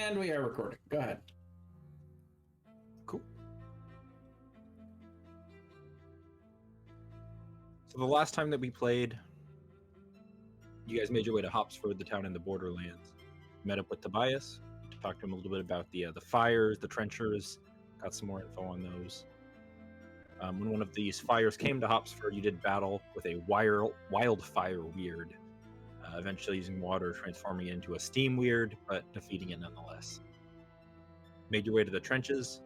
And we are recording. Go ahead. Cool. So the last time that we played, you guys made your way to Hopsford, the town in the Borderlands. Met up with Tobias, talked to him a little bit about the fires, the trenchers, got some more info on those. When one of these fires came to Hopsford, you did battle with a wildfire weird, eventually using water, transforming it into a steam weird, but defeating it nonetheless. Made your way to the trenches,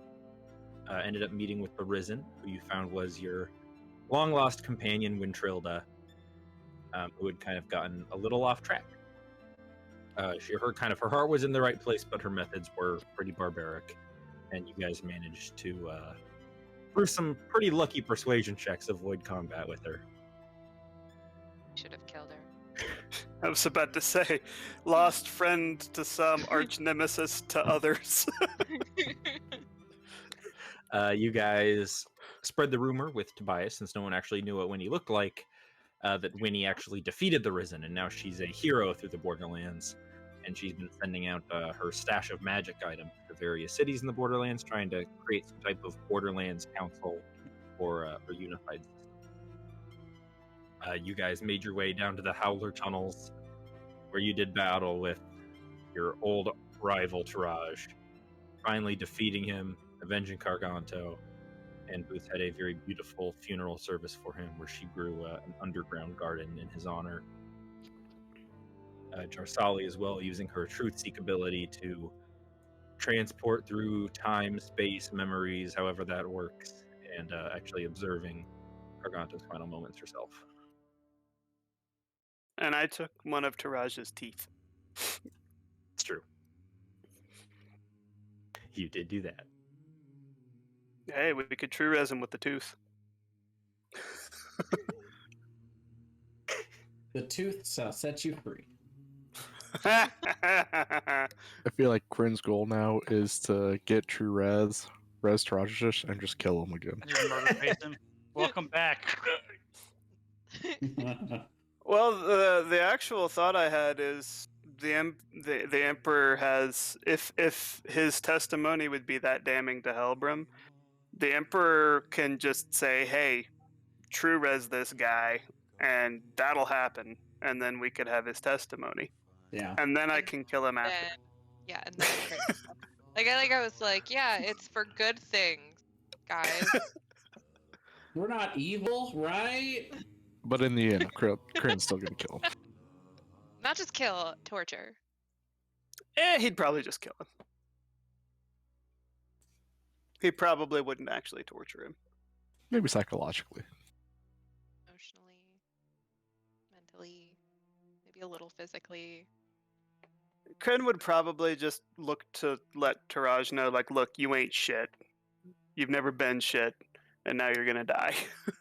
ended up meeting with the Risen, who you found was your long-lost companion, Wintrilda, who had kind of gotten a little off track. Her heart was in the right place, but her methods were pretty barbaric, and you guys managed to, through some pretty lucky persuasion checks, avoid combat with her. Should have killed her. I was about to say, lost friend to some, arch nemesis to others. You guys spread the rumor with Tobias, since no one actually knew what Winnie looked like, that Winnie actually defeated the Risen, and now she's a hero through the Borderlands. And she's been sending out her stash of magic items to various cities in the Borderlands, trying to create some type of Borderlands council or unified system. You guys made your way down to the Howler tunnels, where you did battle with your old rival Taraj, finally defeating him, avenging Carganto, and Booth had a very beautiful funeral service for him, where she grew an underground garden in his honor. Jarsali as well, using her Truth-Seek ability to transport through time, space, memories, however that works, and actually observing Carganto's final moments herself. And I took one of Taraj's teeth. It's true. You did do that. Hey, we could true res him with the tooth. The tooth shall set you free. I feel like Kryn's goal now is to get true res Tarajish, and just kill him again. Just murder face him. Welcome back. Well, the actual thought I had is the Emperor has, if his testimony would be that damning to Helbram, the Emperor can just say, hey, true res this guy, and that'll happen, and then we could have his testimony. Yeah. And then I can kill him after. Yeah, and then I was like, yeah, it's for good things, guys. We're not evil, right? But in the end, Kryn's still gonna kill him. Not just kill, torture. He'd probably just kill him. He probably wouldn't actually torture him. Maybe psychologically. Emotionally, mentally, maybe a little physically. Kryn would probably just look to let Taraj know, like, look, you ain't shit. You've never been shit, and now you're gonna die.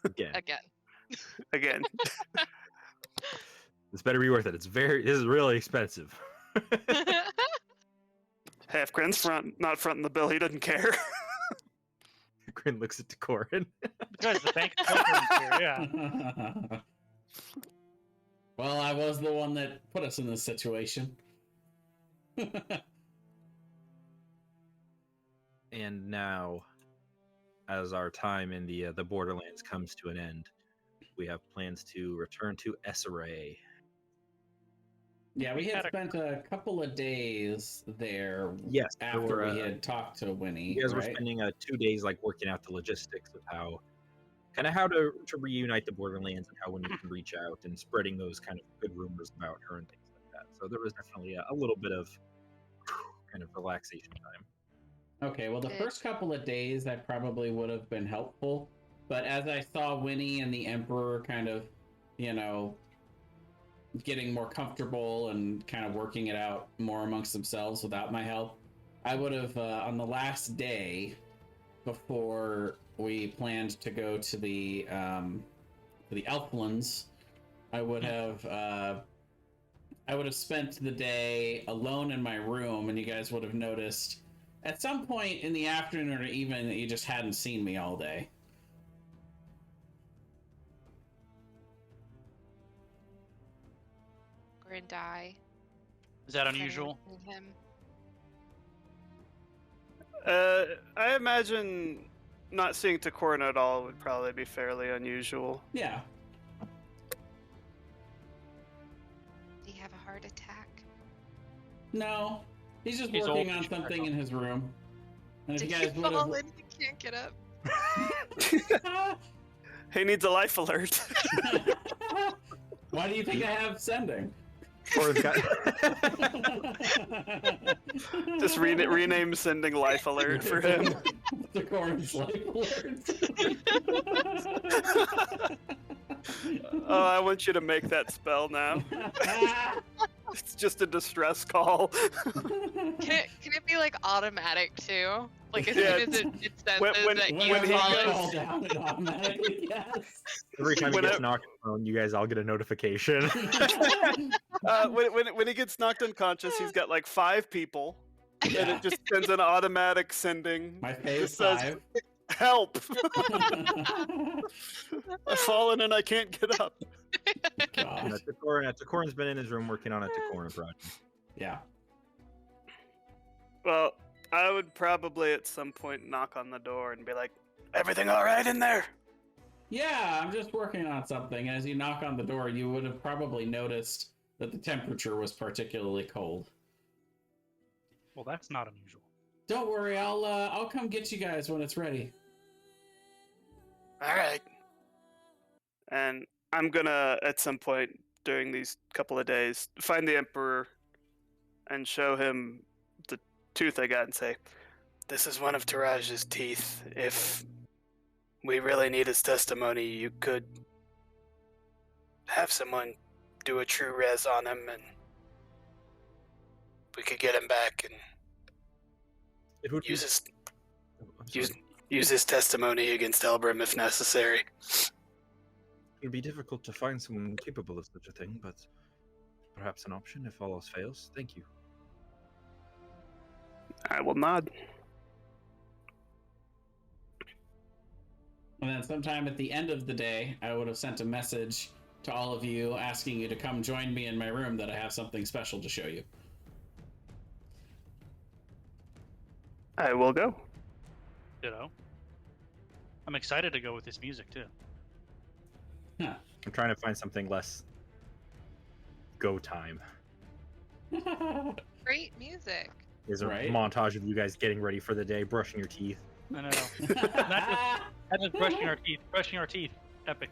Again. Again. This better be worth it. This is really expensive. Hey, if Kryn's not fronting the bill, he doesn't care. Kryn looks at Decorin. Because the bank is here, yeah. Well, I was the one that put us in this situation. And now, as our time in the Borderlands comes to an end, we have plans to return to Essere. Yeah, we had spent a couple of days there. Yes, after we had talked to Winnie. You guys were right? spending 2 days like working out the logistics of how to reunite the Borderlands and how Winnie can reach out and spreading those kind of good rumors about her and things like that. So there was definitely a little bit of kind of relaxation time. Okay, well, the first couple of days that probably would have been helpful, but as I saw Winnie and the Emperor kind of, getting more comfortable and kind of working it out more amongst themselves without my help, I would have, on the last day before we planned to go to the Elflands, I would have spent the day alone in my room, and you guys would have noticed at some point in the afternoon or evening that you just hadn't seen me all day. Or die. Is that unusual? Him. I imagine not seeing Takorn at all would probably be fairly unusual. Yeah. Did he have a heart attack? No, he's just He's working old, on he's back something up. in his room. And if Did you he guys would fall have, and he can't get up? He needs a life alert. why do you think I have sending? Corin's got Just rename sending life alert for him. The Corn's life alert. Oh, I want you to make that spell now. It's just a distress call. Can it be like automatic too? Like as Yeah, soon as it senses when- that when you he fall, gets- fall down, it automatically yes. every time he When gets I- knocked prone, you guys all get a notification. When he gets knocked unconscious, he's got like 5 people, and Yeah. it just sends an automatic sending. My phase Just says, 5. Help! I've fallen and I can't get up. Gosh. Takorin's been in his room working on a Takorin project. Yeah. Well, I would probably at some point knock on the door and be like, "Everything all right in there?" Yeah, I'm just working on something. As you knock on the door, you would have probably noticed that the temperature was particularly cold. Well, that's not unusual. Don't worry, I'll come get you guys when it's ready. All right. And I'm gonna, at some point during these couple of days, find the Emperor and show him the tooth I got and say, "This is one of Taraj's teeth. If we really need his testimony, you could have someone do a true res on him, and we could get him back and It would use his I'm sorry. use his testimony against Elbrim if necessary." It would be difficult to find someone capable of such a thing, but perhaps an option if all else fails. Thank you. I will nod. And then sometime at the end of the day, I would have sent a message to all of you asking you to come join me in my room that I have something special to show you. I will go. Ditto. I'm excited to go with this music too. I'm trying to find something less go time. great music. There's a Right. montage of you guys getting ready for the day, brushing your teeth. I know. Not just brushing our teeth. Brushing our teeth. Epic.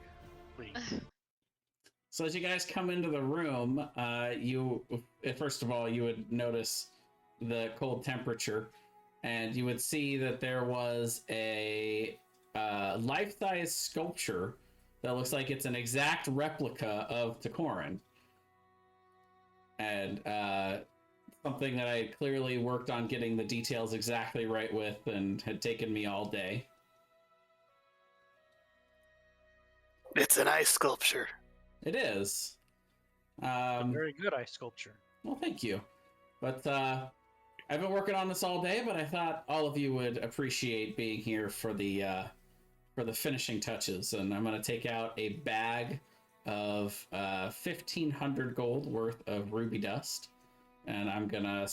So as you guys come into the room, first of all, you would notice the cold temperature, and you would see that there was a life-size sculpture that looks like it's an exact replica of Takorin. And something that I clearly worked on getting the details exactly right with and had taken me all day. It's an ice sculpture. It is. Very good ice sculpture. Well, thank you. But I've been working on this all day, but I thought all of you would appreciate being here for the finishing touches. And I'm going to take out a bag of 1,500 gold worth of ruby dust, and I'm going to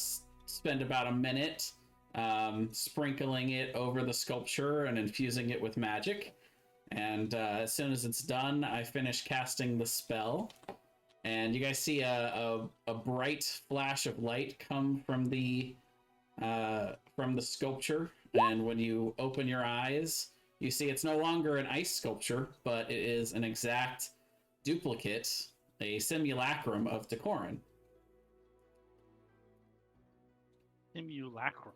spend about a minute sprinkling it over the sculpture and infusing it with magic. And as soon as it's done, I finish casting the spell. And you guys see a bright flash of light come from the sculpture. And when you open your eyes, you see it's no longer an ice sculpture, but it is an exact duplicate, a simulacrum of Takorin. Simulacrum.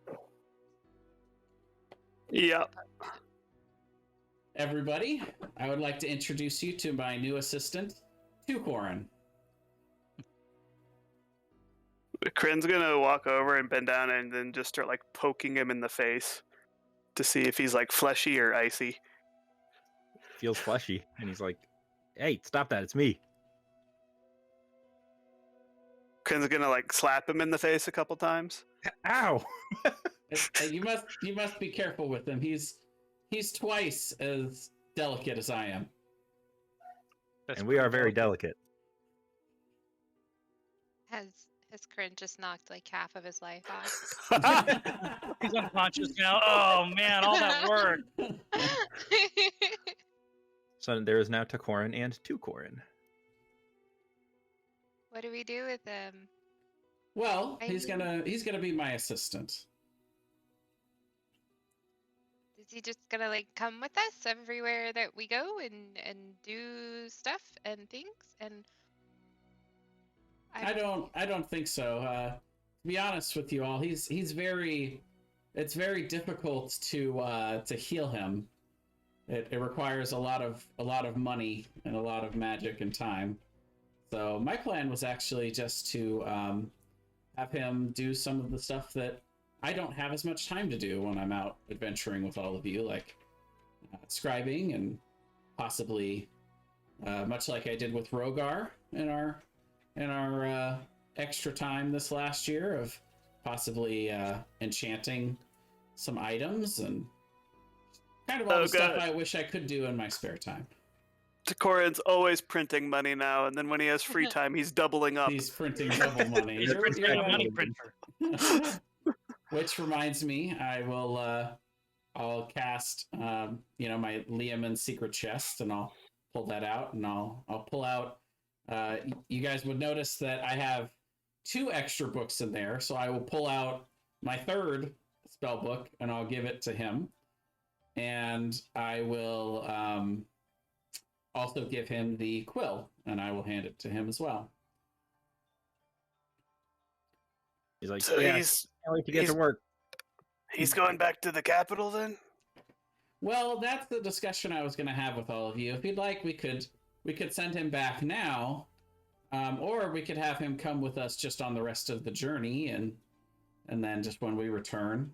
Yep. Everybody, I would like to introduce you to my new assistant, Takorin. Kryn's gonna walk over and bend down and then just start like poking him in the face to see if he's like fleshy or icy. Feels fleshy, and he's like, "Hey, stop that! It's me." Kryn's gonna like slap him in the face a couple times. Ow! You must be careful with him. He's twice as delicate as I am. That's And we are pretty very delicate. delicate. Has His crin just knocked like half of his life off. He's unconscious now. Oh man, all that work. So there is now Takorin and Tukorin. What do we do with him? Well, I he's mean- gonna be my assistant. Is he just gonna like come with us everywhere that we go and do stuff and things? And I don't think so. To be honest with you all, he's very. It's very difficult to heal him. It requires a lot of money and a lot of magic and time. So my plan was actually just to have him do some of the stuff that I don't have as much time to do when I'm out adventuring with all of you, like scribing and possibly much like I did with Rogar in our extra time this last year of possibly enchanting some items and kind of all the stuff I wish I could do in my spare time. Takorin's always printing money now, and then when he has free time, he's doubling up. He's printing double money. He's You're a right. money printer. Which reminds me, I will I'll cast my Liamon's secret chest, and I'll pull that out, and I'll pull out. You guys would notice that I have 2 extra books in there, so I will pull out my 3rd spell book, and I'll give it to him, and I will also give him the quill, and I will hand it to him as well. He's like, So yeah, he's can't wait to get to work. he's going back to the capital then? Well, that's the discussion I was going to have with all of you. If you'd like, we could send him back now, or we could have him come with us just on the rest of the journey, and then just when we return.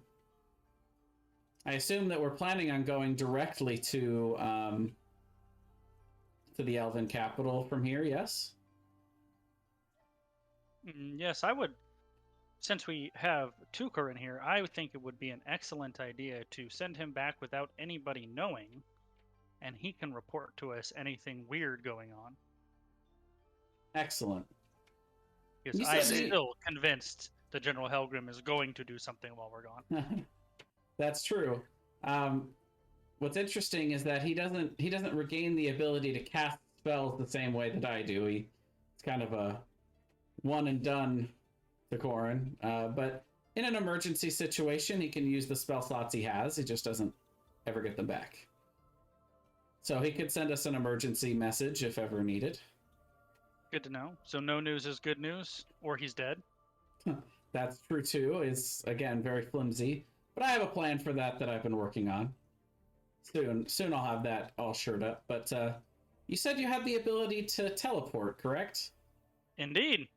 I assume that we're planning on going directly to the Elven capital from here. Yes. Yes, I would. Since we have Tukor in here, I would think it would be an excellent idea to send him back without anybody knowing, and he can report to us anything weird going on. Excellent. Because You I am said he- still convinced that General Helgrim is going to do something while we're gone. That's true. What's interesting is that he doesn't regain the ability to cast spells the same way that I do. It's kind of a one and done to Corin. But in an emergency situation, he can use the spell slots he has. He just doesn't ever get them back. So he could send us an emergency message if ever needed. Good to know. So no news is good news, or he's dead. That's true too. It's again very flimsy, but I have a plan for that I've been working on. Soon I'll have that all shored up. But you said you had the ability to teleport, correct? Indeed.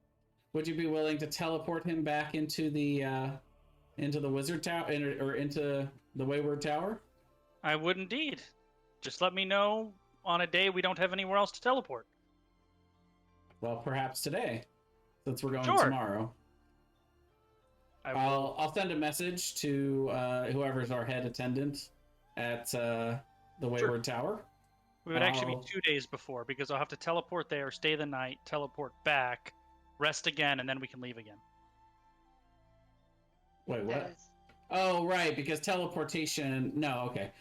Would you be willing to teleport him back into the Wizard Tower or into the Wayward Tower? I would indeed. Just let me know on a day we don't have anywhere else to teleport. Well, perhaps today, since we're going Sure. tomorrow. I will. I'll send a message to whoever's our head attendant at the Wayward Tower. We would actually I'll- be 2 days before because I'll have to teleport there, stay the night, teleport back, rest again, and then we can leave again. Wait, what? That is- Oh, right, because teleportation. No, okay.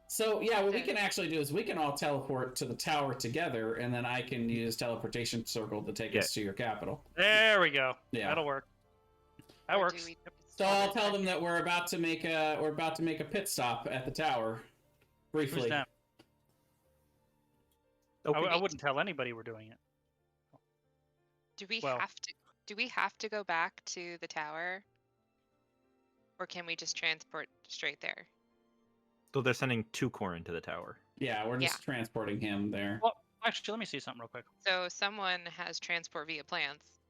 So yeah, what we Okay. can actually do is we can all teleport to the tower together, and then I can use teleportation circle to take us to your capital. There we go. Yeah. That'll work. That or do works. we So I'll just tell them that we're about to make a pit stop at the tower, Who's briefly. that? Okay. I wouldn't tell anybody we're doing it. Do we Well- have to go back to the tower? Or can we just transport straight there? So they're sending Tukorin to the tower. Yeah, we're just transporting him there. Well, actually, let me see something real quick. So someone has transport via plants.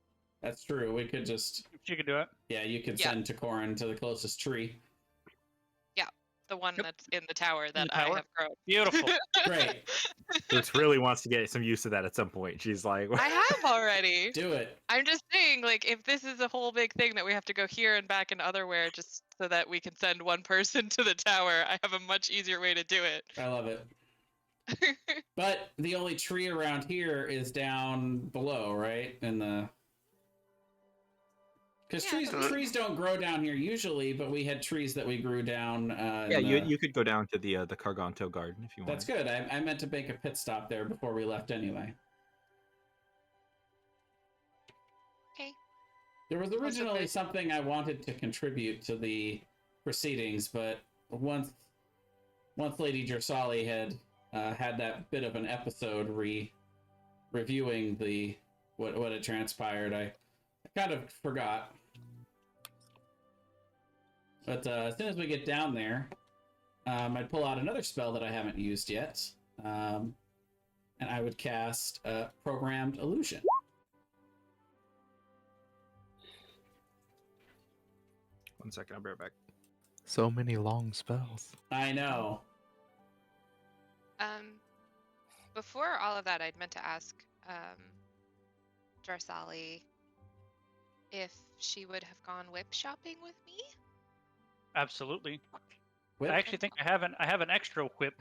That's true. We could just If you could do it. yeah, you could Yeah. send Takorin to the closest tree. The one Yep. that's in the tower that the I tower? have grown. Beautiful. Great, Bruce really wants to get some use of that at some point. She's like, I have already. do it. I'm just saying, like, if this is a whole big thing that we have to go here and back and otherwhere just so that we can send one person to the tower, I have a much easier way to do it. I love it. But the only tree around here is down below, right? In the Because Yeah, trees don't grow down here usually, but we had trees that we grew down. Yeah, you could go down to the Carganto garden if you want. That's good. I meant to make a pit stop there before we left anyway. Okay. There was originally good. something I wanted to contribute to the proceedings, but once Lady Gersali had had that bit of an episode reviewing what had transpired, I kind of forgot. But as soon as we get down there, I'd pull out another spell that I haven't used yet, and I would cast Programmed Illusion. One second, I'll be right back. So many long spells. I know. Before all of that, I'd meant to ask Jarsali if she would have gone whip shopping with me. Absolutely. Whip? I actually think I have an extra whip,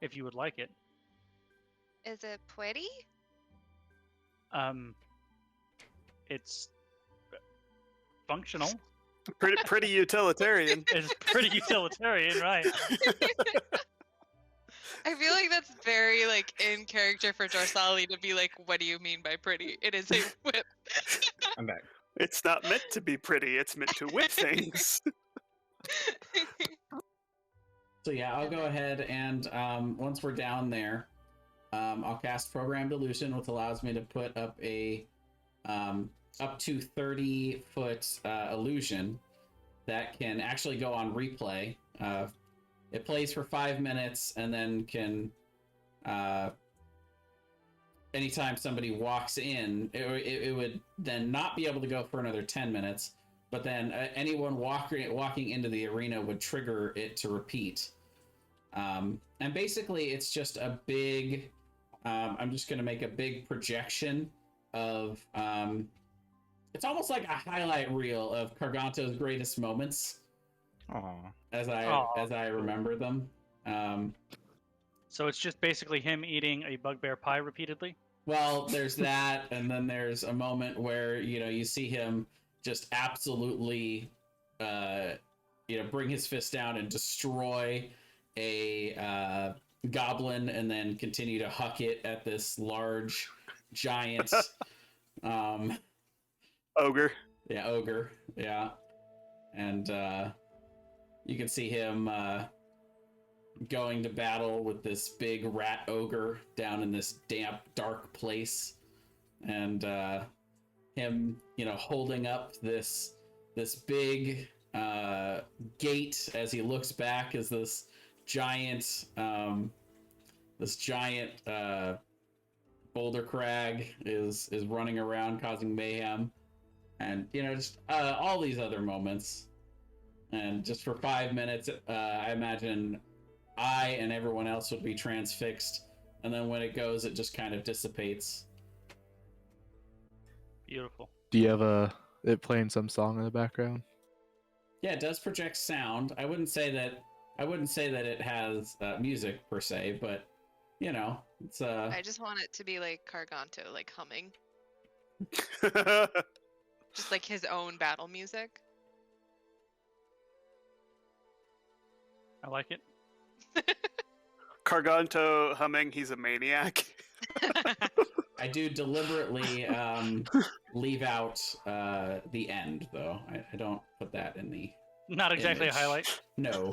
if you would like it. Is it pretty? It's functional. Pretty utilitarian. It's pretty utilitarian, right? I feel like that's very like in character for Jarsali to be like, "What do you mean by pretty? It is a whip." I'm back. It's not meant to be pretty. It's meant to whip things. So yeah, I'll go ahead and once we're down there, I'll cast Programmed Illusion, which allows me to put up a up to 30-foot illusion that can actually go on replay. It plays for 5 minutes and then can, anytime somebody walks in, it would then not be able to go for another 10 minutes. But then anyone walking into the arena would trigger it to repeat. And basically, it's just a big. I'm just going to make a big projection of. It's almost like a highlight reel of Carganto's greatest moments, as I remember them. So it's just basically him eating a bugbear pie repeatedly. Well, there's that, and then there's a moment where you see him just absolutely, bring his fist down and destroy a goblin, and then continue to huck it at this large, giant, Ogre. Yeah, ogre. Yeah, and you can see him going to battle with this big rat ogre down in this damp, dark place, and him, holding up this big gate as he looks back as this giant boulder crag is running around causing mayhem, and just all these other moments, and just for 5 minutes, I imagine I and everyone else would be transfixed, and then when it goes, it just kind of dissipates. Beautiful. Do you have it playing some song in the background? Yeah, it does project sound. I wouldn't say that it has music per se, but it's I just want it to be like Carganto, like humming, just like his own battle music. I like it. Carganto humming, he's a maniac. I do deliberately leave out the end, though. I don't put that in the Not exactly image. a highlight. No.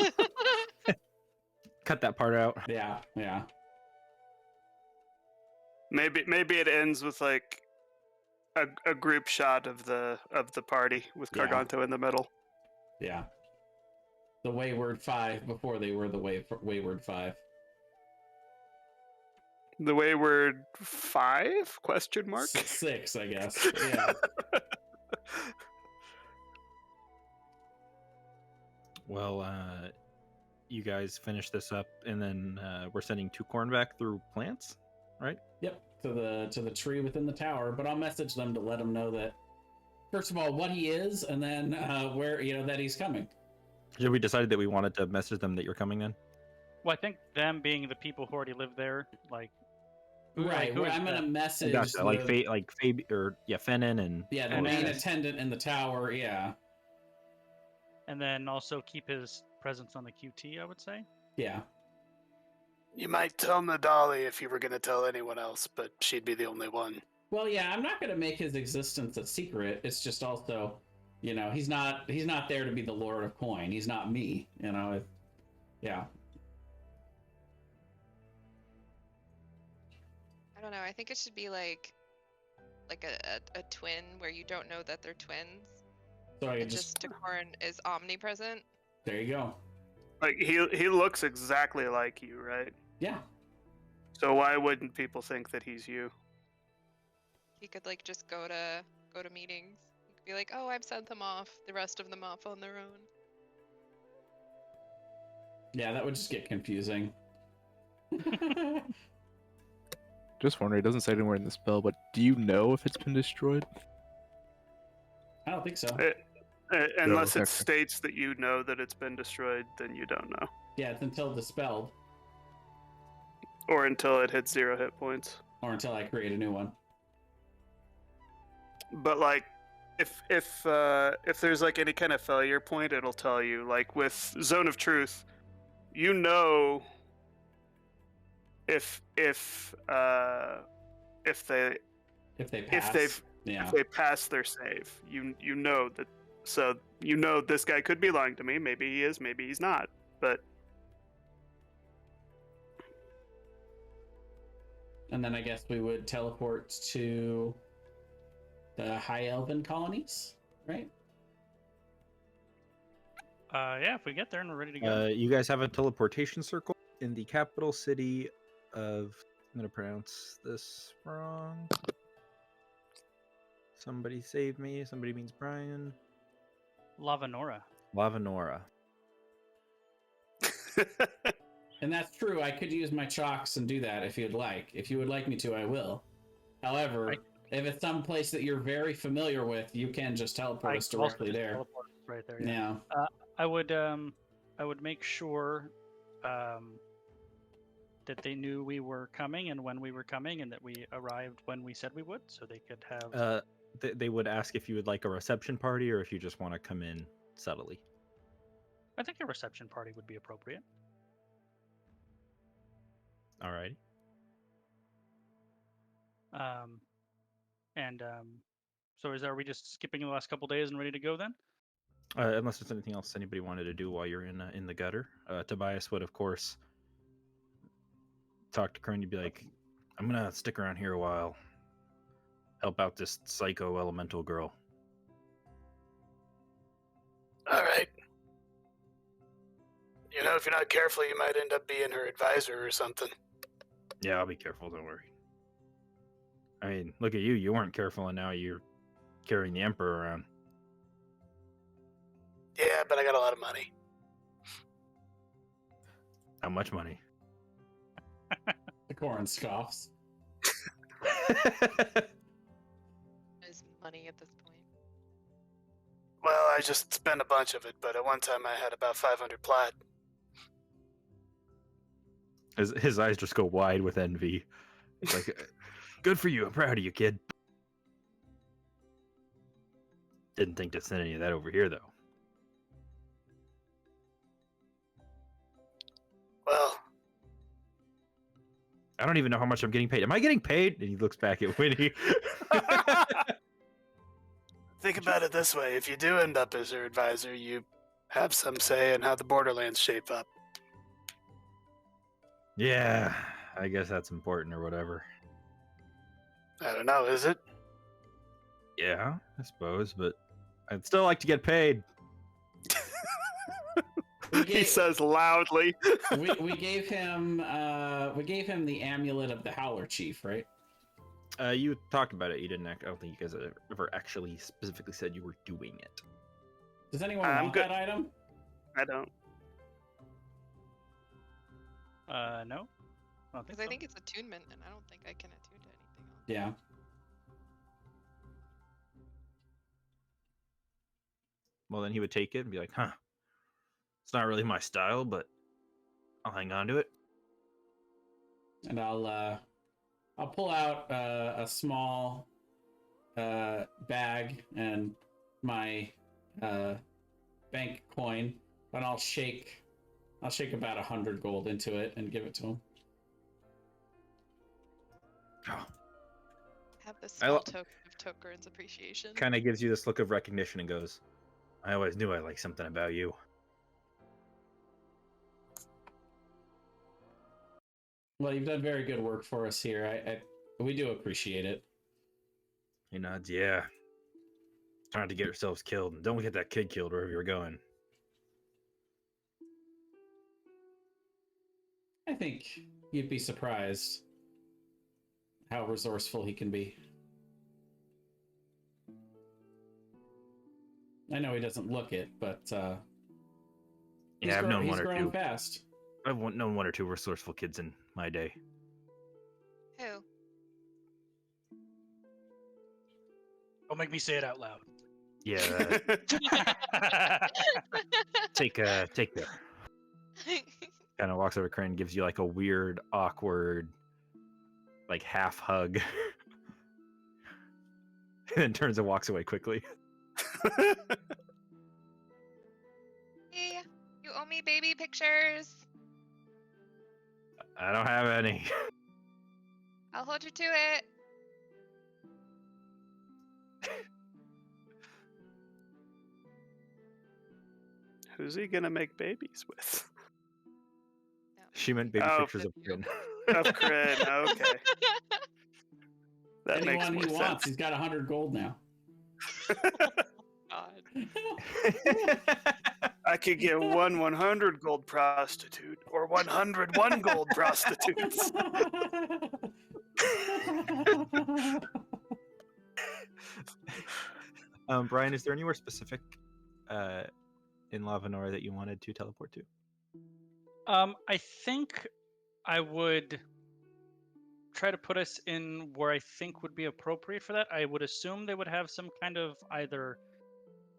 Cut that part out. Yeah. Maybe it ends with like a group shot of the party with Yeah. Carganto in the middle. Yeah. The Wayward Five before they were the Wayward Five. The Wayward 5? Question mark. 6, I guess. Yeah. Well, you guys finish this up, and then we're sending 2 corn back through plants, right? Yep. To the tree within the tower, but I'll message them to let them know that, first of all, what he is, and then where that he's coming. Should we decided that we wanted to message them that you're coming then? Well, I think them being the people who already live there, like, Right. who Where is I'm gonna that? message Gotcha. Like the, Fabi or Fennin and the and main then- attendant in the tower. Yeah. And then also keep his presence on the QT, I would say. Yeah. You might tell Nadali if you were going to tell anyone else, but she'd be the only one. Well, yeah, I'm not going to make his existence a secret. It's just also, he's not there to be the Lord of Coin. He's not me, yeah. I don't know. I think it should be like a twin where you don't know that they're twins. So I And just, just Takoran is omnipresent. there you go. Like he looks exactly like you, right? Yeah. So why wouldn't people think that he's you? He could like just go to meetings. He could be like, "Oh, I've sent them off. The rest of them off on their own." Yeah, that would just get confusing. Just wondering, it doesn't say anywhere in the spell, but do you know if it's been destroyed? I don't think so. Unless okay. it states that you know that it's been destroyed, then you don't know. Yeah, it's until dispelled Or until it hits 0 hit points. or until I create a new one. But like, if there's like any kind of failure point, it'll tell you. Like with Zone of Truth, you know if they If they pass. if they pass their save, you know that. So you know this guy could be lying to me. Maybe he is. Maybe he's not. But And then I guess we would teleport to the High Elven colonies, right? Yeah, if we get there and we're ready to go. you guys have a teleportation circle in the capital city of. I'm gonna pronounce this wrong. Somebody save me. Somebody means Brian. Lavanora. Lavanora. And that's true. I could use my chalks and do that if you'd like. If you would like me to, I will. However, if it's some place that you're very familiar with, you can just teleport us also directly just there. teleport us right there. Yeah. I would make sure that they knew we were coming and when we were coming, and that we arrived when we said we would, so they could have. They would ask if you would like a reception party or if you just want to come in subtly. I think a reception party would be appropriate. All right. So are we just skipping the last couple days and ready to go then? Unless there's anything else anybody wanted to do while you're in the gutter. Tobias would, of course, talk to Kern. You'd be like, "I'm gonna stick around here a while. Help out this psycho elemental girl." all right. You know, if you're not careful, you might end up being her advisor or something. Yeah, I'll be careful. Don't worry. I mean, look at you. You weren't careful, and now you're carrying the Emperor around. Yeah, but I got a lot of money. How much money? The Corin scoffs. There's money at this point. Well, I just spent a bunch of it, but at one time I had about 500 plat. His eyes just go wide with envy. It's like, good for you. I'm proud of you, kid. Didn't think to send any of that over here, though. Well, I don't even know how much I'm getting paid. Am I getting paid? And he looks back at Winnie. think about it this way. If you do end up as her advisor, you have some say in how the Borderlands shape up. Yeah, I guess that's important or whatever. I don't know, is it? Yeah, I suppose, but I'd still like to get paid. He says loudly. we gave him the amulet of the Howler Chief, right? You talked about it. You didn't. I don't think you guys ever actually specifically said you were doing it. Does anyone I'm want good. that item? I don't. No. Because I think it's attunement, and I don't think I can attune to anything else. Yeah. Well, then he would take it and be like, "Huh, it's not really my style, but I'll hang on to it." And I'll I'll pull out a small bag and my bank coin, and I'll shake about 100 gold into it and give it to him. Have the I small lo- token of Tokarin's appreciation. Kind of gives you this look of recognition and goes, I always knew I liked something about you. Well, you've done very good work for us here. We do appreciate it. He nods, yeah. Trying to get yourselves killed, and don't get that kid killed wherever you're going. I think you'd be surprised how resourceful he can be. I know he doesn't look it, but Yeah, I've known he's one or growing two. fast. I've known one or two resourceful kids in my day. Who? Don't make me say it out loud. Yeah, take care. Kind of walks over to Crane, gives you like a weird, awkward, like half hug, and then turns and walks away quickly. Hey, you owe me baby pictures. I don't have any. I'll hold you to it. Who's he gonna make babies with? No. She meant baby Oh, pictures of Crane. Of Cred. Okay. That makes Anyone more he sense. wants, he's got 100 gold now. God. I could get 100 gold prostitute or 101 gold prostitutes. Brian, is there anywhere specific in Lavanora that you wanted to teleport to? I think I would try to put us in where I think would be appropriate for that. I would assume they would have some kind of either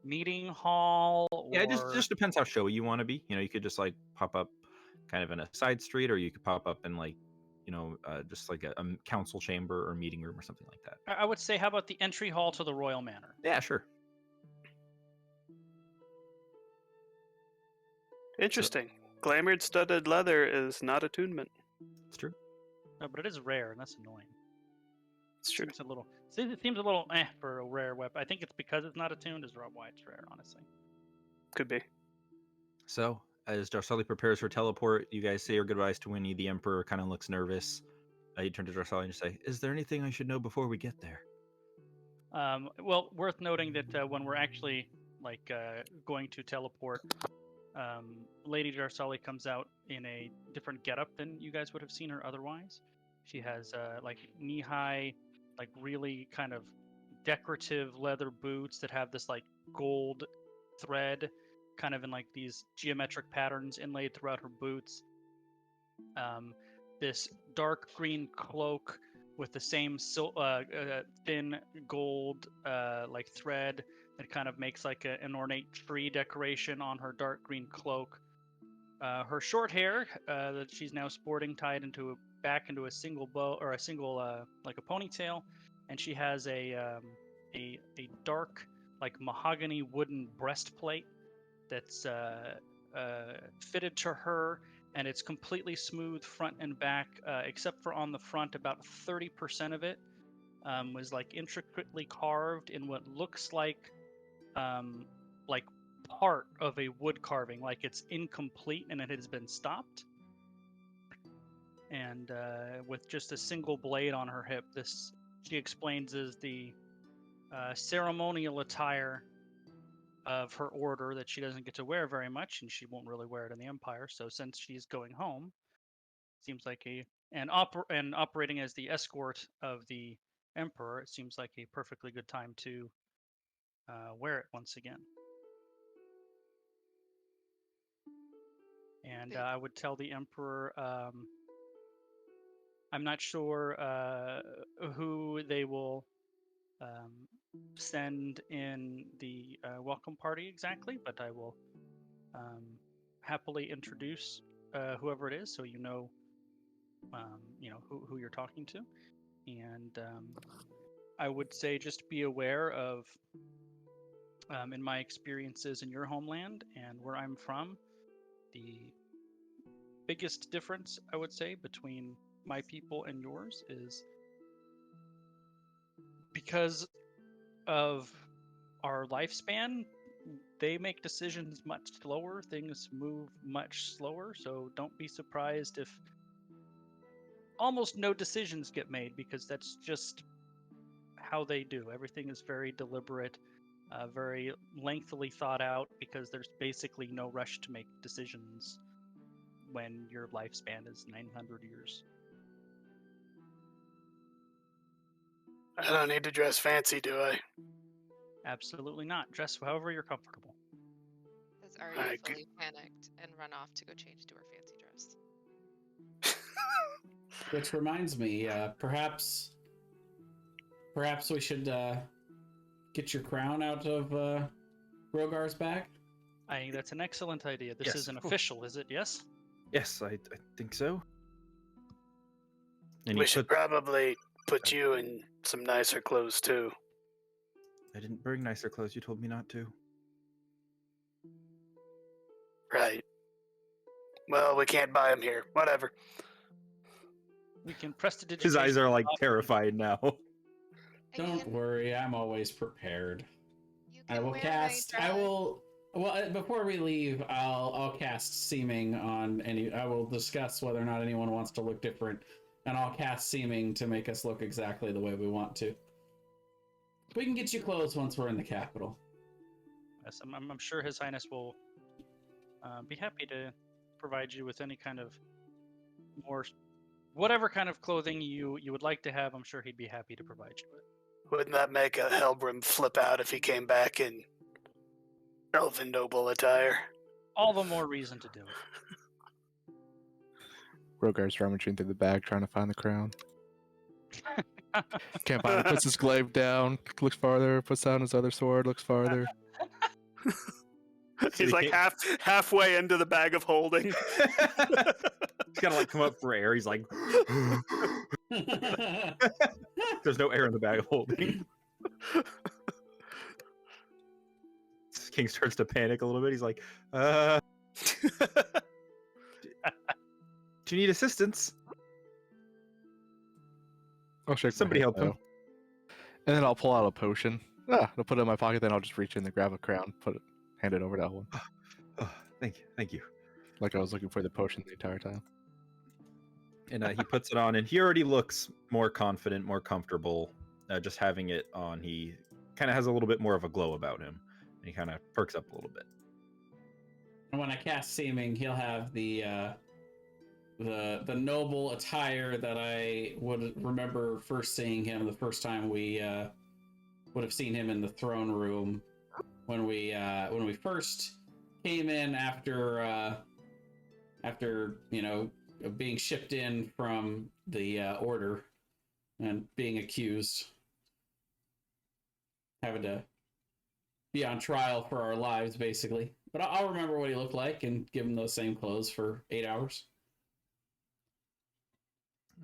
meeting hall or... Yeah, it just depends how showy you want to be. You know, you could just like pop up kind of in a side street, or you could pop up in like, you know, just like a council chamber or meeting room or something like that. I would say, how about the entry hall to the Royal Manor? Yeah, sure. Interesting. Glamored studded leather is not attunement. It's true. No, but it is rare, and that's annoying. It's true. It seems a little for a rare weapon. I think it's because it's not attuned is why it's rare, honestly. Could be. So, as Darcelli prepares for teleport, you guys say your goodbyes to Winnie. The Emperor kind of looks nervous. You turn to Darcelli and you say, is there anything I should know before we get there? Well, worth noting that when we're actually going to teleport, Lady Darcelli comes out in a different getup than you guys would have seen her otherwise. She has like knee-high, like really kind of decorative leather boots that have this like gold thread kind of in like these geometric patterns inlaid throughout her boots. This dark green cloak with the same thin gold like thread that kind of makes like an ornate tree decoration on her dark green cloak. Her short hair that she's now sporting tied back into a single bow or a single like a ponytail, and she has a dark like mahogany wooden breastplate that's fitted to her, and it's completely smooth front and back, except for on the front, about 30% of it was like intricately carved in what looks like part of a wood carving, like it's incomplete and it has been stopped. And with just a single blade on her hip, this she explains is the ceremonial attire of her order that she doesn't get to wear very much, and she won't really wear it in the Empire. So since she's going home, seems like and operating as the escort of the Emperor, it seems like a perfectly good time to wear it once again. And I would tell the Emperor, I'm not sure who they will send in the welcome party exactly, but I will happily introduce whoever it is, so you know who you're talking to. And I would say just be aware of, in my experiences in your homeland and where I'm from, the biggest difference I would say between my people and yours is because of our lifespan, they make decisions much slower, things move much slower, so don't be surprised if almost no decisions get made, because that's just how they do. Everything is very deliberate, very lengthily thought out, because there's basically no rush to make decisions when your lifespan is 900 years. I don't need to dress fancy, do I? Absolutely not. Dress however you're comfortable. Has Ari I agree. fully panicked and run off to go change to her fancy dress. Which reminds me, perhaps we should get your crown out of Rogar's bag. I think that's an excellent idea. This Yes, isn't of course. official, is it? Yes? Yes, I think so. And We he should put, probably put you in some nicer clothes too. I didn't bring nicer clothes. You told me not to. Right. Well, we can't buy them here. Whatever. We can prestidigitate. His eyes are like up- terrified now. Don't worry, I'm always prepared. You I can will wear cast. my I dress. will. Well, before we leave, I'll cast seeming on any. I will discuss whether or not anyone wants to look different, and I'll cast seeming to make us look exactly the way we want to. We can get you clothes once we're in the capital. Yes, I'm sure His Highness will be happy to provide you with any kind of more, whatever kind of clothing you would like to have. I'm sure he'd be happy to provide you with. Wouldn't that make a Helbrim flip out if he came back in elven noble attire? All the more reason to do it. Rogar's rummaging through the bag trying to find the crown. Can't find it. Puts his glaive down, looks farther, puts down his other sword, looks farther. He's like halfway into the bag of holding. He's gotta like come up for air. He's like, there's no air in the bag of holding. King starts to panic a little bit. He's like, do you need assistance? I'll shake my Somebody head help him. no. And then I'll pull out a potion. I'll put it in my pocket, then I'll just reach in and grab a crown, hand it over to Elwyn. Oh, thank you. Like I was looking for the potion the entire time. And he puts it on, and he already looks more confident, more comfortable. Just having it on, he kind of has a little bit more of a glow about him, and he kind of perks up a little bit. And when I cast seeming, he'll have the noble attire that I would remember first seeing him the first time we would have seen him in the throne room when we first came in after being shipped in from the order and being accused, having to be on trial for our lives basically. But I'll remember what he looked like and give him those same clothes for 8 hours.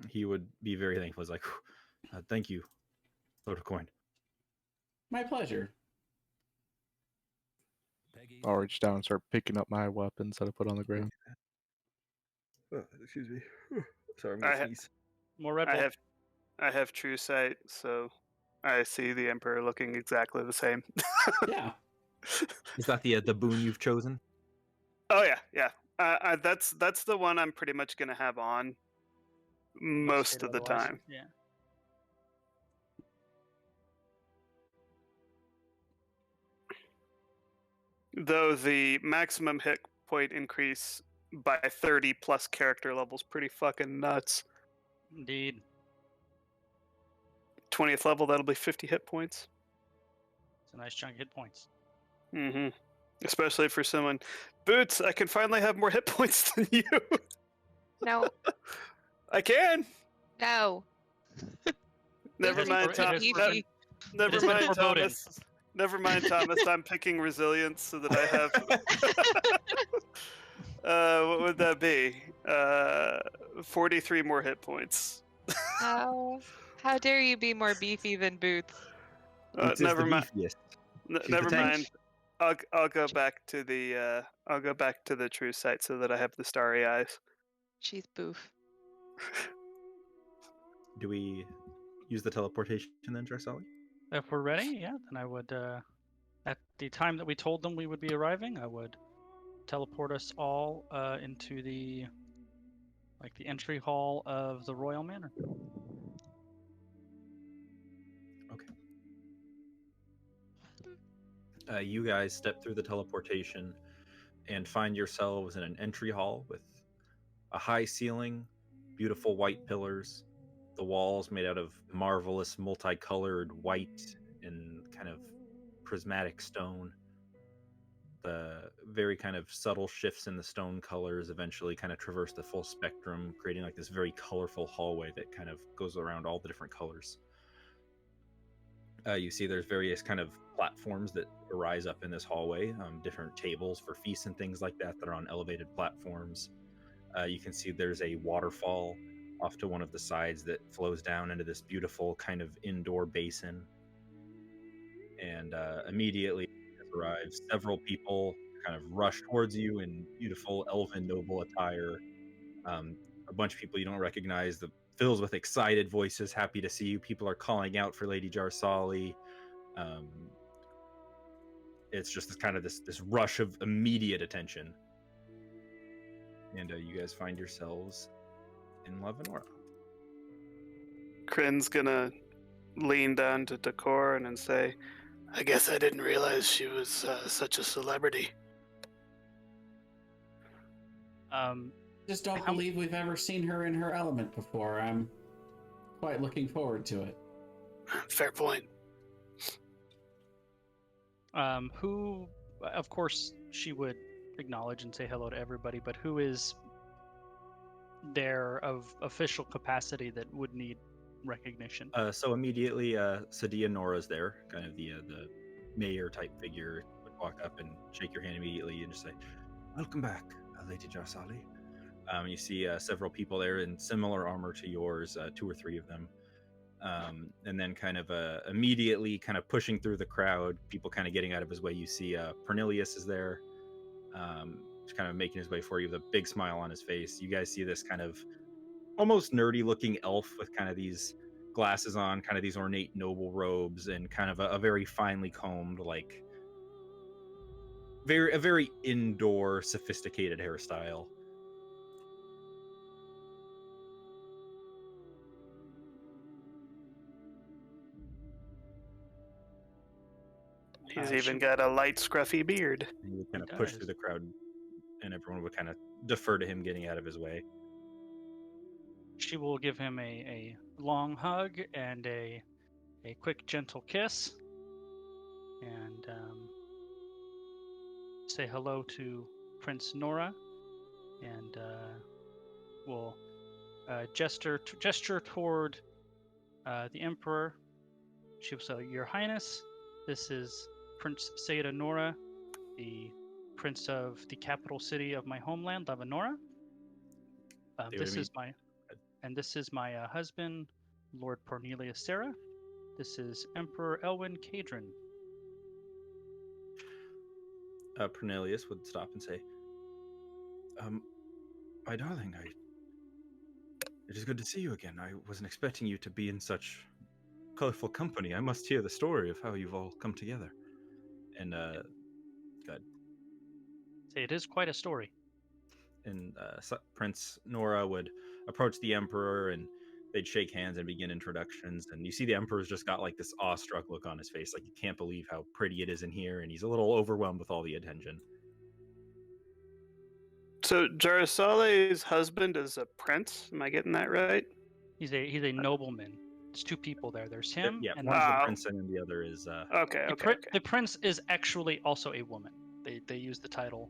He would be very thankful. He's like, thank you, Lord of Coin. My pleasure. I'll reach down and start picking up my weapons that I put on the ground. Excuse me. Sorry, I'm I gonna ha- sneeze. More Red Bull. I have true sight, so I see the Emperor looking exactly the same. Yeah. Is that the boon you've chosen? Oh yeah. That's the one I'm pretty much gonna have on most of the Otherwise, time. Yeah. Though the maximum hit point increase by 30 plus character levels pretty fucking nuts. Indeed. 20th level, that'll be 50 hit points. It's a nice chunk of hit points. Mm-hmm. Especially for someone, Boots, I can finally have more hit points than you. No, I can. no. Never has mind, for- it has Easy. for- Never has been mind, foreboding. Thomas. Never mind, Thomas. I'm picking resilience so that I have. What would that be? 43 more hit points. No. How dare you be more beefy than Boots? Boots is Never the mind. beefiest. She's Never the tank. mind. I'll go back to the true sight so that I have the starry eyes. She's boof. Do we use the teleportation then, Jarsali? If we're ready, yeah, then I would, at the time that we told them we would be arriving, I would teleport us all into the entry hall of the Royal Manor. Okay. You guys step through the teleportation and find yourselves in an entry hall with a high ceiling, beautiful white pillars, the walls made out of marvelous multicolored white and kind of prismatic stone. The very kind of subtle shifts in the stone colors eventually kind of traverse the full spectrum, creating like this very colorful hallway that kind of goes around all the different colors. You see there's various kind of platforms that arise up in this hallway, different tables for feasts and things like that that are on elevated platforms. You can see there's a waterfall off to one of the sides that flows down into this beautiful kind of indoor basin. And immediately arrives, several people kind of rush towards you in beautiful elven noble attire. A bunch of people you don't recognize, fills with excited voices, happy to see you. People are calling out for Lady Jarsali. It's just this rush of immediate attention. And you guys find yourselves in Lavenora. Kryn's gonna lean down to Decorin and say, I guess I didn't realize she was such a celebrity. Just don't believe we've ever seen her in her element before. I'm quite looking forward to it. Fair point. Who, of course, she would acknowledge and say hello to everybody, but who is there of official capacity that would need recognition? So immediately, Sadia Nora's there, kind of the mayor type figure, would walk up and shake your hand immediately and just say, "Welcome back, Lady Jarsali." You see several people there in similar armor to yours, 2 or 3 of them. And then kind of immediately kind of pushing through the crowd, people kind of getting out of his way. You see Pernilius is there, just kind of making his way for you with a big smile on his face. You guys see this kind of almost nerdy looking elf with kind of these glasses on, kind of these ornate noble robes, and kind of a very finely combed, like a very indoor sophisticated hairstyle. he's even got a light scruffy beard. And you kind of push through the crowd, and everyone would kind of defer to him getting out of his way. She will give him a long hug and a quick gentle kiss, and say hello to Prince Nora, and will gesture toward the Emperor. She will say, "Your Highness, this is Prince Seda Nora, the Prince of the capital city of my homeland, Lavenora. This is my husband, Lord Cornelius Serra. This is Emperor Elwin Cadron." Pernilius would stop and say, "My darling, it is good to see you again. I wasn't expecting you to be in such colorful company. I must hear the story of how you've all come together." And good. Say, it is quite a story. And Prince Nora would approach the Emperor, and they'd shake hands and begin introductions. And you see the Emperor's just got like this awestruck look on his face, like he can't believe how pretty it is in here, and he's a little overwhelmed with all the attention. So Jarsali's husband is a prince. Am I getting that right? He's a nobleman. There's 2 people there. There's him, Yeah, and one's a prince and the other is Okay. the prince is actually also a woman. They use the title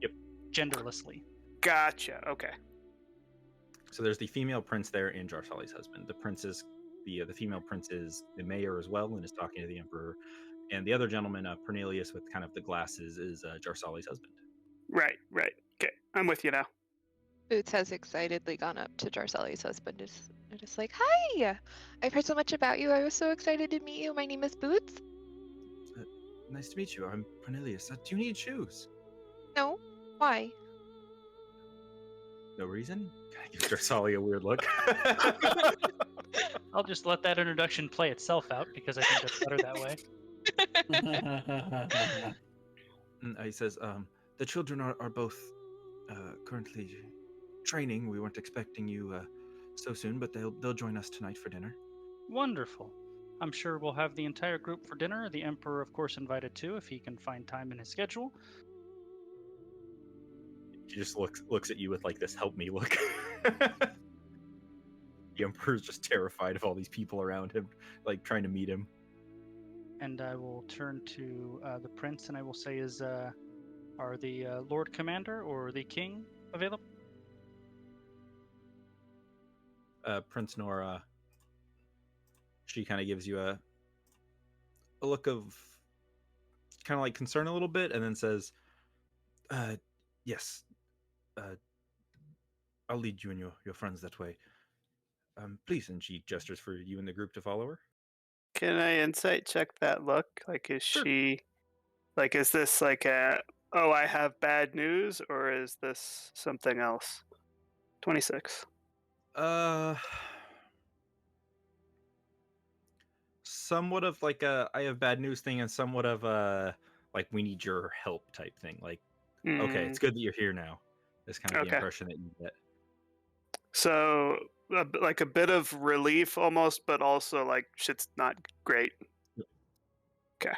genderlessly. Gotcha. Okay. So there's the female prince there and Jarsali's husband. The female prince is the mayor as well and is talking to the Emperor. And the other gentleman, Pernilius with kind of the glasses, is Jarsali's husband. Right. Okay. I'm with you now. Boots has excitedly gone up to Jarcelli's husband and is like, "Hi! I've heard so much about you. I was so excited to meet you. My name is Boots." Nice to meet you. I'm Cornelius. Do you need shoes? No? Why? No reason? Can I give Jarcelli a weird look? I'll just let that introduction play itself out because I think that's better that way. And he says, the children are both currently training. We weren't expecting you so soon, but they'll join us tonight for dinner. Wonderful. I'm sure we'll have the entire group for dinner. The Emperor, of course, invited too, if he can find time in his schedule. He just looks at you with like this "help me" look. The Emperor's just terrified of all these people around him, like trying to meet him. And I will turn to the prince and I will say, are the Lord Commander or the King available? Prince Nora, she kind of gives you a look of kind of like concern a little bit, and then says, yes, I'll lead you and your friends that way. Please. And she gestures for you and the group to follow her. Can I insight check that look? Like, is Sure. she, like, is this like a, oh, I have bad news, or is this something else? 26. Somewhat of like a I have bad news thing, and somewhat of a like we need your help type thing. Like, okay, it's good that you're here now. Is kind of the Okay. impression that you get. So, like a bit of relief almost, but also like shit's not great. Okay.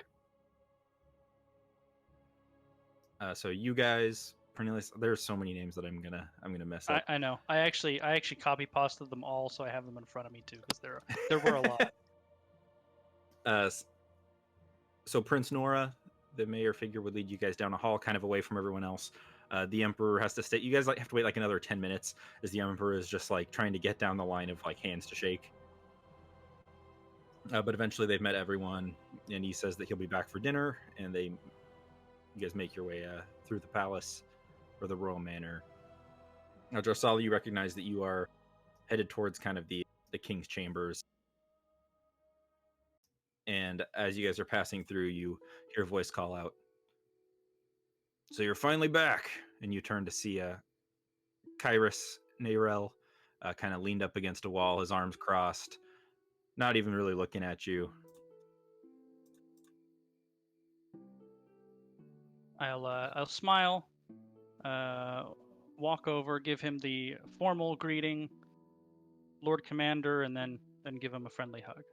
So you guys, Cornelius, there's so many names that I'm gonna mess up. I know. I actually copy pasted them all, so I have them in front of me too, because there were a lot. So Prince Nora, the mayor figure, would lead you guys down a hall, kind of away from everyone else. The Emperor has to stay. You guys have to wait like another 10 minutes, as the Emperor is just like trying to get down the line of like hands to shake. But eventually they've met everyone, and he says that he'll be back for dinner, and you guys make your way through the palace or the royal manor. Now, Jarsali, you recognize that you are headed towards kind of the king's chambers. And as you guys are passing through, you hear a voice call out, "So you're finally back!" And you turn to see Khuros Nerel kind of leaned up against a wall, his arms crossed, not even really looking at you. I'll smile, walk over, give him the formal greeting, Lord Commander, and then give him a friendly hug.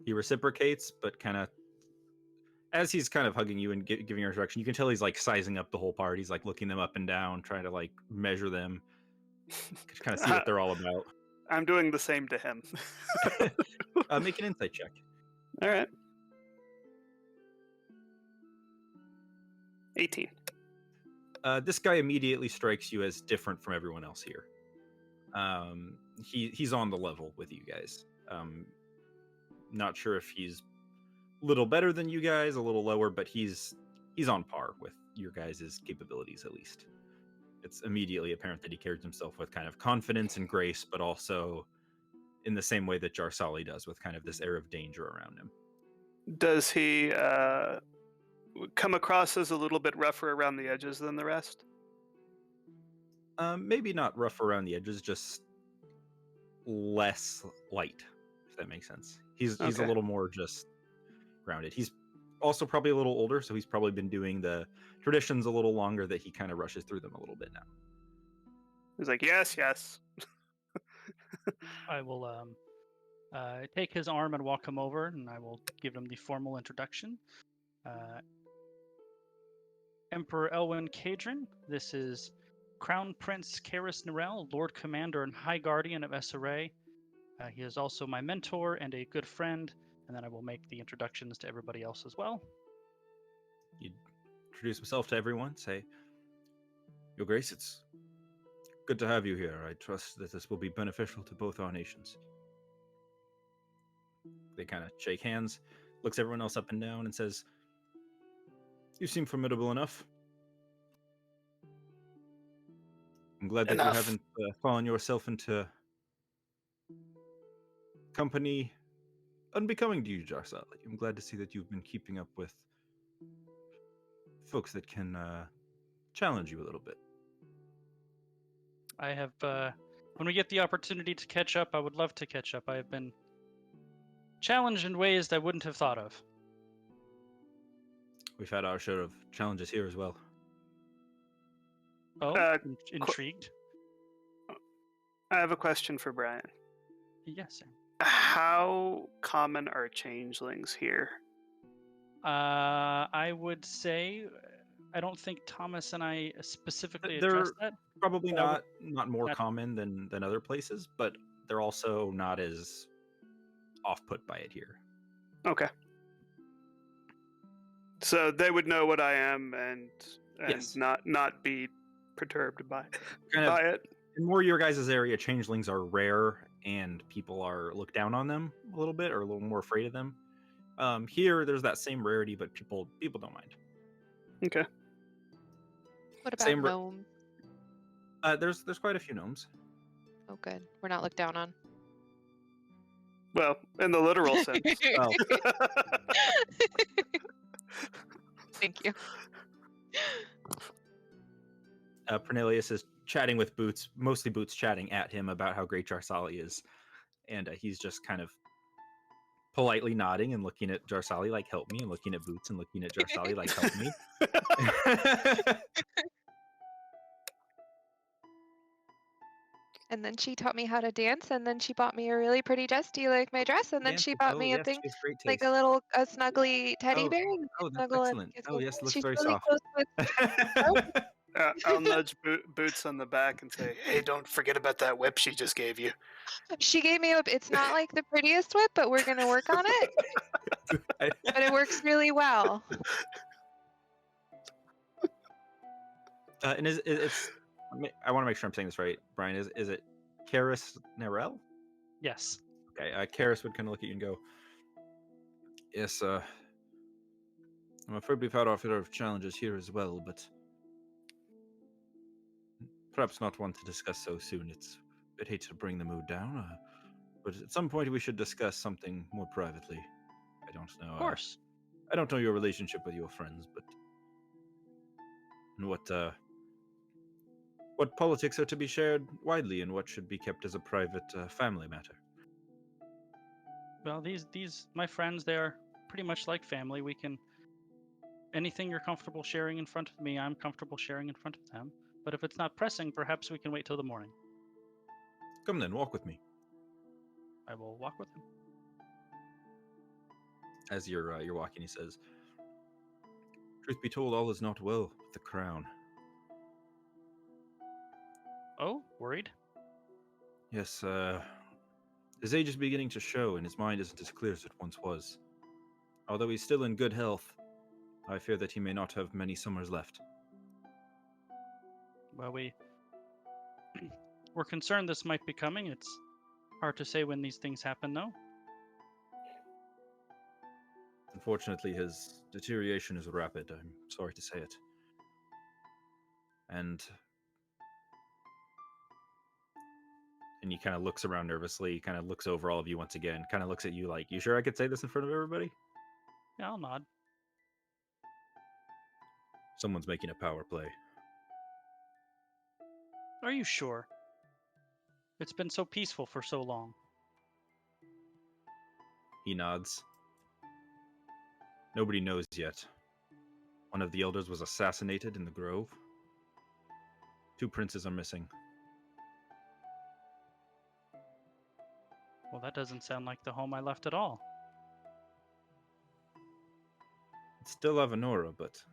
He reciprocates, but kind of as he's kind of hugging you and giving you introduction, you can tell he's like sizing up the whole party. He's like looking them up and down, trying to like measure them, kind of see what they're all about. I'm doing the same to him. Make an insight check. All right. 18. This guy immediately strikes you as different from everyone else here. He's on the level with you guys. Not sure if he's a little better than you guys, a little lower, but he's on par with your guys' capabilities, at least. It's immediately apparent that he carries himself with kind of confidence and grace, but also in the same way that Jarsali does, with kind of this air of danger around him. Does he come across as a little bit rougher around the edges than the rest? Maybe not rough around the edges, just less light, if that makes sense. He's a little more just grounded. He's also probably a little older, so he's probably been doing the traditions a little longer, that he kind of rushes through them a little bit now. He's like, yes. I will take his arm and walk him over, and I will give him the formal introduction. Emperor Elwyn Kadrin, this is Crown Prince Khuros Nerel, Lord Commander and High Guardian of SRA. He is also my mentor and a good friend, and then I will make the introductions to everybody else as well. You introduce himself to everyone, say, "Your Grace, it's good to have you here. I trust that this will be beneficial to both our nations." They kind of shake hands, looks everyone else up and down, and says, "You seem formidable enough." I'm glad that you Enough. haven't fallen yourself into company unbecoming to you, Jarsali. I'm glad to see that you've been keeping up with folks that can challenge you a little bit. I have, when we get the opportunity to catch up, I would love to catch up. I have been challenged in ways that I wouldn't have thought of. We've had our share of challenges here as well. Oh, intrigued? I have a question for Brian. Yes, sir. How common are changelings here? I would say, I don't think Thomas and I specifically They're addressed that. probably but I would- not more not- common than other places, but they're also not as off put by it here. Okay. So they would know what I am and Yes. not be perturbed by Kind of by it. in more your guys' area, changelings are rare and people are look down on them a little bit or a little more afraid of them. Here there's that same rarity, but people don't mind. Okay. What about Same gnomes? There's quite a few gnomes. Oh, good. We're not looked down on. Well, in the literal sense. Well, Thank you. Pernelius is chatting with Boots, mostly Boots chatting at him about how great Jarsali is, and he's just kind of politely nodding and looking at Jarsali like help me, and looking at Boots and looking at Jarsali like help me. And then she taught me how to dance, and then she bought me a really pretty dress. Do you like my dress? And then she bought me a yes, thing, she has great like taste. a snuggly teddy Oh, bear. And oh, I that's snuggle and excellent. kiss Oh, her. yes, looks She's very really soft. close with. I'll nudge Boots on the back and say, Hey, don't forget about that whip she just gave you. She gave me a. It's not like the prettiest whip, but we're gonna work on it. But it works really well. And it's I want to make sure I'm saying this right, Brian. Is it Karis Narel? Yes. Okay, Karis would kind of look at you and go, "Yes, I'm afraid we've had our fair of challenges here as well, but perhaps not one to discuss so soon. I'd hate to bring the mood down, but at some point we should discuss something more privately. I don't know. Of course. I don't know your relationship with your friends, but and what politics are to be shared widely and what should be kept as a private family matter." Well, these my friends, they are pretty much like family. We can anything you're comfortable sharing in front of me, I'm comfortable sharing in front of them. But if it's not pressing, perhaps we can wait till the morning. Come then, walk with me. I will walk with him. As you're walking, he says, "Truth be told, all is not well with the crown. Oh, worried? Yes, his age is beginning to show, and his mind isn't as clear as it once was. Although he's still in good health, I fear that he may not have many summers left." Well, we're concerned this might be coming. It's hard to say when these things happen, though. Unfortunately, his deterioration is rapid. I'm sorry to say it. And he kind of looks around nervously, kind of looks over all of you once again, kind of looks at you like, "You sure I could say this in front of everybody?" Yeah, I'll nod. Someone's making a power play. Are you sure? It's been so peaceful for so long. He nods. Nobody knows yet. One of the elders was assassinated in the grove. 2 princes are missing. Well, that doesn't sound like the home I left at all. It's still Avenora, but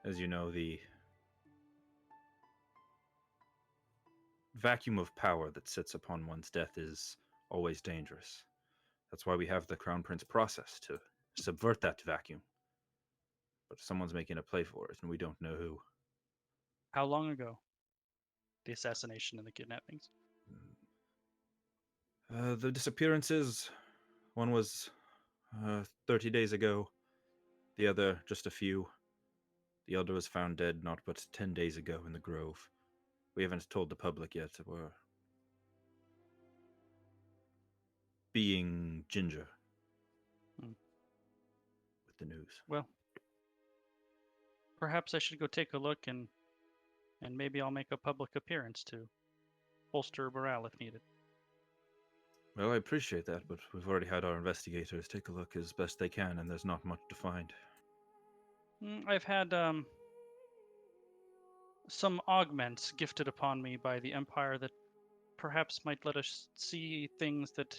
as you know, the vacuum of power that sits upon one's death is always dangerous. That's why we have the Crown Prince process, to subvert that vacuum. But someone's making a play for it, and we don't know who. How long ago? The assassination and the kidnappings. The disappearances, one was 30 days ago, the other just a few. The elder was found dead not but 10 days ago in the grove. We haven't told the public yet. We're being ginger Hmm. with the news. Well, perhaps I should go take a look, and maybe I'll make a public appearance to bolster morale if needed. Well, I appreciate that, but we've already had our investigators take a look as best they can, and there's not much to find. I've had some augments gifted upon me by the Empire that perhaps might let us see things that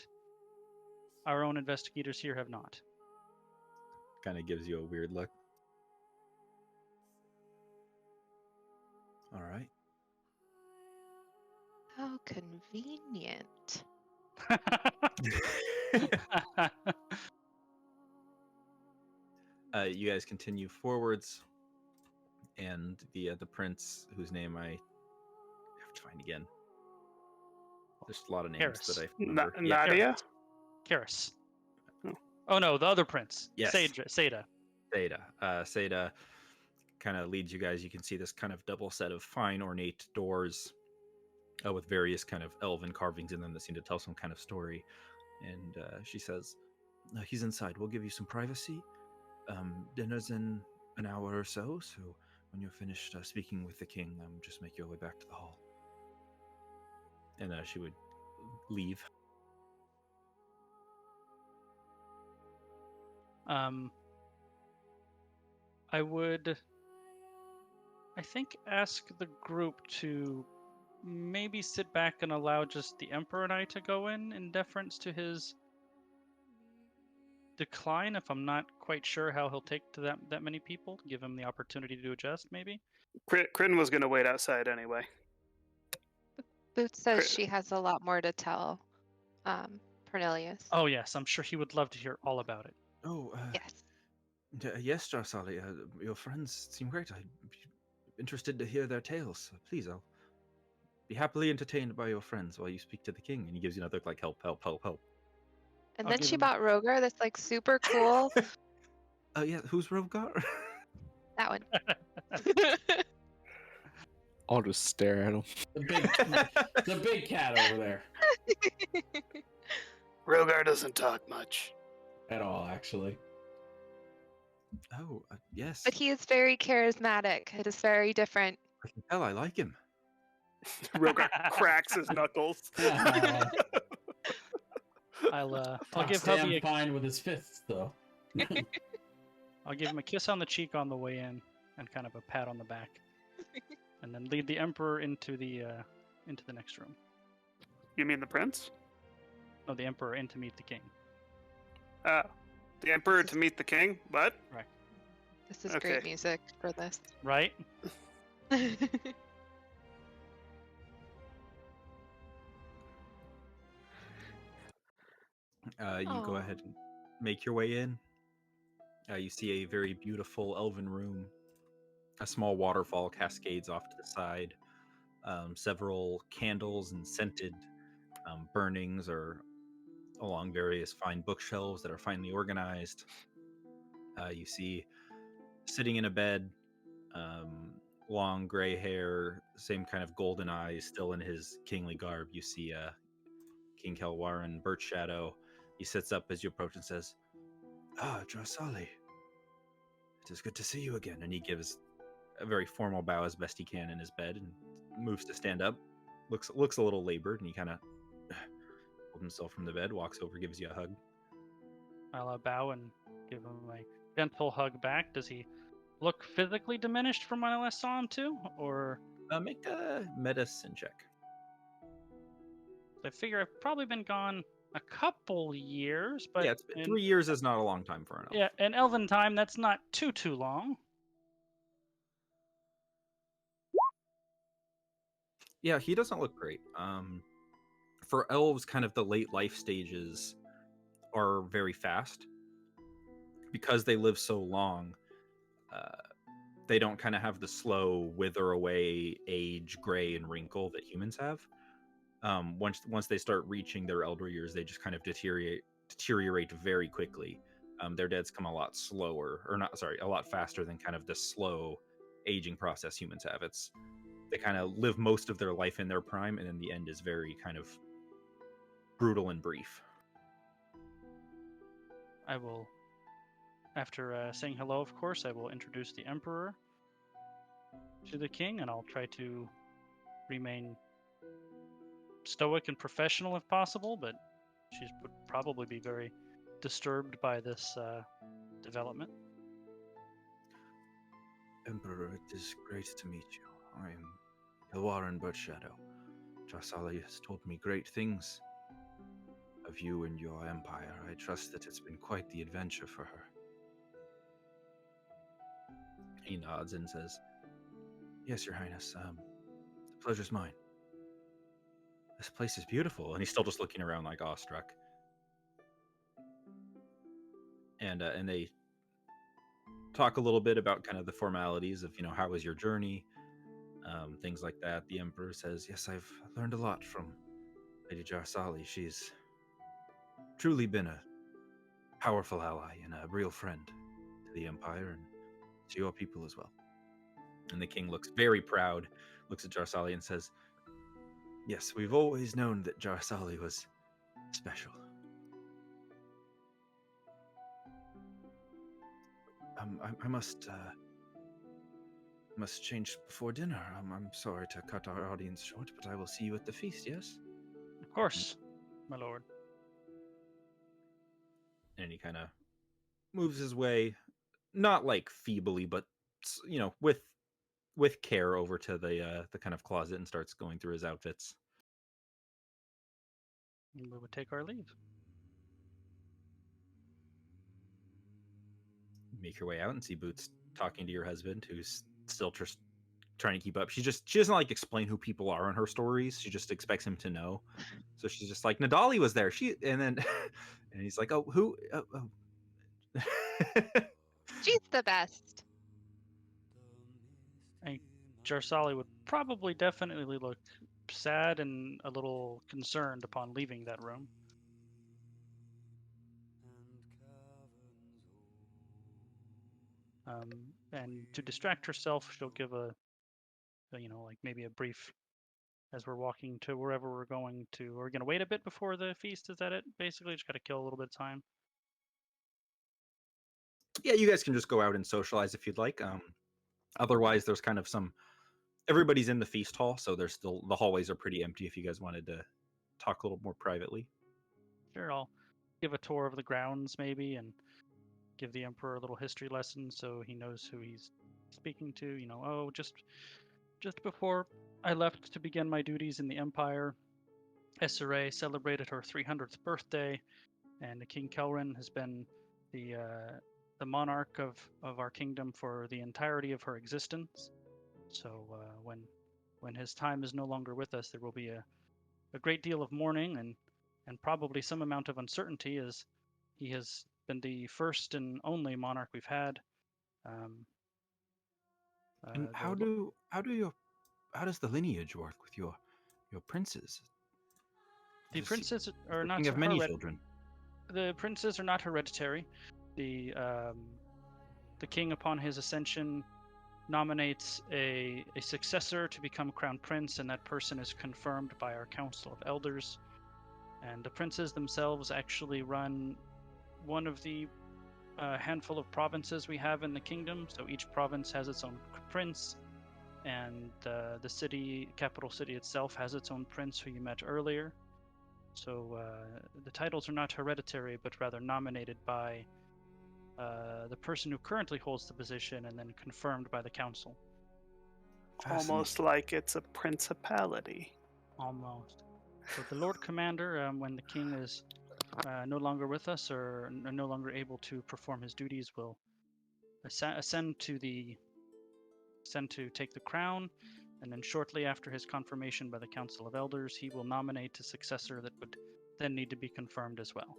our own investigators here have not. Kind of gives you a weird look. All right. How convenient. You guys continue forwards, and the prince, whose name I have to find again. There's a lot of names that I remember. Nadia? Karis. Oh. Oh no, the other prince. Yes. Seda. Seda kind of leads you guys. You can see this kind of double set of fine ornate doors with various kind of elven carvings in them that seem to tell some kind of story. And she says, he's inside. We'll give you some privacy. Dinner's in an hour or so, so when you're finished speaking with the king, just make your way back to the hall. And she would leave. I would, I think, ask the group to maybe sit back and allow just the Emperor and I to go in deference to his decline, if I'm not quite sure how he'll take to that many people. Give him the opportunity to adjust, maybe. Kryn was going to wait outside anyway. Boots says she has a lot more to tell Cornelius. Oh yes, I'm sure he would love to hear all about it. Oh, Yes. Yes, Jarsali, your friends seem great. I'd be interested to hear their tales. Please, I'll be happily entertained by your friends while you speak to the king. And he gives you another like, help. And I'll then give she him- bought Rogar, that's like super cool. Yeah, who's Rogar? That one. I'll just stare at him. The big cat over there. Rogar doesn't talk much. At all, actually. Oh, yes. But he is very charismatic. It is very different. I can tell I like him. Rogar cracks his knuckles. I'll Talks give damn hubby a, fine with his fists, though. I'll give him a kiss on the cheek on the way in, and kind of a pat on the back, and then lead the Emperor into the next room. You mean the prince? No, the Emperor in to meet the king. The emperor to meet the king? What? This is Okay. great music for this. Right? You go ahead and make your way in. You see a very beautiful elven room. A small waterfall cascades off to the side. Several candles and scented burnings are along various fine bookshelves that are finely organized. You see, sitting in a bed, long gray hair, same kind of golden eyes, still in his kingly garb. You see King Kelwaran, Birch Shadow. He sits up as you approach and says, Jarsali, it is good to see you again. And he gives a very formal bow as best he can in his bed and moves to stand up. Looks a little labored, and he kind of pulls himself from the bed, walks over, gives you a hug. I'll bow and give him a gentle hug back. Does he look physically diminished from when I last saw him too? Or Make a medicine check. I figure I've probably been gone a couple years, but Yeah, 3 years is not a long time for an elf. yeah, in Elven time, that's not too long. Yeah, he doesn't look great. For elves, kind of the late life stages are very fast. Because they live so long, they don't kind of have the slow wither away age, gray, and wrinkle that humans have. Once they start reaching their elder years, they just kind of deteriorate very quickly. Their deaths come a lot slower, a lot faster than kind of the slow aging process humans have. They kind of live most of their life in their prime, and then the end is very kind of brutal and brief. I will, after saying hello, of course, I will introduce the Emperor to the king, and I'll try to remain stoic and professional if possible, but she would probably be very disturbed by this development. Emperor, it is great to meet you. I am Ilwarin Birdshadow. Jarsali has told me great things of you and your empire. I trust that it's been quite the adventure for her. He nods and says, "Yes, Your Highness. The pleasure's mine. This place is beautiful." And he's still just looking around like awestruck. And they talk a little bit about kind of the formalities of, how was your journey, things like that. The Emperor says, "Yes, I've learned a lot from Lady Jarsali. She's truly been a powerful ally and a real friend to the Empire and to your people as well." And the king looks very proud, looks at Jarsali and says, "Yes, we've always known that Jarsali was special. I must change before dinner. I'm sorry to cut our audience short, but I will see you at the feast, yes?" Of course, my lord. And he kind of moves his way, not like feebly, but with care over to the kind of closet and starts going through his outfits. And we would take our leave. Make your way out and see Boots talking to your husband, who's still just trying to keep up. She doesn't like explain who people are in her stories. She just expects him to know. So she's just like, "Nadali was there." And then and he's like, "Oh, who? Oh." She's the best. And Jarsali would probably definitely look sad and a little concerned upon leaving that room. And to distract herself, she'll give like maybe a brief, as we're walking to wherever we're going to. We're going to wait a bit before the feast. Is that it? Basically, just got to kill a little bit of time. Yeah, you guys can just go out and socialize if you'd like. Otherwise, there's kind of everybody's in the feast hall, so there's still, the hallways are pretty empty if you guys wanted to talk a little more privately. Sure, I'll give a tour of the grounds maybe and give the Emperor a little history lesson so he knows who he's speaking to. Just before I left to begin my duties in the Empire, SRA celebrated her 300th birthday, and King Kelrin has been the monarch of our kingdom for the entirety of her existence. So when his time is no longer with us, there will be a great deal of mourning and probably some amount of uncertainty, as he has been the first and only monarch we've had. And how does the lineage work with your princes? The princes are not King of many children. The princes are not hereditary. The king, upon his ascension, nominates a successor to become crown prince, and that person is confirmed by our council of elders. And the princes themselves actually run one of the handful of provinces we have in the kingdom. So each province has its own prince, and the capital city itself has its own prince, who you met earlier. So the titles are not hereditary, but rather nominated by the person who currently holds the position and then confirmed by the council. Almost like it's a principality. Almost. So the Lord Commander, when the king is no longer with us or no longer able to perform his duties, will ascend to take the crown, and then shortly after his confirmation by the Council of Elders, he will nominate a successor that would then need to be confirmed as well.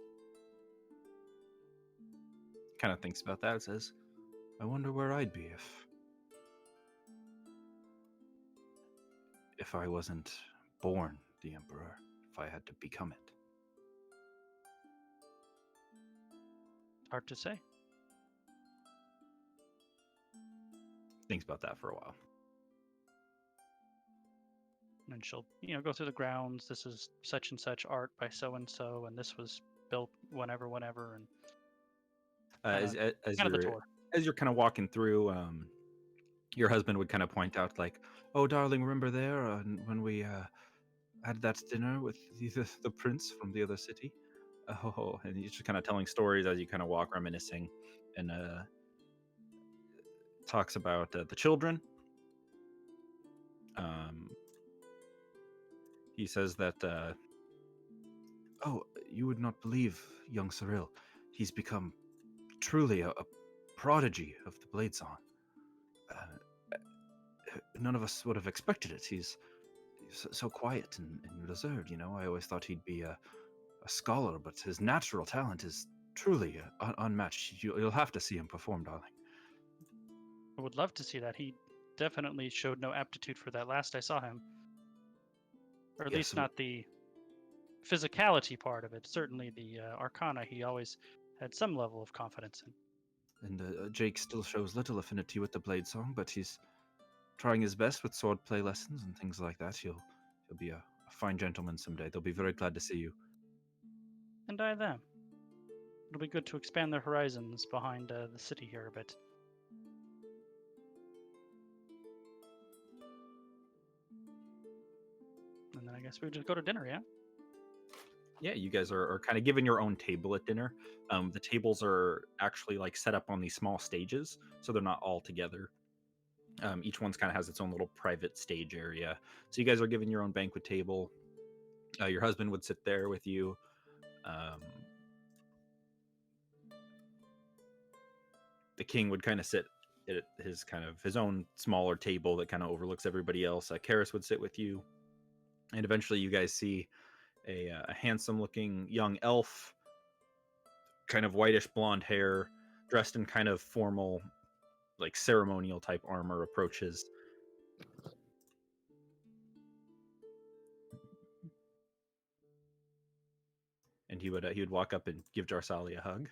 Kind of thinks about that. It says, "I wonder where I'd be if I wasn't born the Emperor, if I had to become it." Hard to say. thinks about that for a while. And she'll, go through the grounds. This is such and such art by so and so, and this was built whenever, and As kind of the tour. as you're kind of walking through, your husband would kind of point out, like, "Oh, darling, remember there when we had that dinner with the prince from the other city?" Oh, and he's just kind of telling stories as you kind of walk, reminiscing, and talks about the children. He says that, "Oh, you would not believe young Cyril. He's become truly a prodigy of the blade song. None of us would have expected it. He's so quiet and reserved. I always thought he'd be a scholar, but his natural talent is truly unmatched. You'll have to see him perform, darling." I would love to see that. He definitely showed no aptitude for that last I saw him. Or at Yes, least not the physicality part of it. Certainly the arcana, he always had some level of confidence in. And Jake still shows little affinity with the blade song, but he's trying his best with swordplay lessons and things like that. He'll be a fine gentleman someday. They'll be very glad to see you. And I them. It'll be good to expand their horizons behind the city here a bit. And then I guess we would just go to dinner, yeah? Yeah, you guys are kind of given your own table at dinner. The tables are actually like set up on these small stages, so they're not all together. Each one's kind of has its own little private stage area. So you guys are given your own banquet table. Your husband would sit there with you. The king would kind of sit at his own smaller table that kind of overlooks everybody else. Khuros would sit with you, and eventually you guys see a handsome-looking young elf, kind of whitish blonde hair, dressed in kind of formal, like ceremonial type armor, approaches. And he would walk up and give Jarsali a hug.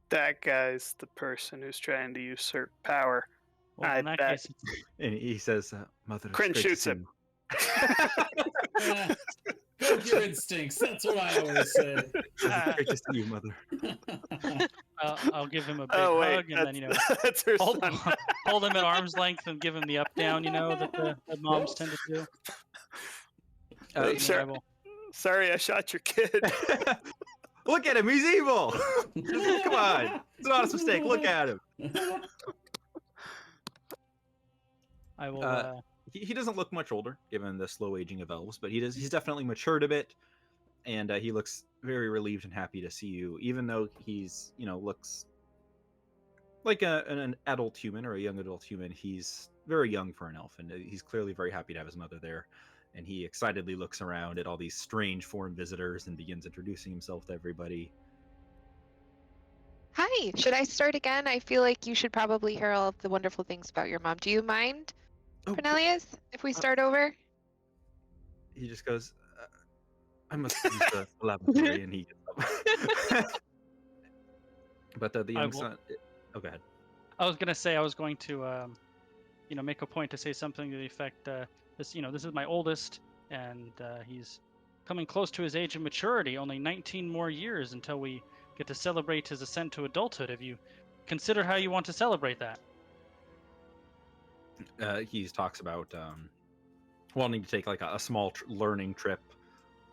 That guy's the person who's trying to usurp power. Well, I in that bet. case, And he says, "Mother, it's Kryn great to shoots see him. Yeah. Go with your instincts. That's what I always say. you." It's great to see you, Mother. I'll give him a big Oh wait, hug, and then that's her hold, son. hold him at arm's length and give him the up down, that the moms tend to do. And then I will- Sorry, I shot your kid. Look at him, he's evil. Come on, it's an honest mistake. Look at him. I will. He doesn't look much older, given the slow aging of elves, but he's definitely matured a bit, and he looks very relieved and happy to see you, even though he's, looks like an adult human or a young adult human. He's very young for an elf, and he's clearly very happy to have his mother there. And he excitedly looks around at all these strange foreign visitors and begins introducing himself to everybody. Hi, should I start again? I feel like you should probably hear all of the wonderful things about your mom. Do you mind, Cornelius, if we start over? He just goes, "I must use the lavatory," and he gets up. But the young son... Oh, go ahead. I was gonna say I was going to, make a point to say something to the effect, this is my oldest, and he's coming close to his age of maturity. Only 19 more years until we get to celebrate his ascent to adulthood. Have you considered how you want to celebrate that? He talks about wanting to take like a small learning trip.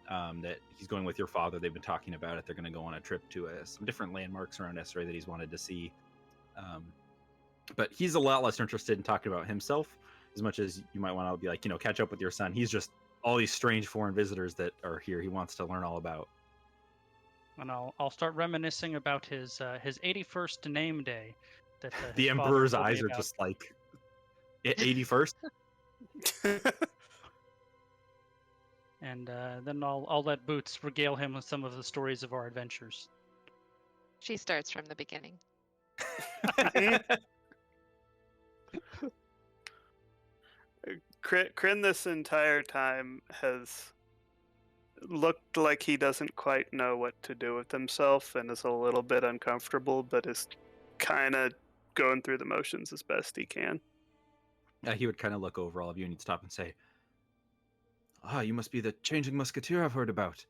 That he's going with your father. They've been talking about it. They're going to go on a trip to some different landmarks around Esray that he's wanted to see. But he's a lot less interested in talking about himself as much as you might want to be like, catch up with your son. He's just all these strange foreign visitors that are here. He wants to learn all about. And I'll start reminiscing about his 81st name day. That The his father Emperor's told me eyes are about. just like 81st. And then I'll let Boots regale him with some of the stories of our adventures. She starts from the beginning. Kryn this entire time has looked like he doesn't quite know what to do with himself and is a little bit uncomfortable, but is kind of going through the motions as best he can. He would kind of look over all of you and he'd stop and say, "Ah, you must be the changeling musketeer I've heard about.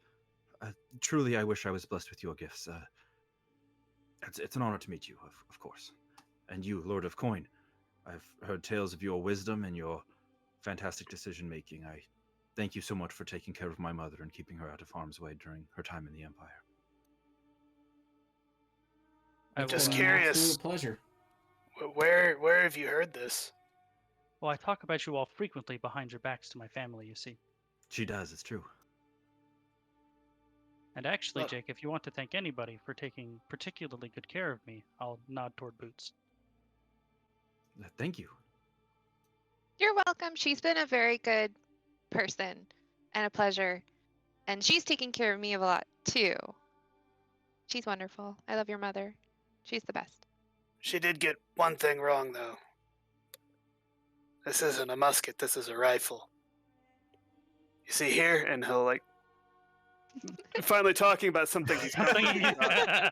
Truly, I wish I was blessed with your gifts. It's an honor to meet you, of course. And you, Lord of Coin. I've heard tales of your wisdom and your fantastic decision-making. I thank you so much for taking care of my mother and keeping her out of harm's way during her time in the Empire." I Just will, curious. Absolute pleasure. Where have you heard this? Well, I talk about you all frequently behind your backs to my family, you see. She does, it's true. And actually, Look. Jake, if you want to thank anybody for taking particularly good care of me, I'll nod toward Boots. Thank you. You're welcome. She's been a very good person and a pleasure. And she's taken care of me a lot too. She's wonderful. I love your mother. She's the best. She did get one thing wrong, though. This isn't a musket, this is a rifle. You see here? And he'll like finally talking about something he's confident about.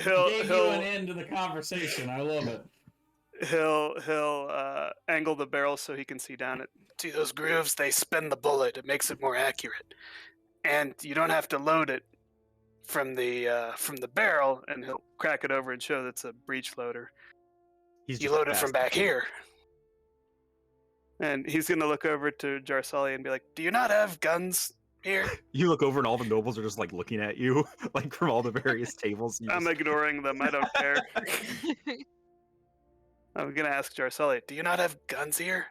Gave you an end to the conversation. I love it. He'll angle the barrel so he can see down it. See those grooves? They spin the bullet. It makes it more accurate. And you don't have to load it from the barrel, And he'll crack it over and show that's a breech loader. He's you just load it from fast. back here. And he's gonna look over to Jarsali and be like, Do you not have guns here? You look over and all the nobles are just like looking at you, like from all the various tables. You I'm just- ignoring them. I don't care. I'm gonna ask Jarsali. Do you not have guns here?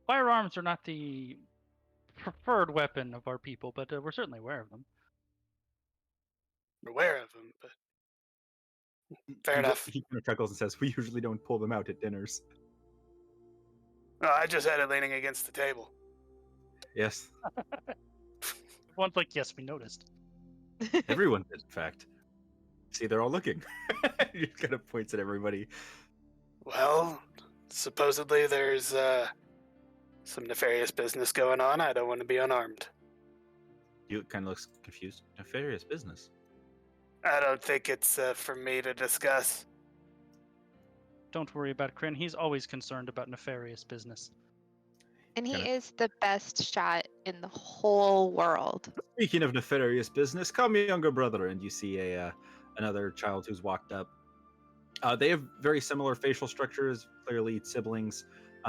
Firearms are not the preferred weapon of our people, but we're certainly aware of them. I'm aware of them, but fair he, enough. He kind of chuckles and says, "We usually don't pull them out at dinners." Oh, I just had it leaning against the table. Yes, One's like, yes, we noticed. everyone did, in fact. See, they're all looking. He kind of points at everybody. Well, supposedly there's some nefarious business going on. I don't want to be unarmed. You kind of looks confused. Nefarious business. I don't think it's for me to discuss. Don't worry about Kryn. He's always concerned about nefarious business. And he Kinda- is the best shot in the whole world. Speaking of nefarious business, call me younger brother. And you see another child who's walked up. They have very similar facial structures, clearly siblings,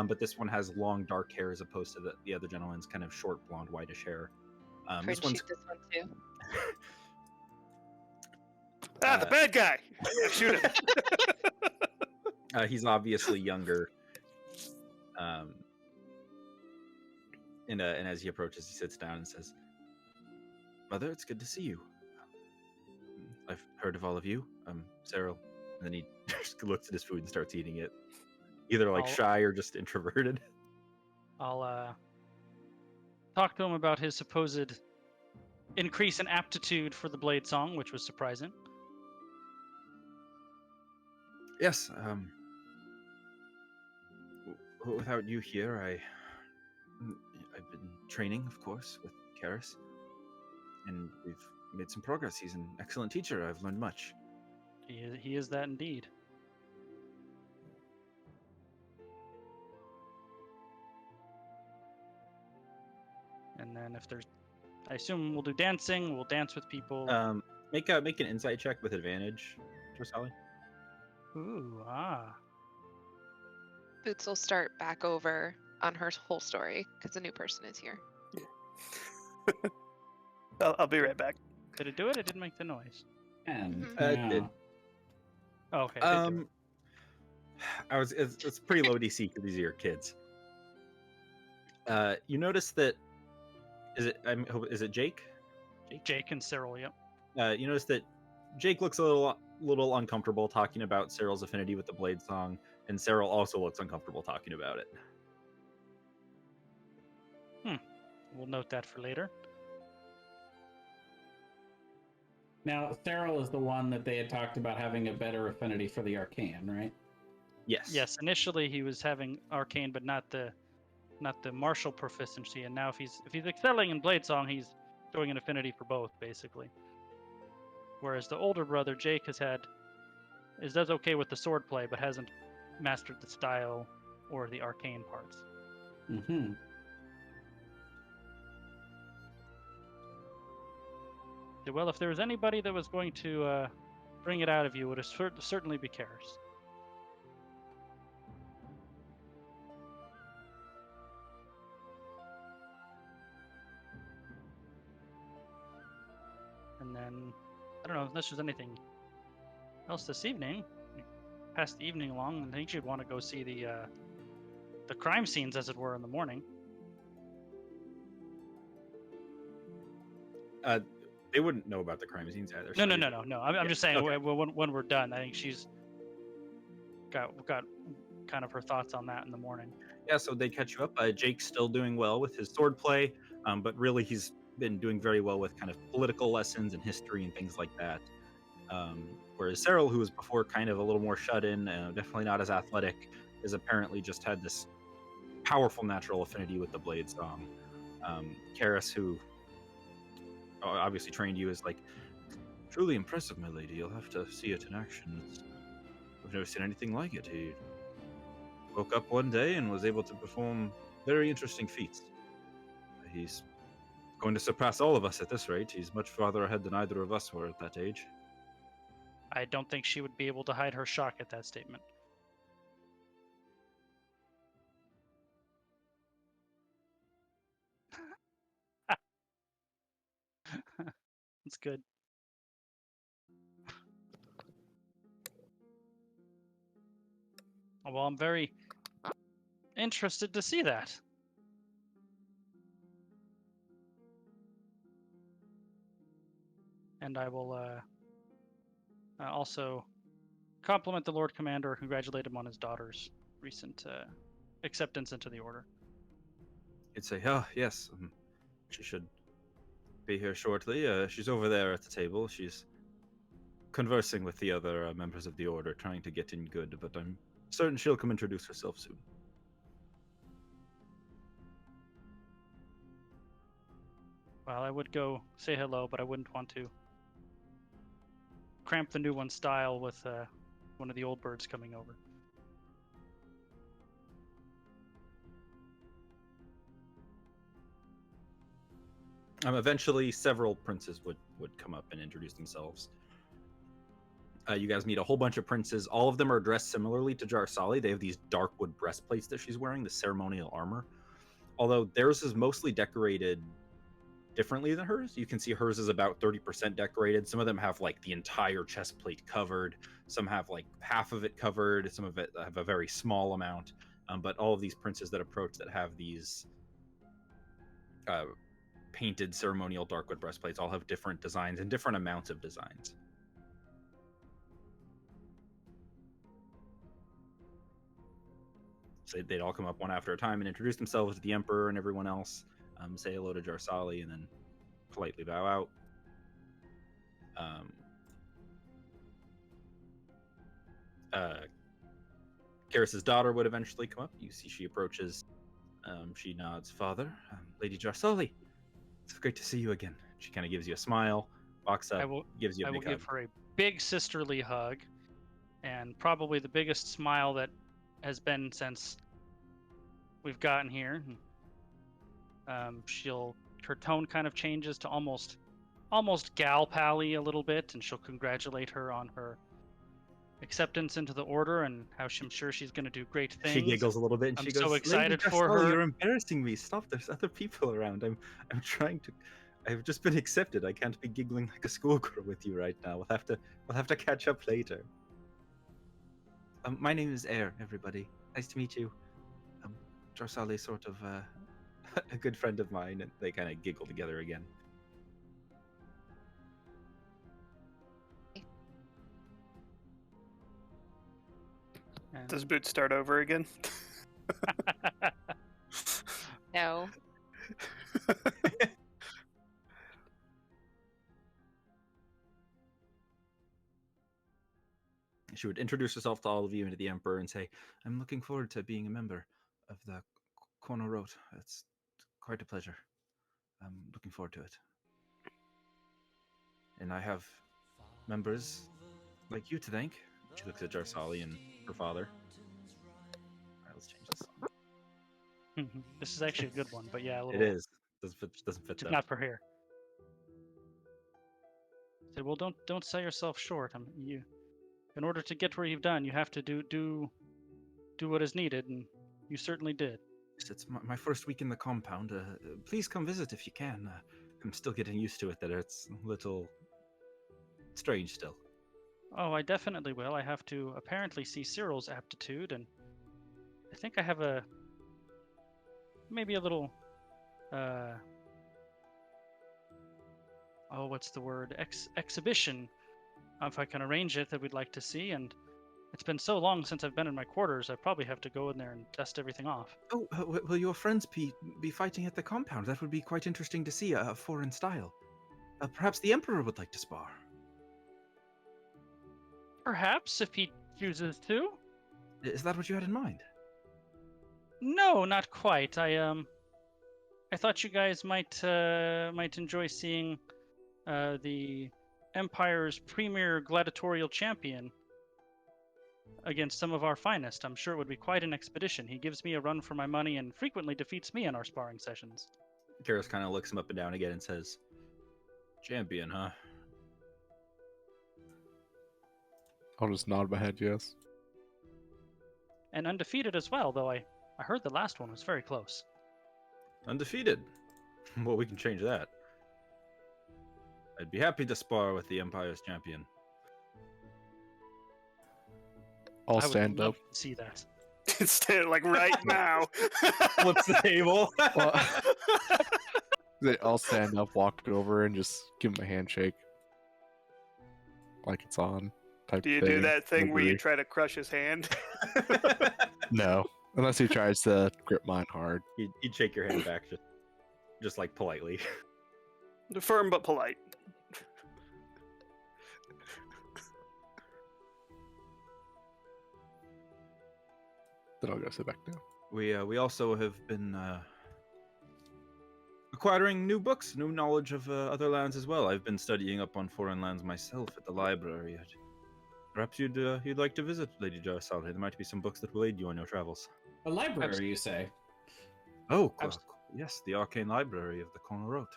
but this one has long dark hair as opposed to the other gentleman's kind of short blonde whitish hair. This Friend, one's shoot this one too. The bad guy. Shoot him. he's obviously younger. And as he approaches, he sits down and says, "Mother, it's good to see you. I've heard of all of you. Cyril." And then he just looks at his food and starts eating it, either like I'll- shy or just introverted. I'll talk to him about his supposed increase in aptitude for the blade song, which was surprising. Yes. Without you here, I've been training, of course, with Khuros, and we've made some progress. He's an excellent teacher. I've learned much. He is that indeed. And then if there's, I assume we'll do dancing. We'll dance with people. Make an insight check with advantage, Sally. Ooh, ah. Boots will start back over on her whole story because a new person is here. I'll be right back. Did it do it? It didn't make the noise. And It did. Oh, okay. it did do it. It's pretty low DC because these are your kids. You notice that is it Jake? Jake and Cyril, yep. You notice that Jake looks a little uncomfortable talking about Cyril's affinity with the Blade Song, and Cyril also looks uncomfortable talking about it. We'll note that for later. now Cyril is the one that they had talked about having a better affinity for the arcane, right? Yes. Yes, initially he was having arcane, but not the martial proficiency, and now if he's excelling in blade song, he's showing an affinity for both, basically. Whereas the older brother Jake has had does okay with the swordplay, but hasn't mastered the style or the arcane parts. Mm-hmm. Well, if there was anybody that was going to bring it out of you, it would certainly be Khuros. And then, I don't know, unless there's anything else this evening, we pass the evening along, and I think you'd want to go see the crime scenes, as it were, in the morning. They wouldn't know about the crime scenes either. No. I'm Yeah, just saying, okay. when we're done, I think she's got kind of her thoughts on that in the morning. Yeah, so they catch you up. Jake's still doing well with his swordplay, but really he's been doing very well with kind of political lessons and history and things like that. Whereas Cyril, who was before kind of a little more shut in, definitely not as athletic, has apparently just had this powerful natural affinity with the blade song. Khuros, who obviously trained you, is like, truly impressive, my lady. You'll have to see it in action. I've never seen anything like it. He woke up one day and was able to perform very interesting feats. He's going to surpass all of us at this rate. He's much farther ahead than either of us were at that age. I don't think she would be able to hide her shock at that statement. That's good. Well, I'm very interested to see that. And I will also compliment the Lord Commander, congratulate him on his daughter's recent acceptance into the Order. He'd say, "Oh, yes, she should be here shortly. She's over there at the table. She's conversing with the other members of the Order, trying to get in good, but I'm certain she'll come introduce herself soon." Well, I would go say hello, but I wouldn't want to cramp the new one's style with one of the old birds coming over. Eventually, several princes would come up and introduce themselves. You guys meet a whole bunch of princes. All of them are dressed similarly to Jarsali. They have these dark wood breastplates that she's wearing, the ceremonial armor. Although theirs is mostly decorated differently than hers. You can see hers is about 30% decorated. Some of them have like the entire chest plate covered. Some have like half of it covered. Some of it have a very small amount. But all of these princes that approach that have these painted ceremonial darkwood breastplates all have different designs and different amounts of designs. So they'd all come up one after a time and introduce themselves to the Emperor and everyone else, say hello to Jarsali, and then politely bow out. Khuros' daughter would eventually come up. You see she approaches. She nods, "Father, Lady Jarsali, it's great to see you again." She kind of gives you a smile, walks up, gives you a big hug. I will give her a big sisterly hug, and probably the biggest smile that has been since we've gotten here. Her tone kind of changes to almost gal pally a little bit, and she'll congratulate her on her acceptance into the Order and how I'm sure she's going to do great things. She giggles a little bit and I'm she goes, so excited "Lady for Jarsali, her. You're embarrassing me. Stop, there's other people around. I'm trying to, I've just been accepted. I can't be giggling like a schoolgirl with you right now. We'll have to catch up later." My name is Air, everybody. Nice to meet you. Jarsali is sort of a good friend of mine, and they kind of giggle together again. Does Boot start over again? No. She would introduce herself to all of you and to the Emperor and say, "I'm looking forward to being a member of the Khuros. It's quite a pleasure. I'm looking forward to it. And I have members like you to thank. She looks at Jarsali and her father. Alright, let's change this song. This is actually a good one, but yeah, a It little. is. Doesn't fit Just though. not for here. Said, well, don't sell yourself short. In order to get where you've done, you have to do what is needed, and you certainly did. Yes, it's my first week in the compound. Please come visit if you can. I'm still getting used to it. That it's a little strange still. Oh, I definitely will. I have to apparently see Cyril's aptitude, and I think I have maybe a little what's the word? Exhibition, if I can arrange it, that we'd like to see. And it's been so long since I've been in my quarters, I probably have to go in there and dust everything off. Oh, will your friends be fighting at the compound? That would be quite interesting to see, a foreign style. Perhaps the Emperor would like to spar. Perhaps, if he chooses to. Is that what you had in mind? No, not quite. I thought you guys might enjoy seeing the Empire's premier gladiatorial champion against some of our finest. I'm sure it would be quite an expedition. He gives me a run for my money and frequently defeats me in our sparring sessions. Khuros kind of looks him up and down again and says, "Champion, huh?" I'll just nod my head yes. And undefeated as well, though I heard the last one was very close. Undefeated. Well, we can change that. I'd be happy to spar with the Empire's champion. I'll I would stand love up. to see that. Instead, like right now. Flips the table. I'll stand up, walk over, and just give him a handshake. Like it's on. Type Do you thing. do that thing where you Agree. try to crush his hand? No. Unless he tries to grip mine hard. He'd shake your hand back, just like politely. Firm but polite. Then I'll go sit back down. We also have been acquiring new books, new knowledge of other lands as well. I've been studying up on foreign lands myself at the library. Perhaps you'd like to visit, Lady Jarsali. There might be some books that will aid you on your travels. A library, you say? Oh, yes, the Arcane Library of the Khuros.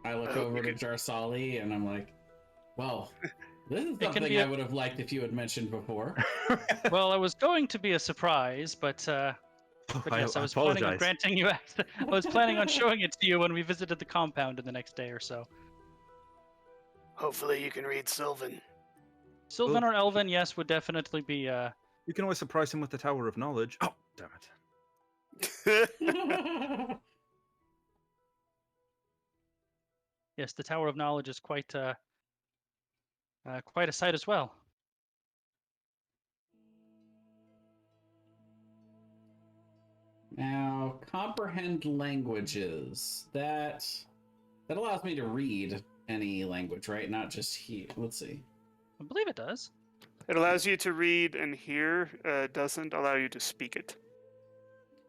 I look over to Jarsali and I'm like, well, this is can something be I would have liked if you had mentioned before. Well, it was going to be a surprise, but yes, I was planning on granting you access. I was planning on showing it to you when we visited the compound in the next day or so. Hopefully you can read Sylvan. Sylvan or Elven, yes, would definitely be. You can always surprise him with the Tower of Knowledge. Oh, damn it. Yes, the Tower of Knowledge is quite a sight as well. Now, comprehend languages. That allows me to read any language, right? Not just hear. Let's see. I believe it does. It allows you to read and hear, doesn't allow you to speak it.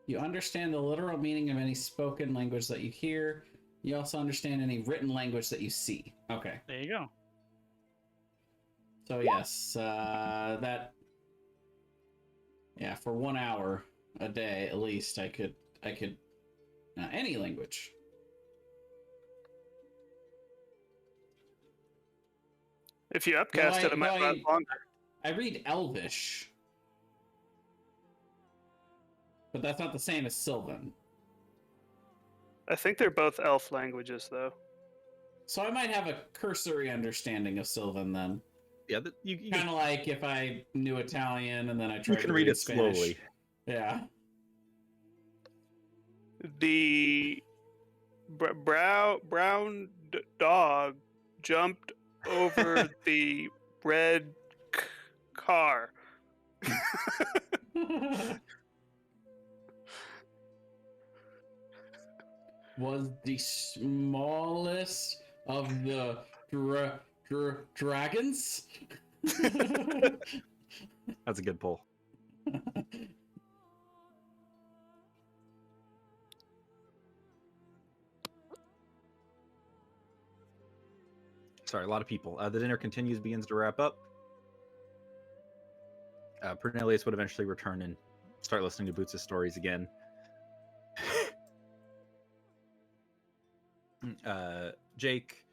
You understand the literal meaning of any spoken language that you hear. You also understand any written language that you see. Okay. There you go. So yes, yeah, for 1 hour a day at least, I could any language. If you upcast it, it might last longer. I read Elvish, but that's not the same as Sylvan. I think they're both elf languages, though. So I might have a cursory understanding of Sylvan then. Yeah, you Kind of like if I knew Italian and then I tried can to read it Spanish. slowly. Yeah. The brown dog jumped over the red car. Was the smallest of the dragons? That's a good pull. Sorry, a lot of people. The dinner begins to wrap up. Pernelius would eventually return and start listening to Boots' stories again. Jake,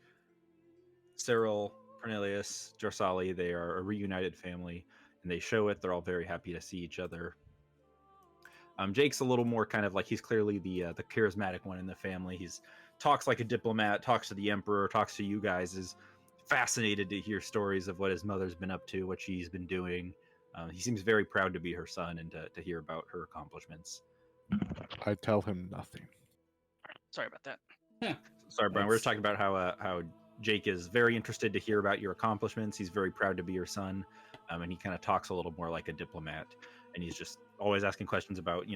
Cyril, Pernelius, Jorsali, they are a reunited family, and they show it. They're all very happy to see each other. Jake's a little more kind of like, he's clearly the charismatic one in the family. He's talks like a diplomat, talks to the emperor, talks to you guys, is fascinated to hear stories of what his mother's been up to, what she's been doing. He seems very proud to be her son and to hear about her accomplishments. I tell him nothing. Sorry about that. Yeah. Sorry, Brian. We were talking about how Jake is very interested to hear about your accomplishments. He's very proud to be your son, and he kind of talks a little more like a diplomat. And he's just always asking questions about,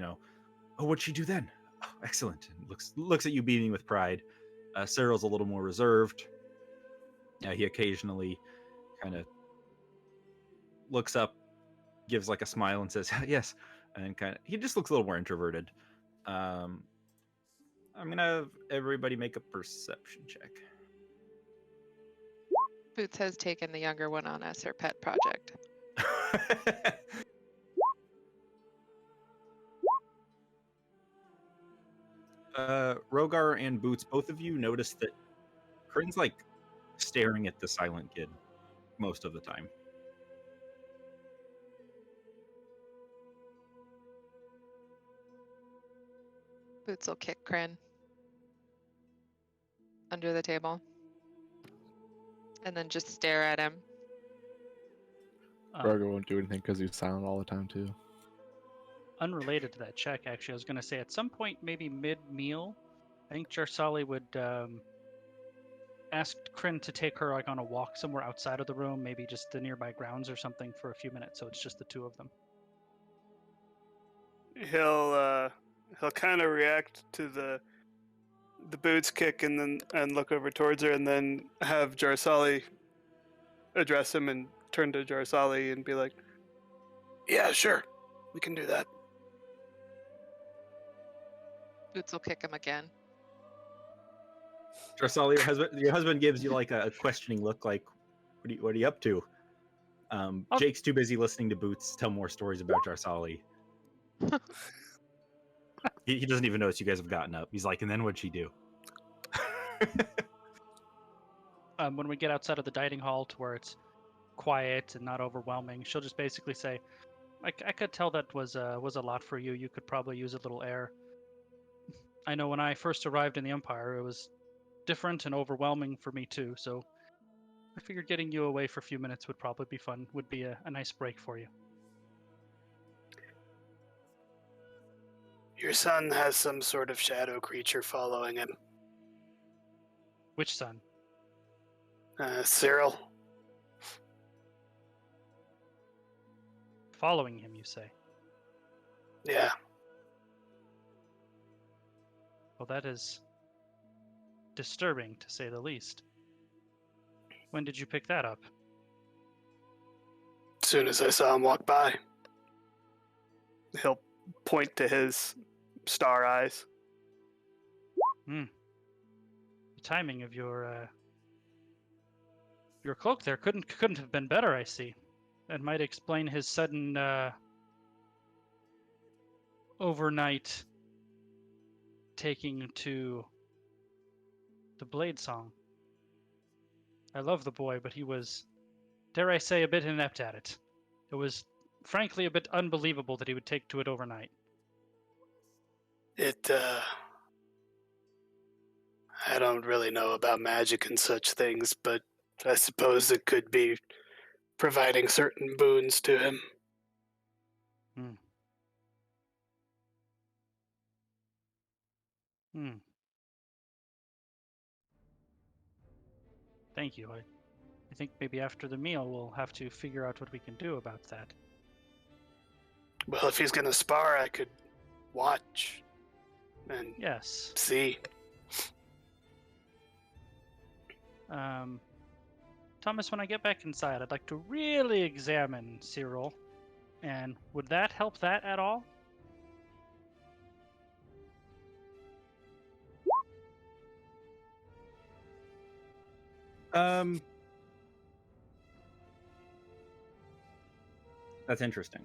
oh, what'd she do then? Oh, excellent. And looks at you beaming with pride. Cyril's a little more reserved. He occasionally kind of looks up, gives like a smile, and says, "Yes," and he just looks a little more introverted. I'm gonna have everybody make a perception check. Boots has taken the younger one on as her pet project. Rogar and Boots, both of you notice that Corinne's like staring at the silent kid most of the time. Boots will kick Kryn under the table and then just stare at him. Grogu won't do anything because he's silent all the time too. Unrelated to that check, actually, I was going to say at some point, maybe mid-meal, I think Jarsali would ask Kryn to take her like on a walk somewhere outside of the room, maybe just the nearby grounds or something for a few minutes, so it's just the two of them. He'll kind of react to the Boots kick and look over towards her, and then have Jarsali address him and turn to Jarsali and be like, Yeah, sure. We can do that. Boots will kick him again. Jarsali, your husband gives you like a questioning look, like, what are you up to? Jake's too busy listening to Boots tell more stories about Jarsali. He doesn't even notice you guys have gotten up. He's like, and then what'd she do? When we get outside of the dining hall to where it's quiet and not overwhelming, she'll just basically say, I could tell that was a lot for you. You could probably use a little air. I know when I first arrived in the Empire, it was different and overwhelming for me too, so I figured getting you away for a few minutes would probably be fun, would be a nice break for you. Your son has some sort of shadow creature following him. Which son? Cyril. Following him, you say? Yeah. Well, that is disturbing, to say the least. When did you pick that up? As soon as I saw him walk by. he'll point to his star eyes. The timing of your cloak there couldn't have been better, I see. That might explain his sudden overnight taking to the Blade Song. I love the boy, but he was, dare I say, a bit inept at it. It was, frankly, a bit unbelievable that he would take to it overnight. I don't really know about magic and such things, but I suppose it could be providing certain boons to him. Thank you. I think maybe after the meal we'll have to figure out what we can do about that. Well, if he's going to spar, I could watch and Yes. see. Thomas, when I get back inside, I'd like to really examine Cyril. And would that help that at all? That's interesting.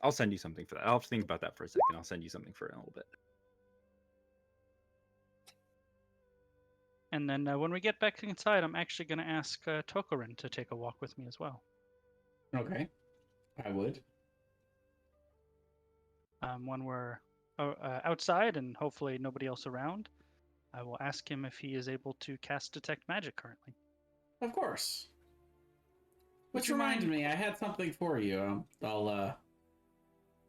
I'll send you something for that. I'll think about that for a second. I'll send you something for it in a little bit. And then when we get back inside, I'm actually going to ask Tokarin to take a walk with me as well. Okay. I would. When we're outside and hopefully nobody else around, I will ask him if he is able to cast Detect Magic currently. Of course. Would Which you reminded mind- me, I had something for you. I'll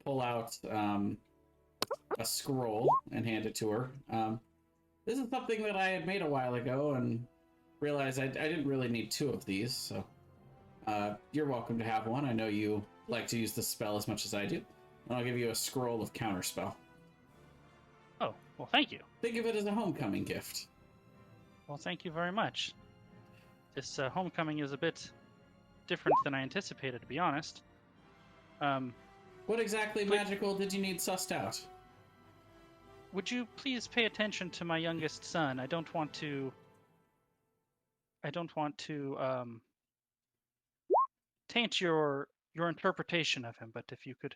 pull out a scroll and hand it to her. This is something that I had made a while ago and realized I didn't really need 2 of these, so you're welcome to have one. I know you like to use this spell as much as I do. And I'll give you a scroll of counterspell. Oh, well, thank you. Think of it as a homecoming gift. Well, thank you very much. This homecoming is a bit different than I anticipated, to be honest. What exactly magical did you need sussed out? Would you please pay attention to my youngest son? I don't want to taint your interpretation of him, but if you could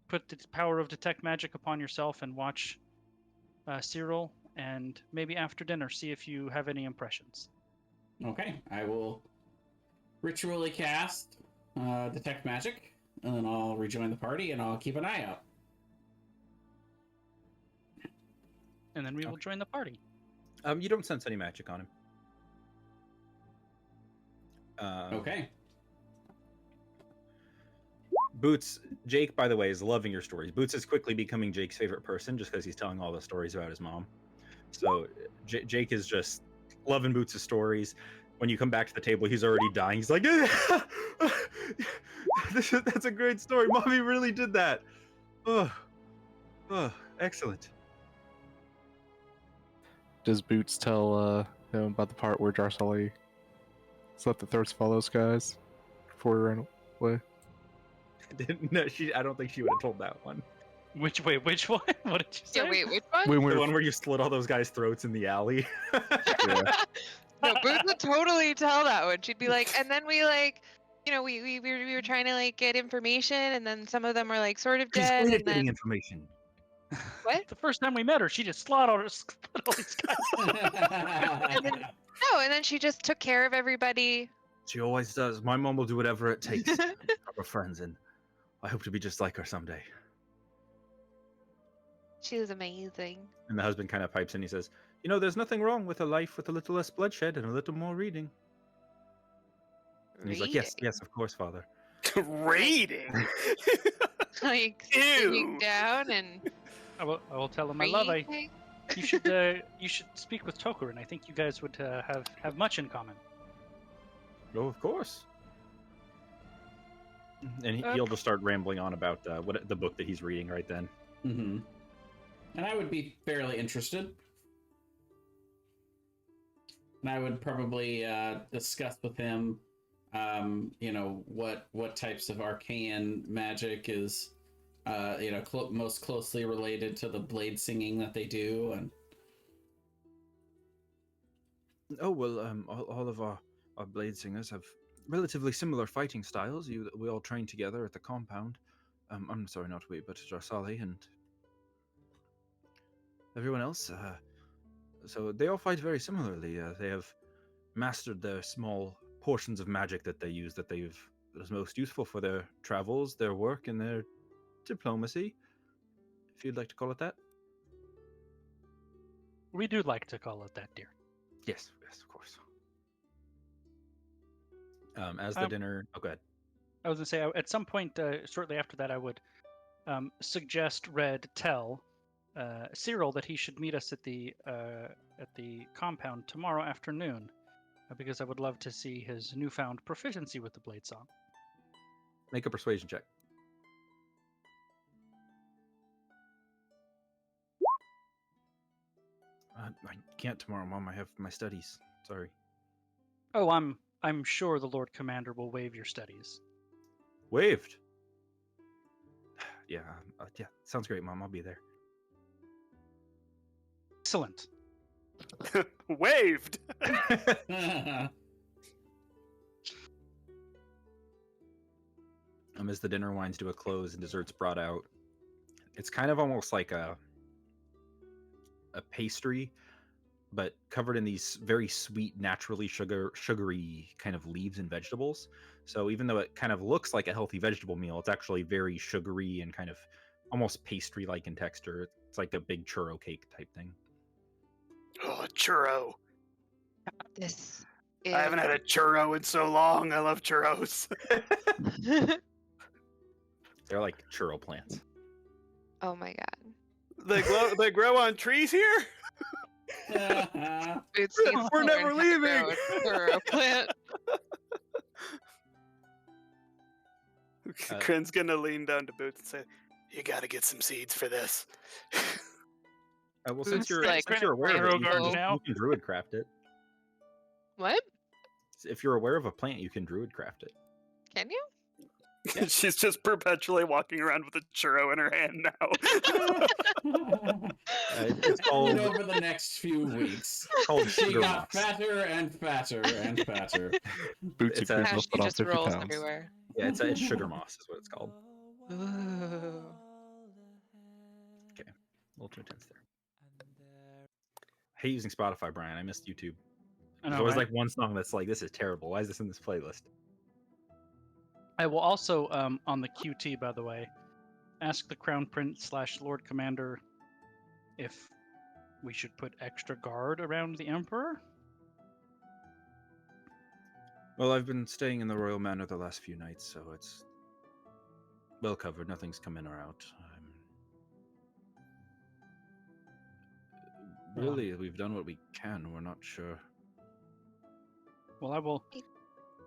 put the power of Detect Magic upon yourself and watch Cyril, and maybe after dinner see if you have any impressions. Okay, I will ritually cast Detect Magic, and then I'll rejoin the party, and I'll keep an eye out. And then we will join the party. You don't sense any magic on him. Okay. Boots, Jake, by the way, is loving your stories. Boots is quickly becoming Jake's favorite person just because he's telling all the stories about his mom. So Jake is just loving Boots' stories. When you come back to the table, he's already dying. He's like, that's a great story. Mommy really did that. Oh, excellent. Does Boots tell him about the part where Jarsali slept the throats of all those guys before he ran away? No, I don't think she would have told that one. Which one? What did you say? Yeah, wait, which one? When we The were one where you slit all those guys' throats in the alley. yeah. No, Boots would totally tell that one. She'd be like, and then we like, you know, we were trying to like get information, and then some of them were like sort of She's dead, great at and then getting information. what? The first time we met her, she just split all these guys. And then, no, and then she just took care of everybody. She always does. My mom will do whatever it takes for her friends, and I hope to be just like her someday. She was amazing. And the husband kind of pipes in. He says, "You know, there's nothing wrong with a life with a little less bloodshed and a little more reading." And he's like, "Yes, yes, of course, Father." Raiding. Like Ew. sitting down and I will tell him I love. reading. You should speak with Tokarin. I think you guys would have much in common. Oh, of course. And he'll just start rambling on about the book that he's reading right then. Mm-hmm. And I would be fairly interested. And I would probably discuss with him, you know, what types of arcane magic is, you know, most closely related to the blade singing that they do, and Oh well, all of our blade singers have relatively similar fighting styles. We all train together at the compound. I'm sorry, not we, but Jarsali and everyone else. So they all fight very similarly. They have mastered their small portions of magic that they use that is most useful for their travels, their work, and their diplomacy, if you'd like to call it that. We do like to call it that, dear. Yes, of course. As the dinner... Oh, go ahead. I was going to say, at some point shortly after that, I would suggest Red tell Cyril that he should meet us at the compound tomorrow afternoon, because I would love to see his newfound proficiency with the blade song. Make a persuasion check. I can't tomorrow, Mom. I have my studies. Sorry. Oh, I'm sure the Lord Commander will waive your studies. Waved. Yeah, yeah, sounds great, Mom. I'll be there. Excellent. Waved. As the dinner winds to a close and dessert's brought out, it's kind of almost like a pastry, but covered in these very sweet, naturally sugary kind of leaves and vegetables. So even though it kind of looks like a healthy vegetable meal, it's actually very sugary and kind of almost pastry-like in texture. It's like a big churro cake type thing. Oh, churro. This I haven't had a churro in so long. I love churros. They're like churro plants. Oh my god. They grow on trees here. Boots needs to We're learn never how to leaving. grow a churro plant. Crin's gonna lean down to Boots and say, "You got to get some seeds for this." Well, Boots since you're like aware of it, garden you now. can druid craft it. What? If you're aware of a plant, you can druid craft it. Can you? She's just perpetually walking around with a churro in her hand now. It's called And over the next few weeks, called she sugar got moss. fatter and fatter and fatter. Boots It's and a- Chris Now must she put on just 50 rolls pounds. everywhere. Yeah, it's sugar moss is what it's called. Ooh. A little too intense there. I hate using Spotify, Brian. I missed YouTube. I There's know, always right? like one song that's like, this is terrible. Why is this in this playlist? I will also, on the QT, by the way, ask the Crown Prince / Lord Commander if we should put extra guard around the Emperor. Well, I've been staying in the Royal Manor the last few nights, so it's well covered. Nothing's come in or out. Really, we've done what we can. We're not sure Well, I will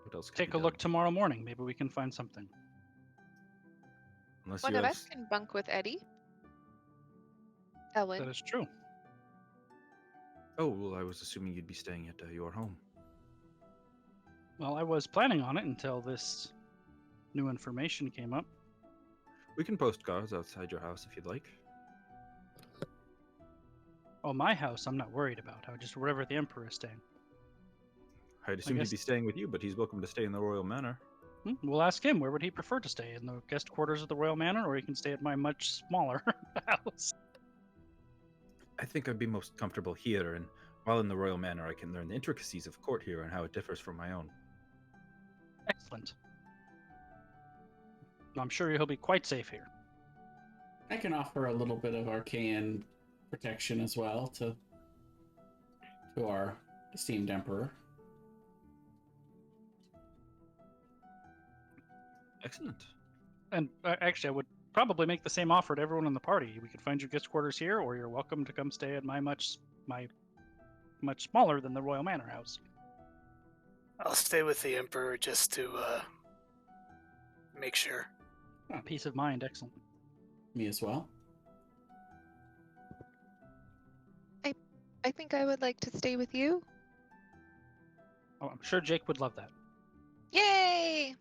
what else. Could take be a look done. tomorrow morning. Maybe we can find something. Unless One you of have us can bunk with Eddie. Ellen. That is true. Oh, well, I was assuming you'd be staying at your home. Well, I was planning on it until this new information came up. We can post guards outside your house if you'd like. Oh, my house, I'm not worried about. I just wherever the Emperor is staying. I'd assume he'd guess- be staying with you, but he's welcome to stay in the Royal Manor. We'll ask him. Where would he prefer to stay? In the guest quarters of the Royal Manor, or he can stay at my much smaller house? I think I'd be most comfortable here, and while in the Royal Manor, I can learn the intricacies of court here and how it differs from my own. Excellent. I'm sure he'll be quite safe here. I can offer a little bit of arcane protection as well to our esteemed emperor. Excellent. And actually, I would probably make the same offer to everyone in the party. We could find you guest quarters here, or you're welcome to come stay at my much smaller than the Royal Manor house. I'll stay with the Emperor just to make sure. Peace of mind, excellent. Me as well. I think I would like to stay with you. Oh, I'm sure Jake would love that. Yay!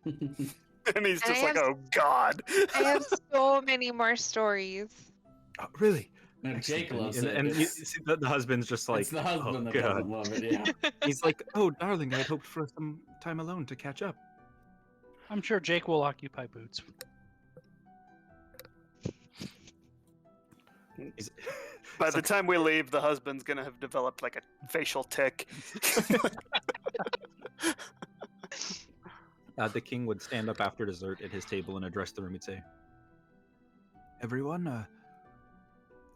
And he's And just I like, have- "Oh God." I have so many more stories. Oh, really? No, Jake Excellent. loves and, it. And you It's- see the husband's just like, it's the husband oh, that God. doesn't love it. Yeah. He's like, oh, darling, I'd hoped for some time alone to catch up. I'm sure Jake will occupy Boots. He's- By it's the like- time we leave, the husband's gonna have developed like a facial tick. The king would stand up after dessert at his table and address the room. He'd say, everyone,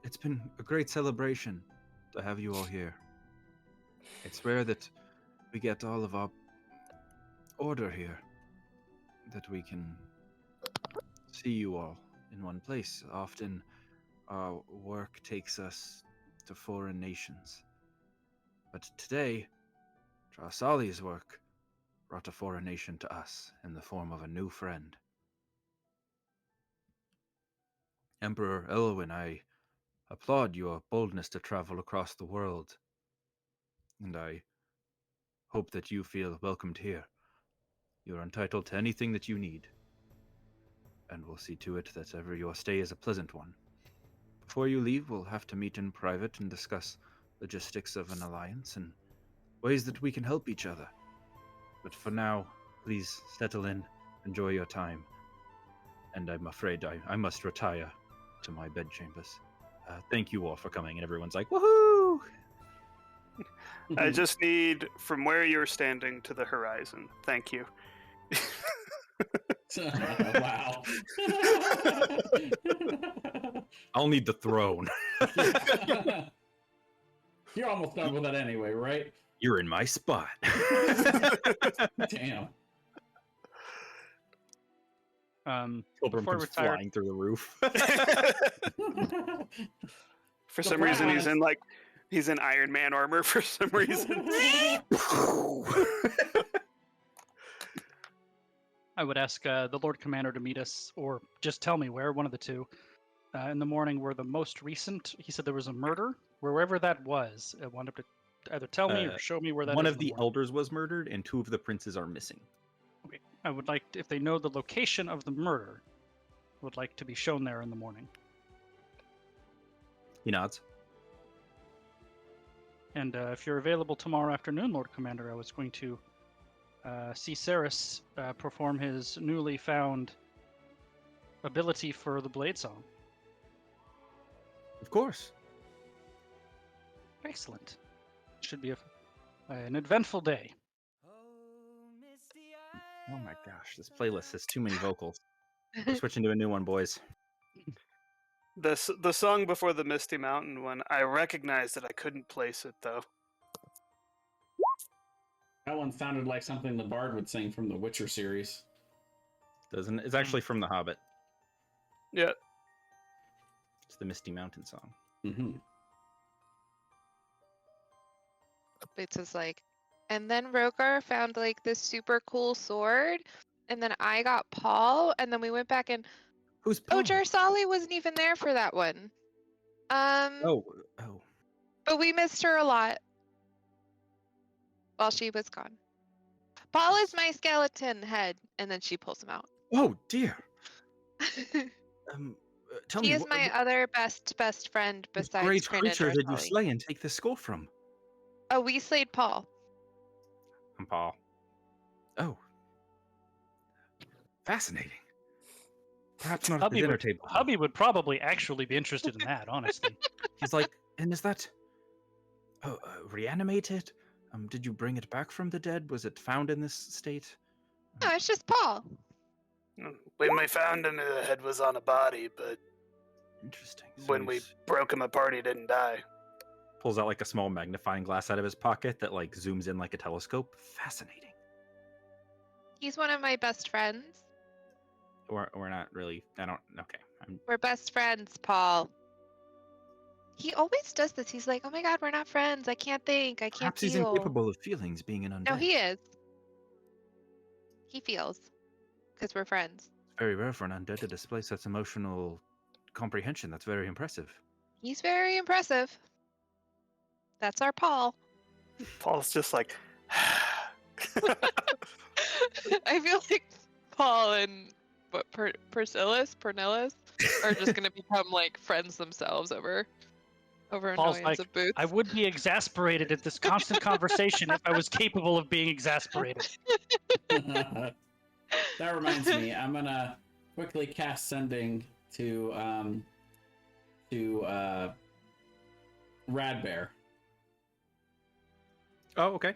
it's been a great celebration to have you all here. It's rare that we get all of our order here, that we can see you all in one place. Often our work takes us to foreign nations. But today, Drarsali's work brought a foreign nation to us in the form of a new friend. Emperor Elwin, I applaud your boldness to travel across the world, and I hope that you feel welcomed here. You're entitled to anything that you need. and we'll see to it that your stay is a pleasant one. Before you leave, we'll have to meet in private and discuss logistics of an alliance and ways that we can help each other. But for now, please settle in, enjoy your time, and I'm afraid I must retire to my bedchambers. Thank you all for coming, and everyone's like, woohoo! I just need from where you're standing to the horizon. Thank you. Wow. I'll need the throne. You're almost done with that anyway, right? You're in my spot. Damn. Pilgrim Before comes retired, flying through the roof. For some reason, he's in Iron Man armor. For some reason, I would ask the Lord Commander to meet us, or just tell me where, one of the two, in the morning where the most recent, he said there was a murder, wherever that was. I want him to either tell me or show me where that One is of in the the morning. elders was murdered, and 2 of the princes are missing. Okay. I would like, if they know the location of the murder, would like to be shown there in the morning. He nods. And if you're available tomorrow afternoon, Lord Commander, I was going to see Saris perform his newly found ability for the Blade Song. Of course. Excellent. Should be an eventful day. Oh my gosh, this playlist has too many vocals. We're switching to a new one, boys. the song before the Misty Mountain one, I recognized that I couldn't place it though. That one sounded like something the Bard would sing from the Witcher series. Doesn't it? It's actually from The Hobbit. Yeah. It's the Misty Mountain song. Mm-hmm. It's just like, and then Rogar found like this super cool sword, and then I got Paul, and then we went back and Who's Paul? Jarsali wasn't even there for that one. Oh. But we missed her a lot while she was gone. Paul is my skeleton head, and then she pulls him out. Oh dear. Tell He me, is my other best friend what besides great Crane and creature did you Jarsali. slay and take the skull from? Oh, we slayed Paul. I'm Paul. Oh. Fascinating. Perhaps not at the dinner table. Hubby would probably actually be interested in that, honestly. He's like, and is that reanimated? Did you bring it back from the dead? Was it found in this state? No, it's just Paul. When we found him, the head was on a body, but Interesting. So when we broke him apart, he didn't die. pulls out like a small magnifying glass out of his pocket that like zooms in like a telescope. Fascinating. He's one of my best friends. We're not really. I don't. Okay. We're best friends, Paul. He always does this. He's like, "Oh my God, we're not friends. I can't think. I can't Perhaps feel." he's incapable of feelings, being an undead. No, he is. He feels, because we're friends. It's very rare for an undead to display such emotional comprehension. That's very impressive. He's very impressive. That's our Paul. Paul's just like, I feel like Paul and Pernillis are just gonna become like friends themselves over Paul's annoyance like, of boots. I would be exasperated at this constant conversation if I was capable of being exasperated. That reminds me, I'm gonna quickly cast sending to Radbear. Oh, okay.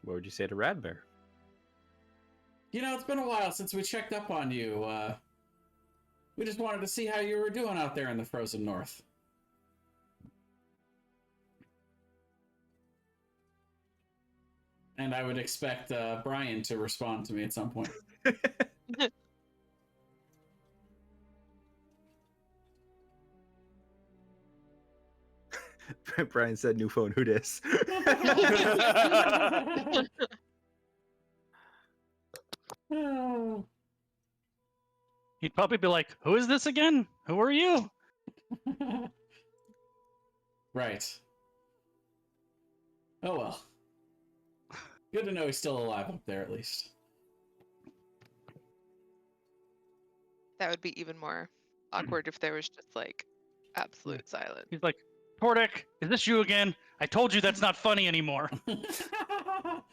What would you say to Radbear? You know, it's been a while since we checked up on you. We just wanted to see how you were doing out there in the frozen north. And I would expect Brian to respond to me at some point. Brian said, "New phone. Who dis?" He'd probably be like, who is this again? Who are you? Right. Oh well. Good to know he's still alive up there at least. That would be even more awkward if there was just like absolute silence. He's like, Tordik, is this you again? I told you that's not funny anymore. That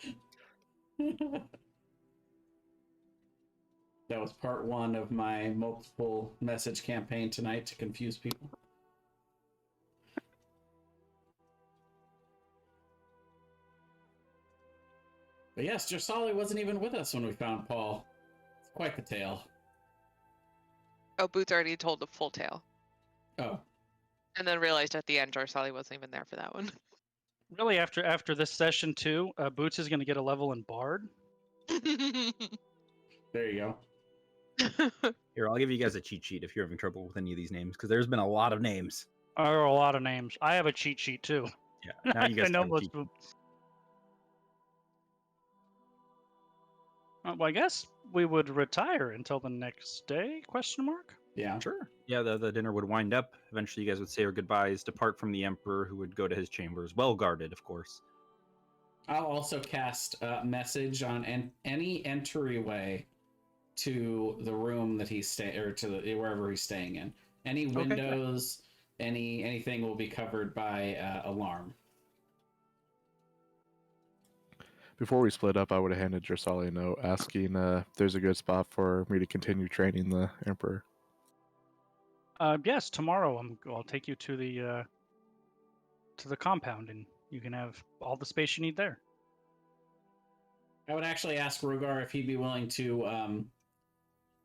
was part one of my multiple message campaign tonight to confuse people. But yes, Jarsali wasn't even with us when we found Paul. It's quite the tale. Oh, Boots already told the full tale. Oh. And then realized at the end Jarsali wasn't even there for that one. Really, after this session too, Boots is going to get a level in Bard. There you go. Here, I'll give you guys a cheat sheet if you're having trouble with any of these names, because there's been a lot of names. There are a lot of names. I have a cheat sheet too. Yeah, now you guys I know have a most cheat of them. Well, I guess we would retire until the next day? Question mark. Yeah. Sure. Yeah, the dinner would wind up. Eventually, you guys would say your goodbyes, depart from the Emperor, who would go to his chambers, well guarded, of course. I'll also cast a message on any entryway to the room that he's staying, or to wherever he's staying in. Any windows, anything will be covered by alarm. Before we split up, I would have handed Jarsali a note asking if there's a good spot for me to continue training the Emperor. Yes, tomorrow I'll take you to the compound, and you can have all the space you need there. I would actually ask Rogar if he'd be willing to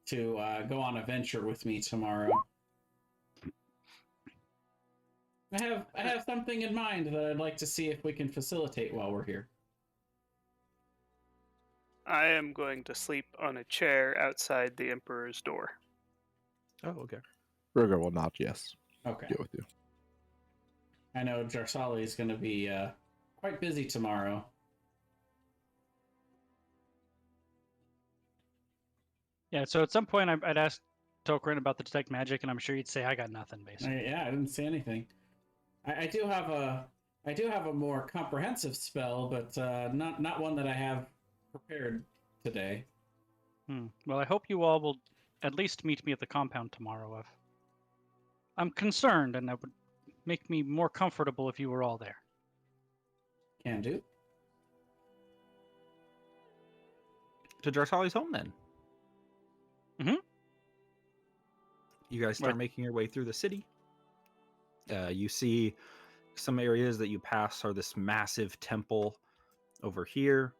go on a venture with me tomorrow. I have something in mind that I'd like to see if we can facilitate while we're here. I am going to sleep on a chair outside the Emperor's door. Oh, okay. Rogar will nod yes. Okay. Get with you. I know Jarsali is going to be quite busy tomorrow. Yeah, so at some point I'd ask Tokrin about the detect magic, and I'm sure he'd say I got nothing, basically. I didn't see anything. I do have a more comprehensive spell, but not one that I have prepared today. Well, I hope you all will at least meet me at the compound tomorrow. I'm concerned, and that would make me more comfortable if you were all there. Can do. To Jarsali's home, then. Mm-hmm. You guys start making your way through the city. You see some areas that you pass are this massive temple over here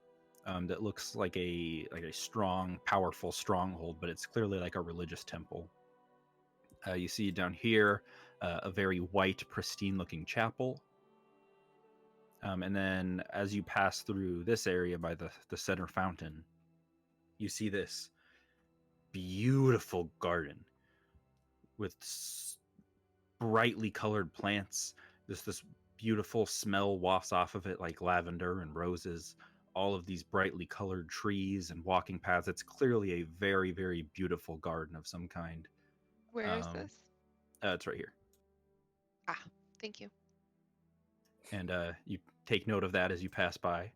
that looks like a strong, powerful stronghold, but it's clearly like a religious temple. You see down here a very white, pristine-looking chapel. And then as you pass through this area by the center fountain, you see this beautiful garden with brightly colored plants. This beautiful smell wafts off of it, like lavender and roses. All of these brightly colored trees and walking paths. It's clearly a very, very beautiful garden of some kind. Where is this? It's right here. Ah, thank you. And you take note of that as you pass by.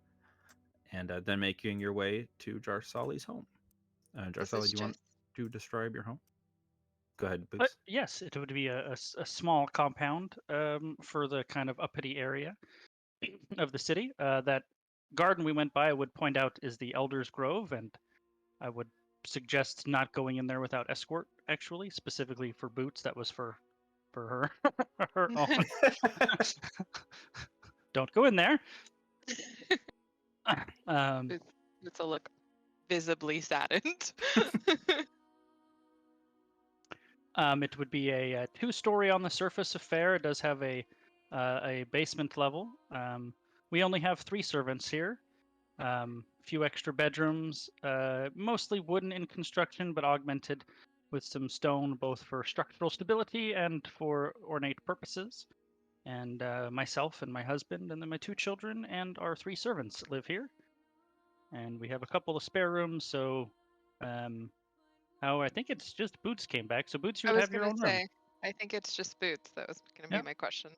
And then making your way to Jarsali's home. Jarsali, do you want to describe your home? Go ahead, Boots. Yes, it would be a small compound for the kind of uppity area of the city. That garden we went by, I would point out, is the Elder's Grove, and I would suggest not going in there without escort, actually, specifically for Boots. That was for her. Her own. Don't go in there. It's a look visibly saddened. It would be a 2-story on the surface affair. It does have a basement level. We only have 3 servants here. A few extra bedrooms, mostly wooden in construction, but augmented with some stone, both for structural stability and for ornate purposes. And myself and my husband, and then my 2 children and our 3 servants live here. And we have a couple of spare rooms, so I think it's just Boots came back. So Boots, you would have your own room. I think it's just Boots. That was going to be my question.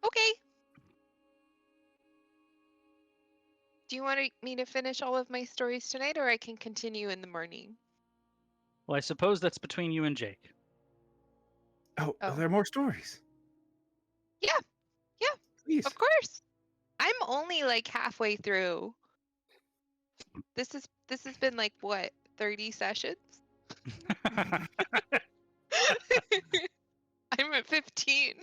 Okay. Do you want me to finish all of my stories tonight, or I can continue in the morning? Well, I suppose that's between you and Jake. Oh, Oh. are there more stories? Yeah, yeah, Please. of course. I'm only like halfway through. This has been like what, 30 sessions? I'm at 15.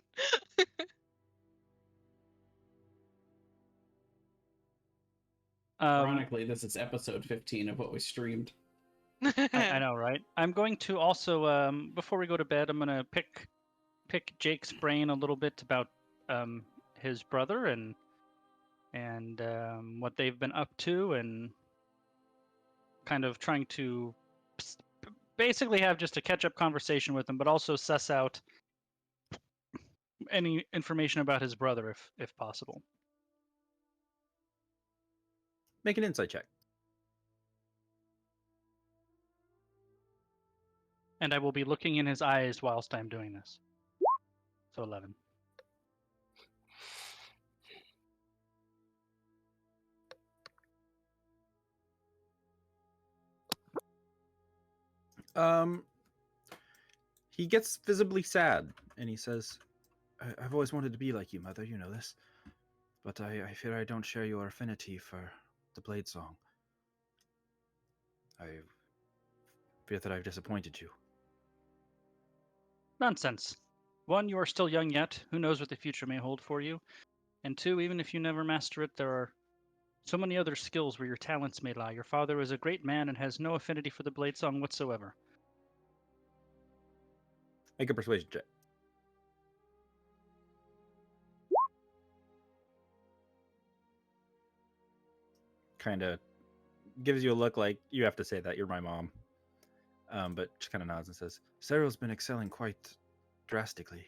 Ironically, this is episode 15 of what we streamed. I know, right? I'm going to also, before we go to bed, I'm going to pick Jake's brain a little bit about his brother and what they've been up to, and kind of trying to basically have just a catch-up conversation with him, but also suss out any information about his brother if possible. Make an insight check. And I will be looking in his eyes whilst I'm doing this. So 11. He gets visibly sad, and he says, I've always wanted to be like you, Mother, you know this. But I fear I don't share your affinity for the Blade Song. I fear that I've disappointed you. Nonsense. 1, you are still young yet. Who knows what the future may hold for you? And 2, even if you never master it, there are so many other skills where your talents may lie. Your father is a great man and has no affinity for the Blade Song whatsoever. Make a persuasion check. Kind of gives you a look like you have to say that, you're my mom. But she kind of nods and says, Cyril's been excelling quite drastically.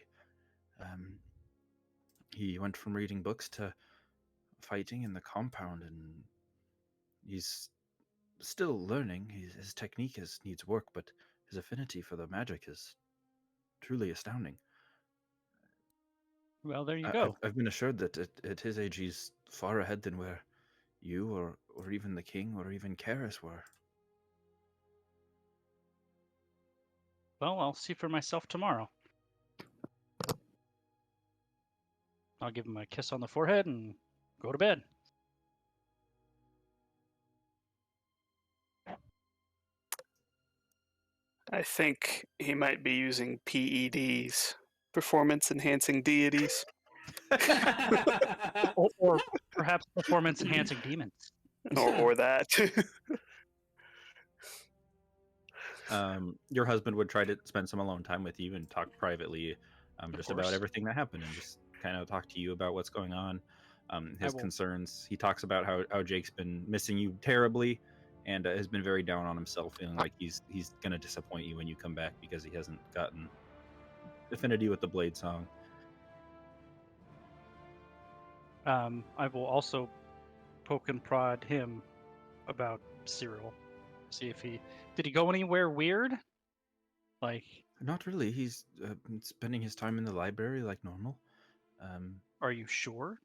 He went from reading books to fighting in the compound, and he's still learning. His technique needs work, but his affinity for the magic is truly astounding. Well, there you go. I've been assured that at his age he's far ahead than where you or even the king or even Khuros were. Well, I'll see for myself tomorrow. I'll give him a kiss on the forehead and go to bed. I think he might be using PEDs, performance enhancing deities. Or perhaps performance enhancing demons. or that. Your husband would try to spend some alone time with you and talk privately just about course. everything that happened, and just kind of talk to you about what's going on, his will. concerns. He talks about how Jake's been missing you terribly, and has been very down on himself, feeling like he's going to disappoint you when you come back because he hasn't gotten affinity with the Blade Song. I will also poke and prod him about Cyril. See if did he go anywhere weird? Like, Not really. He's spending his time in the library like normal. are you sure?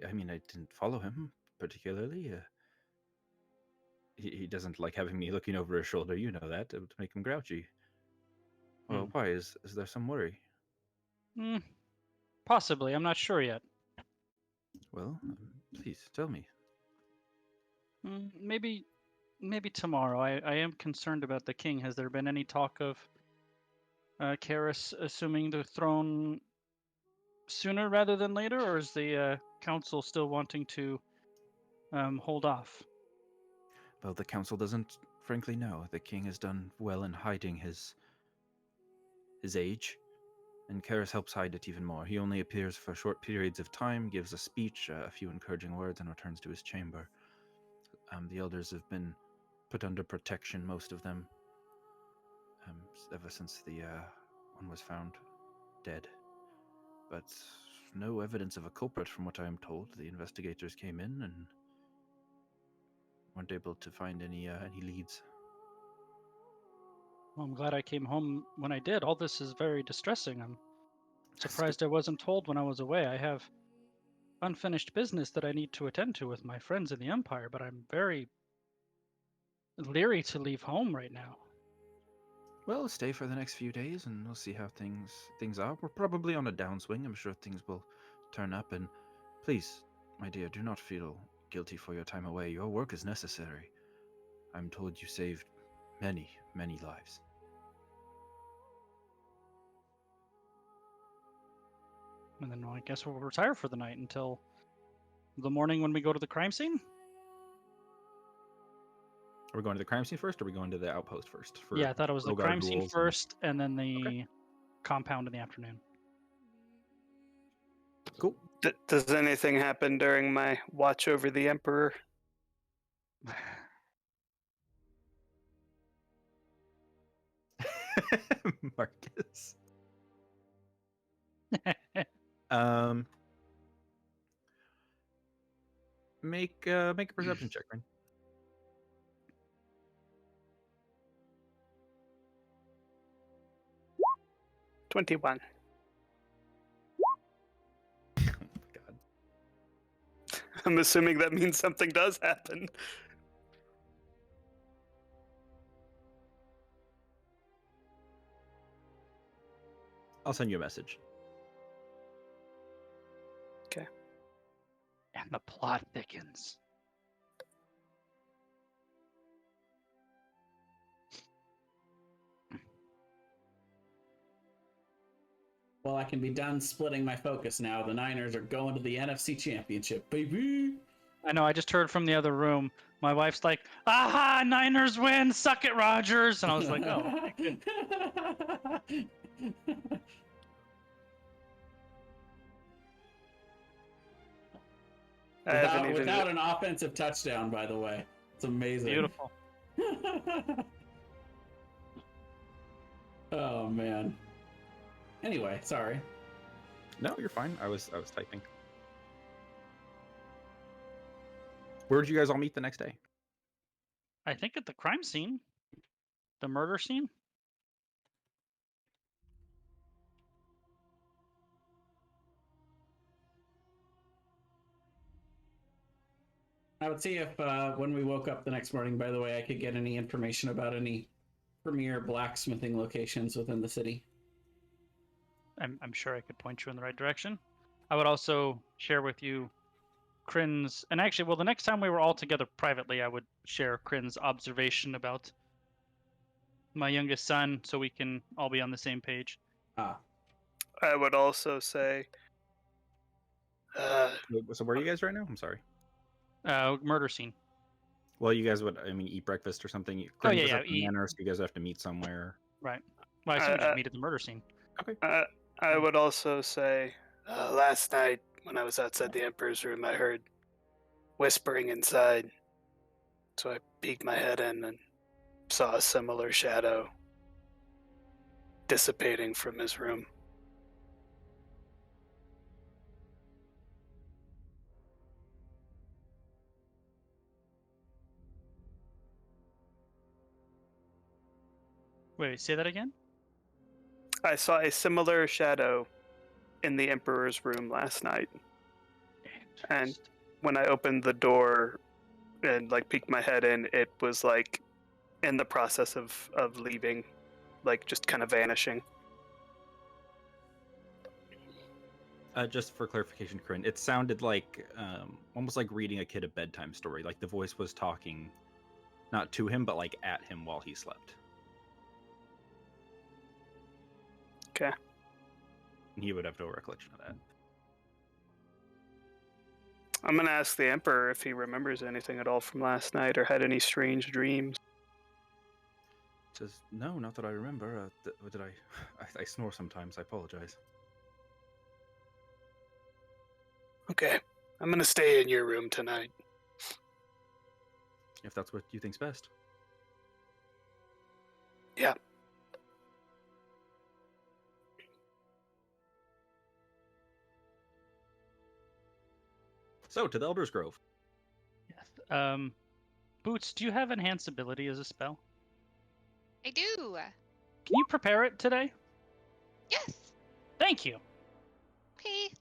I mean, I didn't follow him particularly. He doesn't like having me looking over his shoulder. You know that. It would make him grouchy. Well, why? Is there some worry? Possibly. I'm not sure yet. Well, please tell me. Maybe tomorrow. I am concerned about the king. Has there been any talk of Khuros assuming the throne sooner rather than later, or is the council still wanting to hold off? Well, the council doesn't frankly know. The king has done well in hiding his age, and Khuros helps hide it even more. He only appears for short periods of time, gives a speech, a few encouraging words, and returns to his chamber. The elders have been put under protection, most of them, ever since the one was found dead. But no evidence of a culprit, from what I am told. The investigators came in and weren't able to find any leads. Well, I'm glad I came home when I did. All this is very distressing. I'm surprised I wasn't told when I was away. I have unfinished business that I need to attend to with my friends in the Empire, but I'm very leery to leave home right now. Well, stay for the next few days, and we'll see how things are. We're probably on a downswing. I'm sure things will turn up. And please, my dear, do not feel guilty for your time away. Your work is necessary. I'm told you saved many, many lives. And then I guess we'll retire for the night until the morning when we go to the crime scene. Are we going to the crime scene first, or are we going to the outpost first? Yeah, I thought it was the Rogard crime scene rules and- first, and then the compound in the afternoon. Cool. Does anything happen during my watch over the Emperor? Marcus. Make a perception check, Ren. 21. Oh my god. I'm assuming that means something does happen. I'll send you a message. And the plot thickens. Well, I can be done splitting my focus now. The Niners are going to the NFC Championship, baby. I know, I just heard from the other room. My wife's like, aha, Niners win, suck it, Rogers. And I was like, oh, okay, good. Without an offensive touchdown, by the way. It's amazing. Beautiful. Oh, man. Anyway, sorry. No, you're fine. I was typing. Where did you guys all meet the next day? I think at the crime scene, the murder scene. I would see if when we woke up the next morning, by the way, I could get any information about any premier blacksmithing locations within the city. I'm sure I could point you in the right direction. I would also share with you Kryn's, and actually, well, the next time we were all together privately, I would share Kryn's observation about my youngest son, so we can all be on the same page. I would also say, So where are you guys right now? I'm sorry. Murder scene. Well, you guys would, eat breakfast or something. Oh, yeah, Goes yeah, up to eat. Manor, so you guys have to meet somewhere. Right. Well, I assume we just meet at the murder scene. Okay. I would also say, last night when I was outside the Emperor's room, I heard whispering inside. So I peeked my head in and saw a similar shadow dissipating from his room. Wait, say that again? I saw a similar shadow in the Emperor's room last night. And when I opened the door and peeked my head in, it was in the process of leaving, just kind of vanishing. Just for clarification, Corinne, it sounded like almost like reading a kid a bedtime story. Like the voice was talking, not to him, but at him while he slept. Okay. And he would have no recollection of that. I'm going to ask the Emperor if he remembers anything at all from last night or had any strange dreams. Says, no, not that I remember. Did I snore sometimes. I apologize. Okay. I'm going to stay in your room tonight. If that's what you think's best. Yeah. So, to the Elder's Grove. Yes. Boots, do you have enhance ability as a spell? I do. Can you prepare it today? Yes. Thank you. Okay.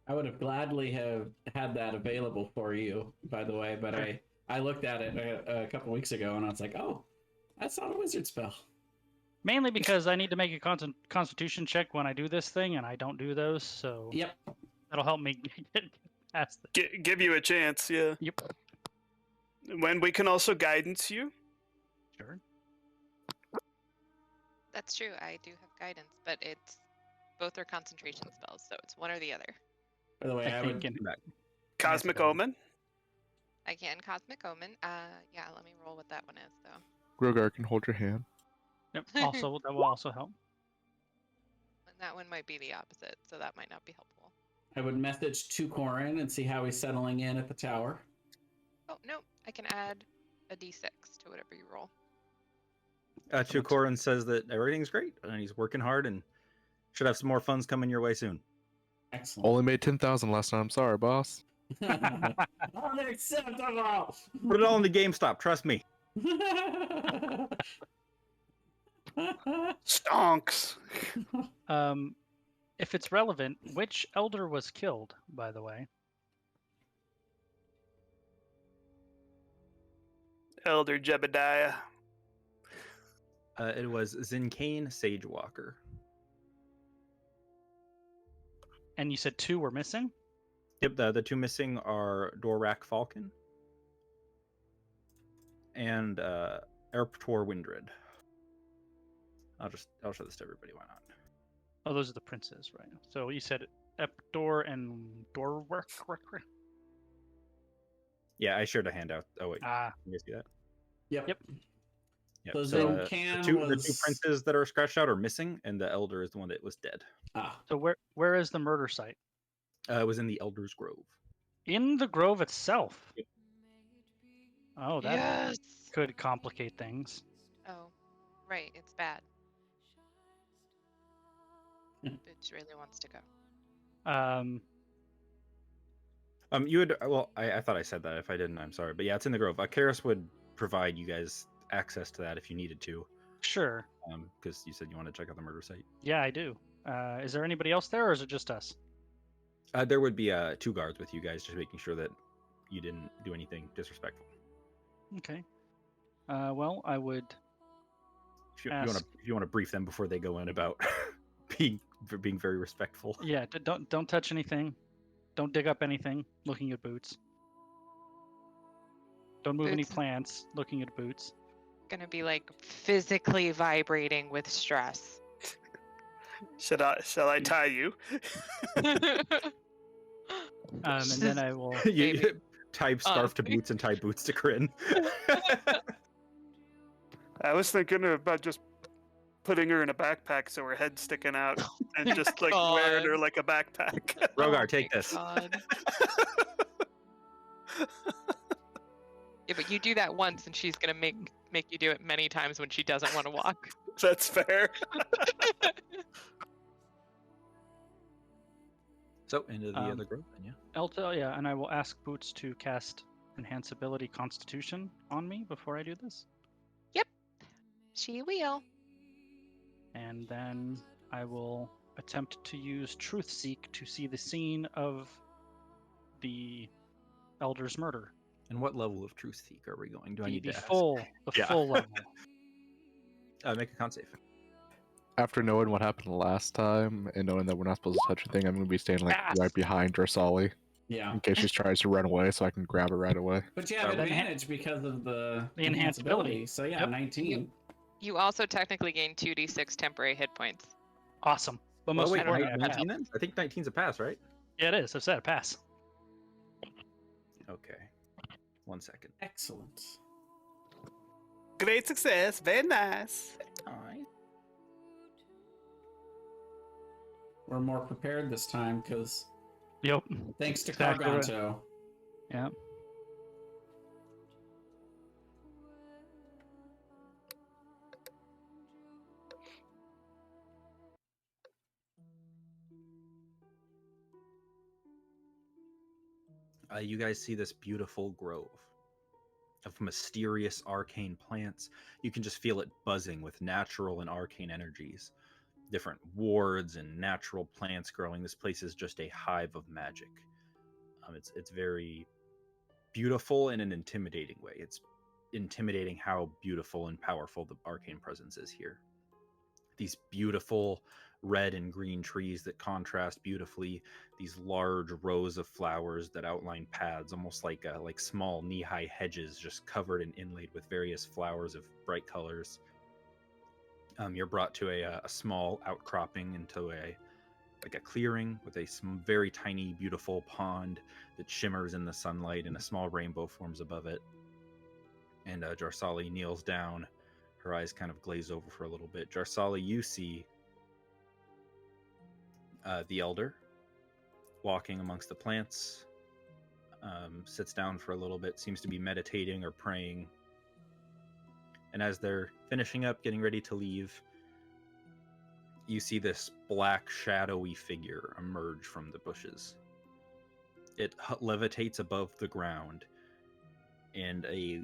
I would have gladly have had that available for you, by the way, but I looked at it a couple weeks ago and I was like, oh, that's not a wizard spell. Mainly because I need to make a constitution check when I do this thing, and I don't do those, so Yep. that'll help me get past this. Give you a chance, yeah. Yep. When we can also guidance you. Sure. That's true. I do have guidance, but it's both are concentration spells, so it's one or the other. By the way, I would. Cosmic better. Omen. I can Cosmic Omen. Yeah, let me roll what that one is, though. Grogar can hold your hand. Yep. Also, that will also help. And that one might be the opposite, so that might not be helpful. I would message to Corin and see how he's settling in at the tower. Oh, no. I can add a d6 to whatever you roll. Chukorin says that everything's great and he's working hard and should have some more funds coming your way soon. Excellent. Only made 10,000 last time. Sorry, boss. Unacceptable! Put it all into GameStop, trust me. Stonks. If it's relevant, which elder was killed, by the way? Elder Jebediah. It was Zinkane Sagewalker. And you said 2 were missing? Yep, the two missing are Dorak Falcon and Erptor Windred. I'll show this to everybody, why not? Oh, those are the princes, right? So you said Epdor and Dorwerk? Yeah, I shared a handout. Oh wait, Ah, can you guys see that? Yep. Yep. So Yep. So, Zincan the two was- princes that are scratched out are missing, and the elder is the one that was dead. Ah, so where is the murder site? It was in the Elder's Grove. In the grove itself? Yep. Oh, that Yes! could complicate things. Oh, right. It's bad. Bitch really wants to go. You would well, I thought I said that. If I didn't, I'm sorry. But yeah, it's in the Grove. Karis would provide you guys access to that if you needed to. Sure. Because you said you want to check out the murder site. Yeah, I do. Is there anybody else there, or is it just us? There would be 2 guards with you guys, just making sure that you didn't do anything disrespectful. Okay. Well, I would. If you want to brief them before they go in about being very respectful. Yeah, don't touch anything. Don't dig up anything. Looking at boots. Don't move any Boots. plants. Looking at boots. Gonna be like physically vibrating with stress. Shall I tie you? And then I will. You tie scarf to boots and tie boots to Kryn. I was thinking about just putting her in a backpack so her head's sticking out and just like wearing her God. like a backpack. Rogar, Oh take my this. God. Yeah, but you do that once, and she's gonna make you do it many times when she doesn't want to walk. That's fair. So into the Um, other Grove, then, yeah. Elta, yeah, and I will ask Boots to cast Enhance Ability Constitution on me before I do this. She will. And then I will attempt to use Truth Seek to see the scene of the Elder's murder. And what level of Truth Seek are we going? Do I need The to ask? full Yeah. level. Make a con save. After knowing what happened last time and knowing that we're not supposed to touch anything, I'm going to be standing like Yes. right behind Drarsali yeah. in case she tries to run away, so I can grab her right away. But you have So- advantage because of the enhanced ability. So yeah, Yep. 19. You also technically gain 2d6 temporary hit points. Awesome. But Oh, most wait, importantly, I 19 then? I think 19's a pass, right? Yeah, it is. I've said a pass. Okay. 1 second. Excellent. Great success. Very nice. Alright. We're more prepared this time because Yep. thanks to Exactly right. Carganto. Yeah. You guys see this beautiful grove of mysterious arcane plants. You can just feel it buzzing with natural and arcane energies. different wards and natural plants growing. This place is just a hive of magic. It's very beautiful in an intimidating way. It's intimidating how beautiful and powerful the arcane presence is here. These beautiful red and green trees that contrast beautifully, these large rows of flowers that outline paths, almost like small knee-high hedges, just covered and inlaid with various flowers of bright colors. You're brought to a small outcropping into a clearing with a very tiny, beautiful pond that shimmers in the sunlight, and a small rainbow forms above it. And Jarsali kneels down. Her eyes kind of glaze over for a little bit. Jarsali, you see the elder walking amongst the plants, sits down for a little bit, seems to be meditating or praying. And as they're finishing up, getting ready to leave, you see this black, shadowy figure emerge from the bushes. It levitates above the ground in a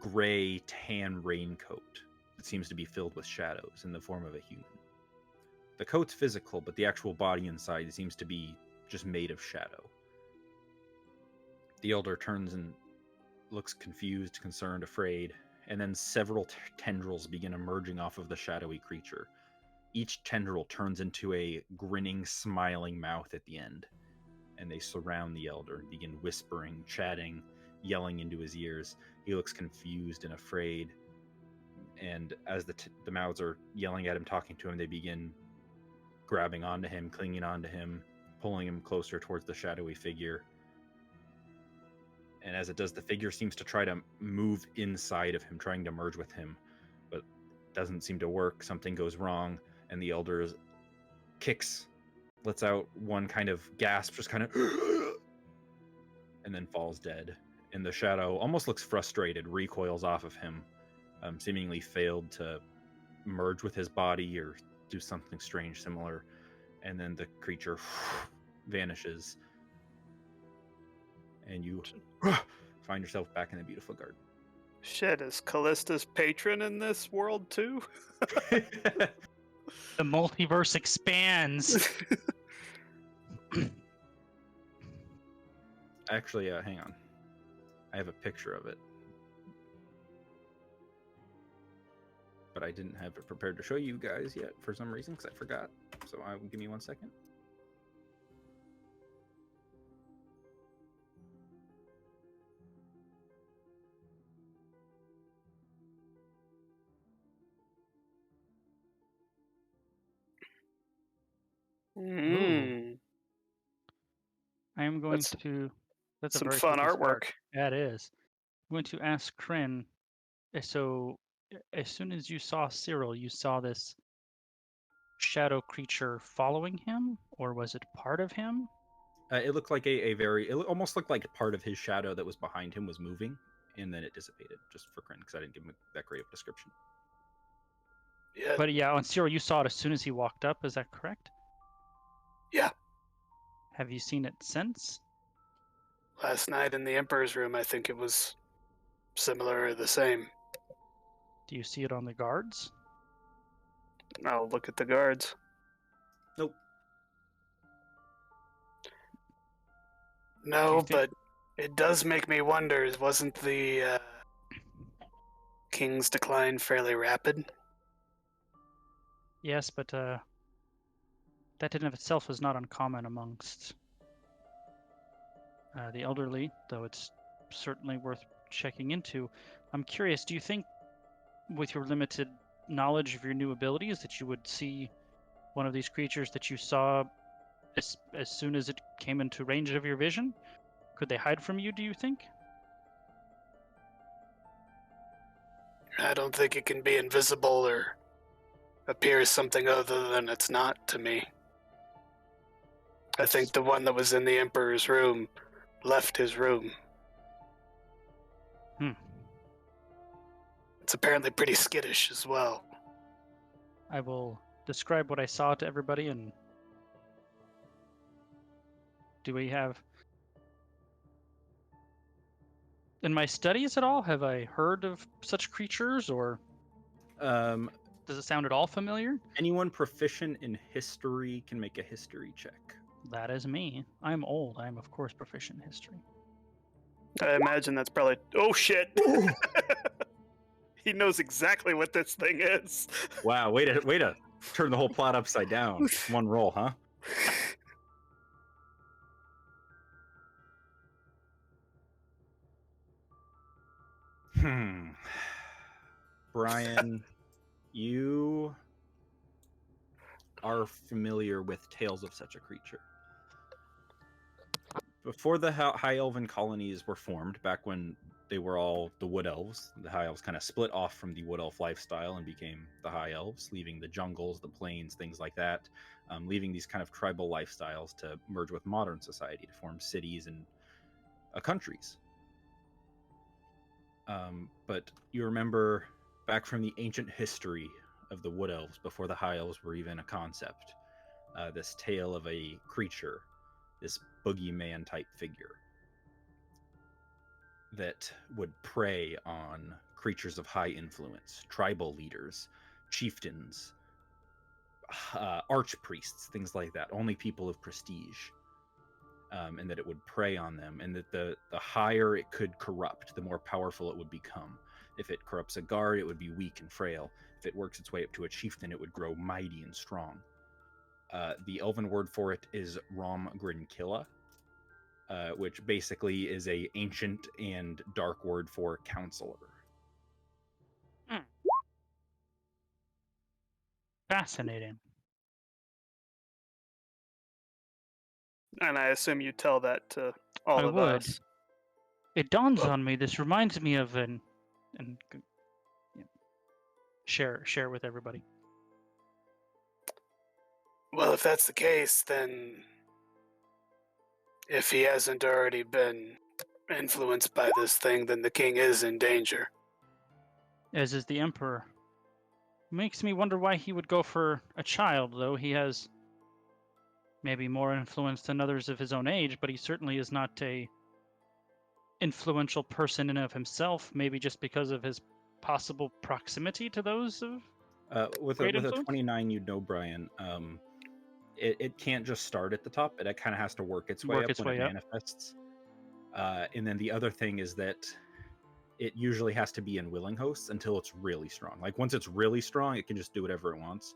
gray, tan raincoat that seems to be filled with shadows in the form of a human. The coat's physical, but the actual body inside seems to be just made of shadow. The elder turns and looks confused, concerned, afraid, and then several tendrils begin emerging off of the shadowy creature. Each tendril turns into a grinning, smiling mouth at the end, and they surround the elder and begin whispering, chatting, yelling into his ears. He looks confused and afraid, and as the mouths are yelling at him, talking to him, they begin grabbing onto him, clinging onto him, pulling him closer towards the shadowy figure. And as it does, the figure seems to try to move inside of him, trying to merge with him, but doesn't seem to work. Something goes wrong, and the elder kicks, lets out one kind of gasp, just kind of, and then falls dead. And the shadow almost looks frustrated, recoils off of him, seemingly failed to merge with his body or do something strange similar. And then the creature vanishes, and you find yourself back in the beautiful garden. Shit, is Callista's patron in this world too? The multiverse expands. Actually, hang on. I have a picture of it, but I didn't have it prepared to show you guys yet for some reason, because I forgot. So give me 1 second. Mm. I am going That's to. That's a some very fun creepy artwork. start. That is. I'm going to ask Kryn. So, as soon as you saw Cyril, you saw this shadow creature following him, or was it part of him? It looked like almost looked like part of his shadow that was behind him was moving, and then it dissipated, just for Kryn, because I didn't give him that great of a description. Yeah. But yeah, on Cyril, you saw it as soon as he walked up. Is that correct? Yeah. Have you seen it since? Last night in the Emperor's room, I think it was similar or the same. Do you see it on the guards? I'll look at the guards. Nope. No, think- but it does make me wonder, wasn't the King's decline fairly rapid? Yes, but that in of itself is not uncommon amongst the elderly, though it's certainly worth checking into. I'm curious, do you think, with your limited knowledge of your new abilities, that you would see one of these creatures that you saw as soon as it came into range of your vision? Could they hide from you, do you think? I don't think it can be invisible or appear as something other than it's not to me. I think the one that was in the Emperor's room left his room. It's apparently pretty skittish as well. I will describe what I saw to everybody. And do we have, in my studies at all, have I heard of such creatures, or Does it sound at all familiar? Anyone proficient in history can make a history check. That is me. I'm old. I'm of course proficient in history. I imagine that's probably. Oh shit! He knows exactly what this thing is. Wow, way to turn the whole plot upside down. One roll, huh? Brian, you are familiar with tales of such a creature. Before the High Elven colonies were formed, back when they were all the Wood Elves, the High Elves kind of split off from the Wood Elf lifestyle and became the High Elves, leaving the jungles, the plains, things like that, leaving these kind of tribal lifestyles to merge with modern society to form cities and countries. But you remember back from the ancient history of the Wood Elves, before the High Elves were even a concept, this tale of a creature, this boogeyman type figure that would prey on creatures of high influence, tribal leaders, chieftains, archpriests, things like that, only people of prestige. And that it would prey on them, and that the higher it could corrupt, the more powerful it would become. If it corrupts a guard, it would be weak and frail. If it works its way up to a chieftain, it would grow mighty and strong. The elven word for it is Rom Grinkilla, which basically is a ancient and dark word for counselor. Fascinating. And I assume you tell that to all I of would. us. It dawns on me. This reminds me of and share with everybody. Well, if that's the case, then if he hasn't already been influenced by this thing, then the king is in danger. As is the emperor. Makes me wonder why he would go for a child, though he has maybe more influence than others of his own age, but he certainly is not a influential person in of himself, maybe just because of his possible proximity to those of With great a influence? 29, you'd know, Brian. It can't just start at the top. It kind of has to work its way up when it manifests. And then the other thing is that it usually has to be in willing hosts until it's really strong. Like once it's really strong, it can just do whatever it wants.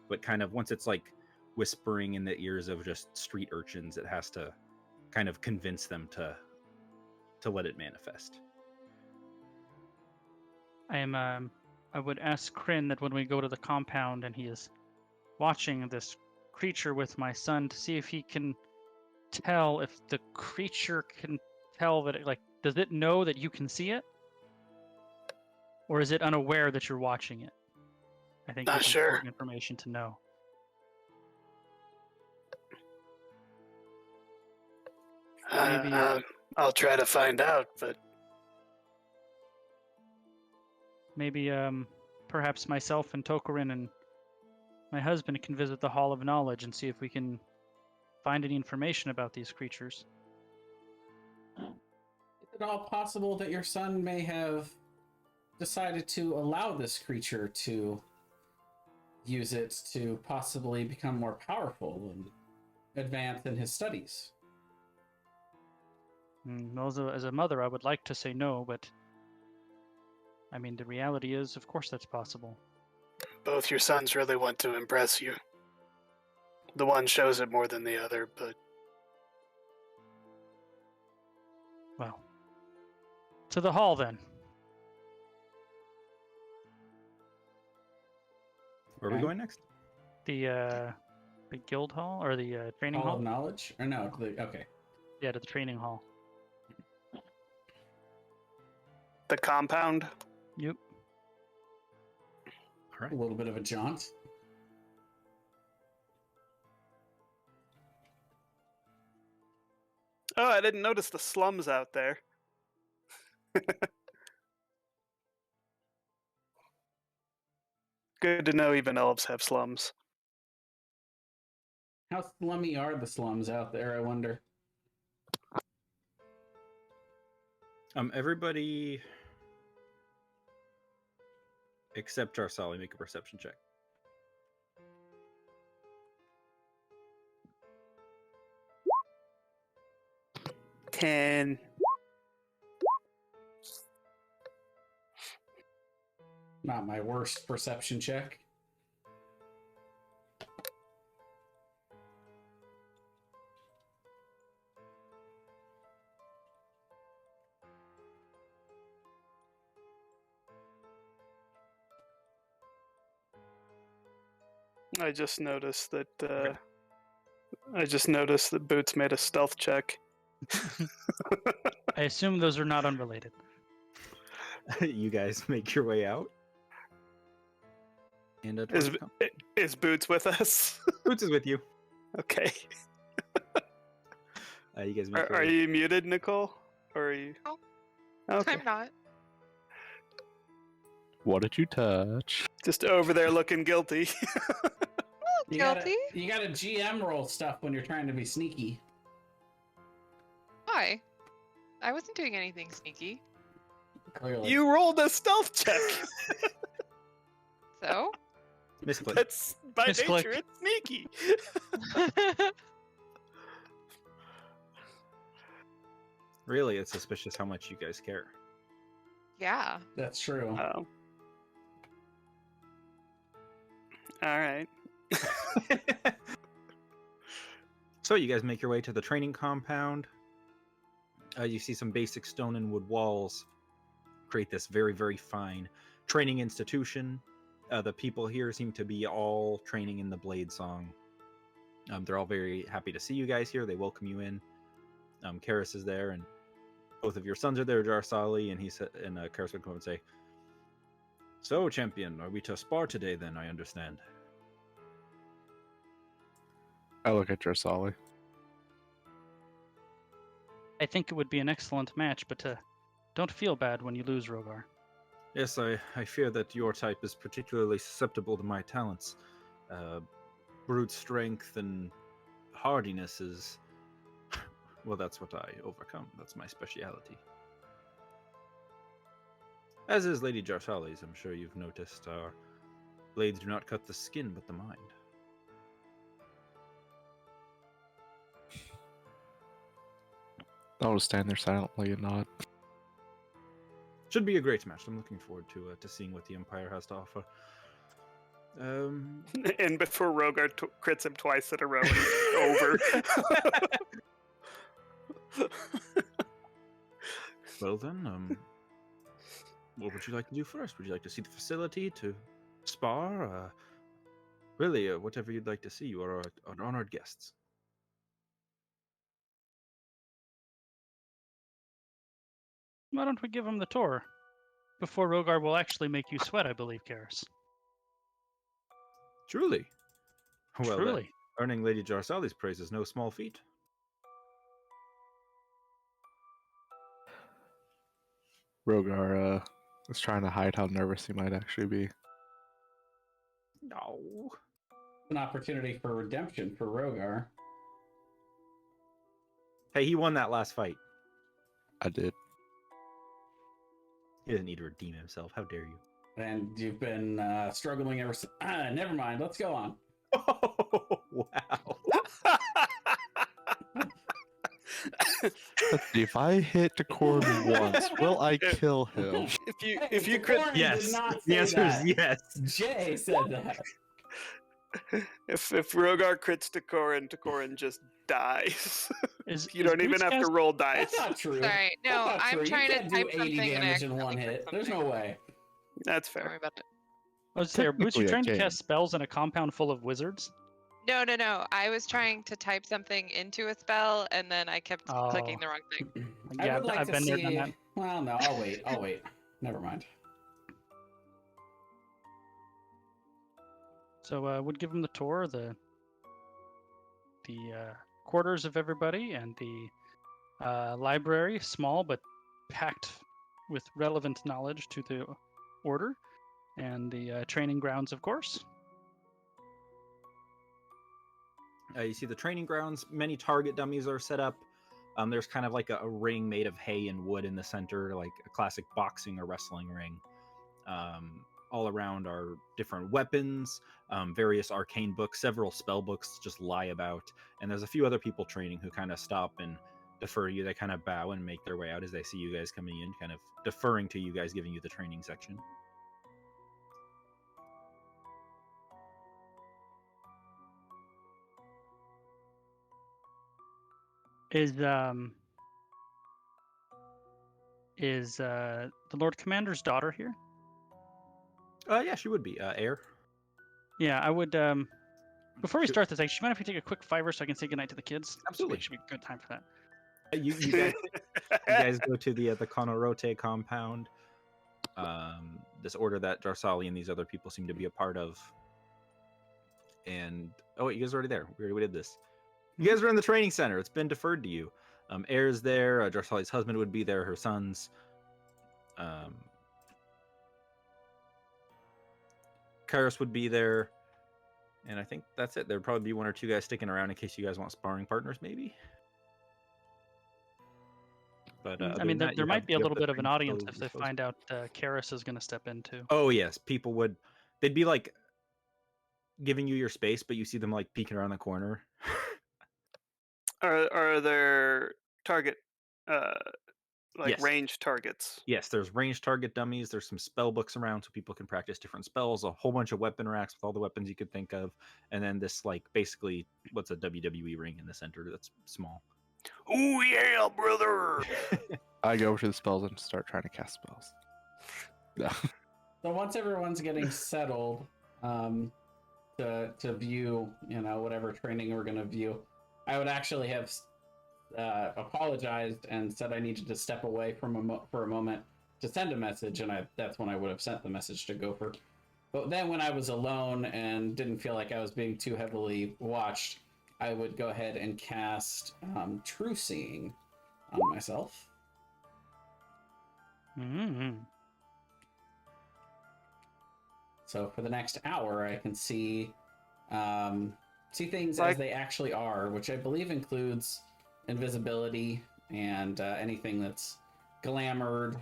But kind of once it's like whispering in the ears of just street urchins, it has to kind of convince them to let it manifest. I would ask Kryn that when we go to the compound and he is watching this creature with my son, to see if he can tell if the creature can tell that does it know that you can see it? Or is it unaware that you're watching it? I think Not that's sure. important information to know. Maybe I'll try to find out, but maybe perhaps myself and Tokarin and my husband can visit the Hall of Knowledge and see if we can find any information about these creatures. Is it all possible that your son may have decided to allow this creature to use it to possibly become more powerful and advance in his studies? Well, as a mother, I would like to say no, but I mean, the reality is, of course, that's possible. both your sons really want to impress you. The one shows it more than the other, but Well, to the hall then. Where are we going next? The guild hall or the training Hall hall? of Knowledge? Or no, okay. Yeah, to the training hall. The compound. Yep. All right. A little bit of a jaunt. Oh, I didn't notice the slums out there. Good to know even elves have slums. How slummy are the slums out there, I wonder? Except Jarsali, make a perception check. Ten. Not my worst perception check. I just noticed that. Boots made a stealth check. I assume those are not unrelated. You guys make your way out. And Is Boots with us? Boots is with you. Okay. You guys make Are you muted, Nicole? Or are you? No. Okay. I'm not. What did you touch? Just over there looking guilty. You Guilty? you gotta GM roll stuff when you're trying to be sneaky. Why? I wasn't doing anything sneaky. Clearly. You rolled a stealth check. So? misclick. That's by Misclick. nature, it's sneaky. Really, it's suspicious how much you guys care. Yeah. That's true. Oh. All right. So you guys make your way to the training compound. You see some basic stone and wood walls create this very, very fine training institution. The people here seem to be all training in the blade song. They're all very happy to see you guys here. They welcome you in. Karis is there, and both of your sons are there, Jarsali, and he said, and Karis would come and say, "So, champion, are we to spar today? Then I understand." I look at Jarsali. I think it would be an excellent match, but don't feel bad when you lose, Rogar. Yes, I fear that your type is particularly susceptible to my talents. Brute strength and hardiness is... Well, that's what I overcome. That's my speciality. As is Lady Jarsali's, I'm sure you've noticed. Our blades do not cut the skin, but the mind. I'll just stand there silently and nod. Should be a great match. I'm looking forward to seeing what the Empire has to offer. And before Rogar crits him twice in a row, it's over. Well then, what would you like to do first? Would you like to see the facility, to spar? Really, whatever you'd like to see. You are our honored guests. Why don't we give him the tour? Before Rogar will actually make you sweat, I believe, Karis. Truly. Well, Truly. Earning Lady Jarsali's praise is no small feat. Rogar is trying to hide how nervous he might actually be. No. An opportunity for redemption for Rogar. Hey, he won that last fight. I did. He doesn't need to redeem himself. How dare you? And you've been struggling ever since. Never mind. Let's go on. Oh, wow. If I hit Decorum once, will I kill him? If you crit, Decorum did Yes. not The say answer is that. yes. Jay said that. if Rogar crits Decorin just dies. You don't even Boots have to cast- roll That's dice. not true. Sorry, no, That's not I'm true. trying you to can't type do 80 something and damage in accidentally one click hit. There's no something. way. That's Don't worry fair. about it. I was there. Boots, you Technically, I trying to can. cast spells in a compound full of wizards? No. I was trying to type something into a spell, and then I kept clicking Oh. the wrong thing. Yeah, I would like I've to been there, see. done that. Well, no, I'll wait. I'll wait. Never mind. So would give him the tour, the quarters of everybody, and the library, small but packed with relevant knowledge to the order, and the training grounds, of course. You see the training grounds. Many target dummies are set up. There's kind of like a ring made of hay and wood in the center, like a classic boxing or wrestling ring. all around are different weapons, various arcane books, several spell books just lie about, and there's a few other people training who kind of stop and defer to you. They kind of bow and make their way out as they see you guys coming in, kind of deferring to you guys, giving you the training section. Is the Lord Commander's daughter here? Yeah, she would be. Air. Yeah, I would. Before we Sure. start this, actually, mind if we take a quick fiver so I can say goodnight to the kids? Absolutely. Should be a good time for that. You guys go to the Conorote compound. This order that Jarsali and these other people seem to be a part of. And oh wait, you guys are already there. We did this. You guys are in the training center. It's been deferred to you. Air's there. Jarsali's husband would be there. Her sons. Khuros would be there. And I think that's it. There'd probably be one or two guys sticking around in case you guys want sparring partners, maybe. But I mean, there might be a little bit of an audience if they find out Khuros is going to step in too. Oh yes, people would. They'd be like giving you your space, but you see them like peeking around the corner. Are there target Yes. range targets? Yes, there's ranged target dummies. There's some spell books around so people can practice different spells. A whole bunch of weapon racks with all the weapons you could think of, and then this like basically what's a WWE ring in the center that's small. Oh yeah, brother! I go over to the spells and start trying to cast spells. No. So once everyone's getting settled, to view, whatever training we're gonna view, I would actually have apologized and said I needed to step away for a moment to send a message, and that's when I would have sent the message to Gopher. But then when I was alone and didn't feel like I was being too heavily watched, I would go ahead and cast True Seeing on myself. Mm-hmm. So for the next hour, I can see things Like- as they actually are, which I believe includes invisibility and anything that's glamored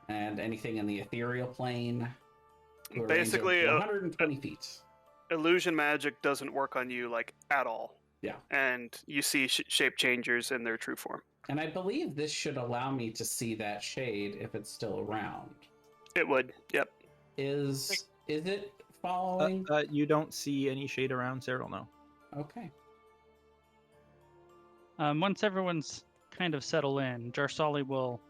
and anything in the ethereal plane. to a range of Basically, 120 feet. Illusion magic doesn't work on you like at all. Yeah. And you see shape changers in their true form. And I believe this should allow me to see that shade if it's still around. It would. Yep. Is it following? You don't see any shade around Cyril, no. Okay. Once everyone's kind of settled in, Jarsali will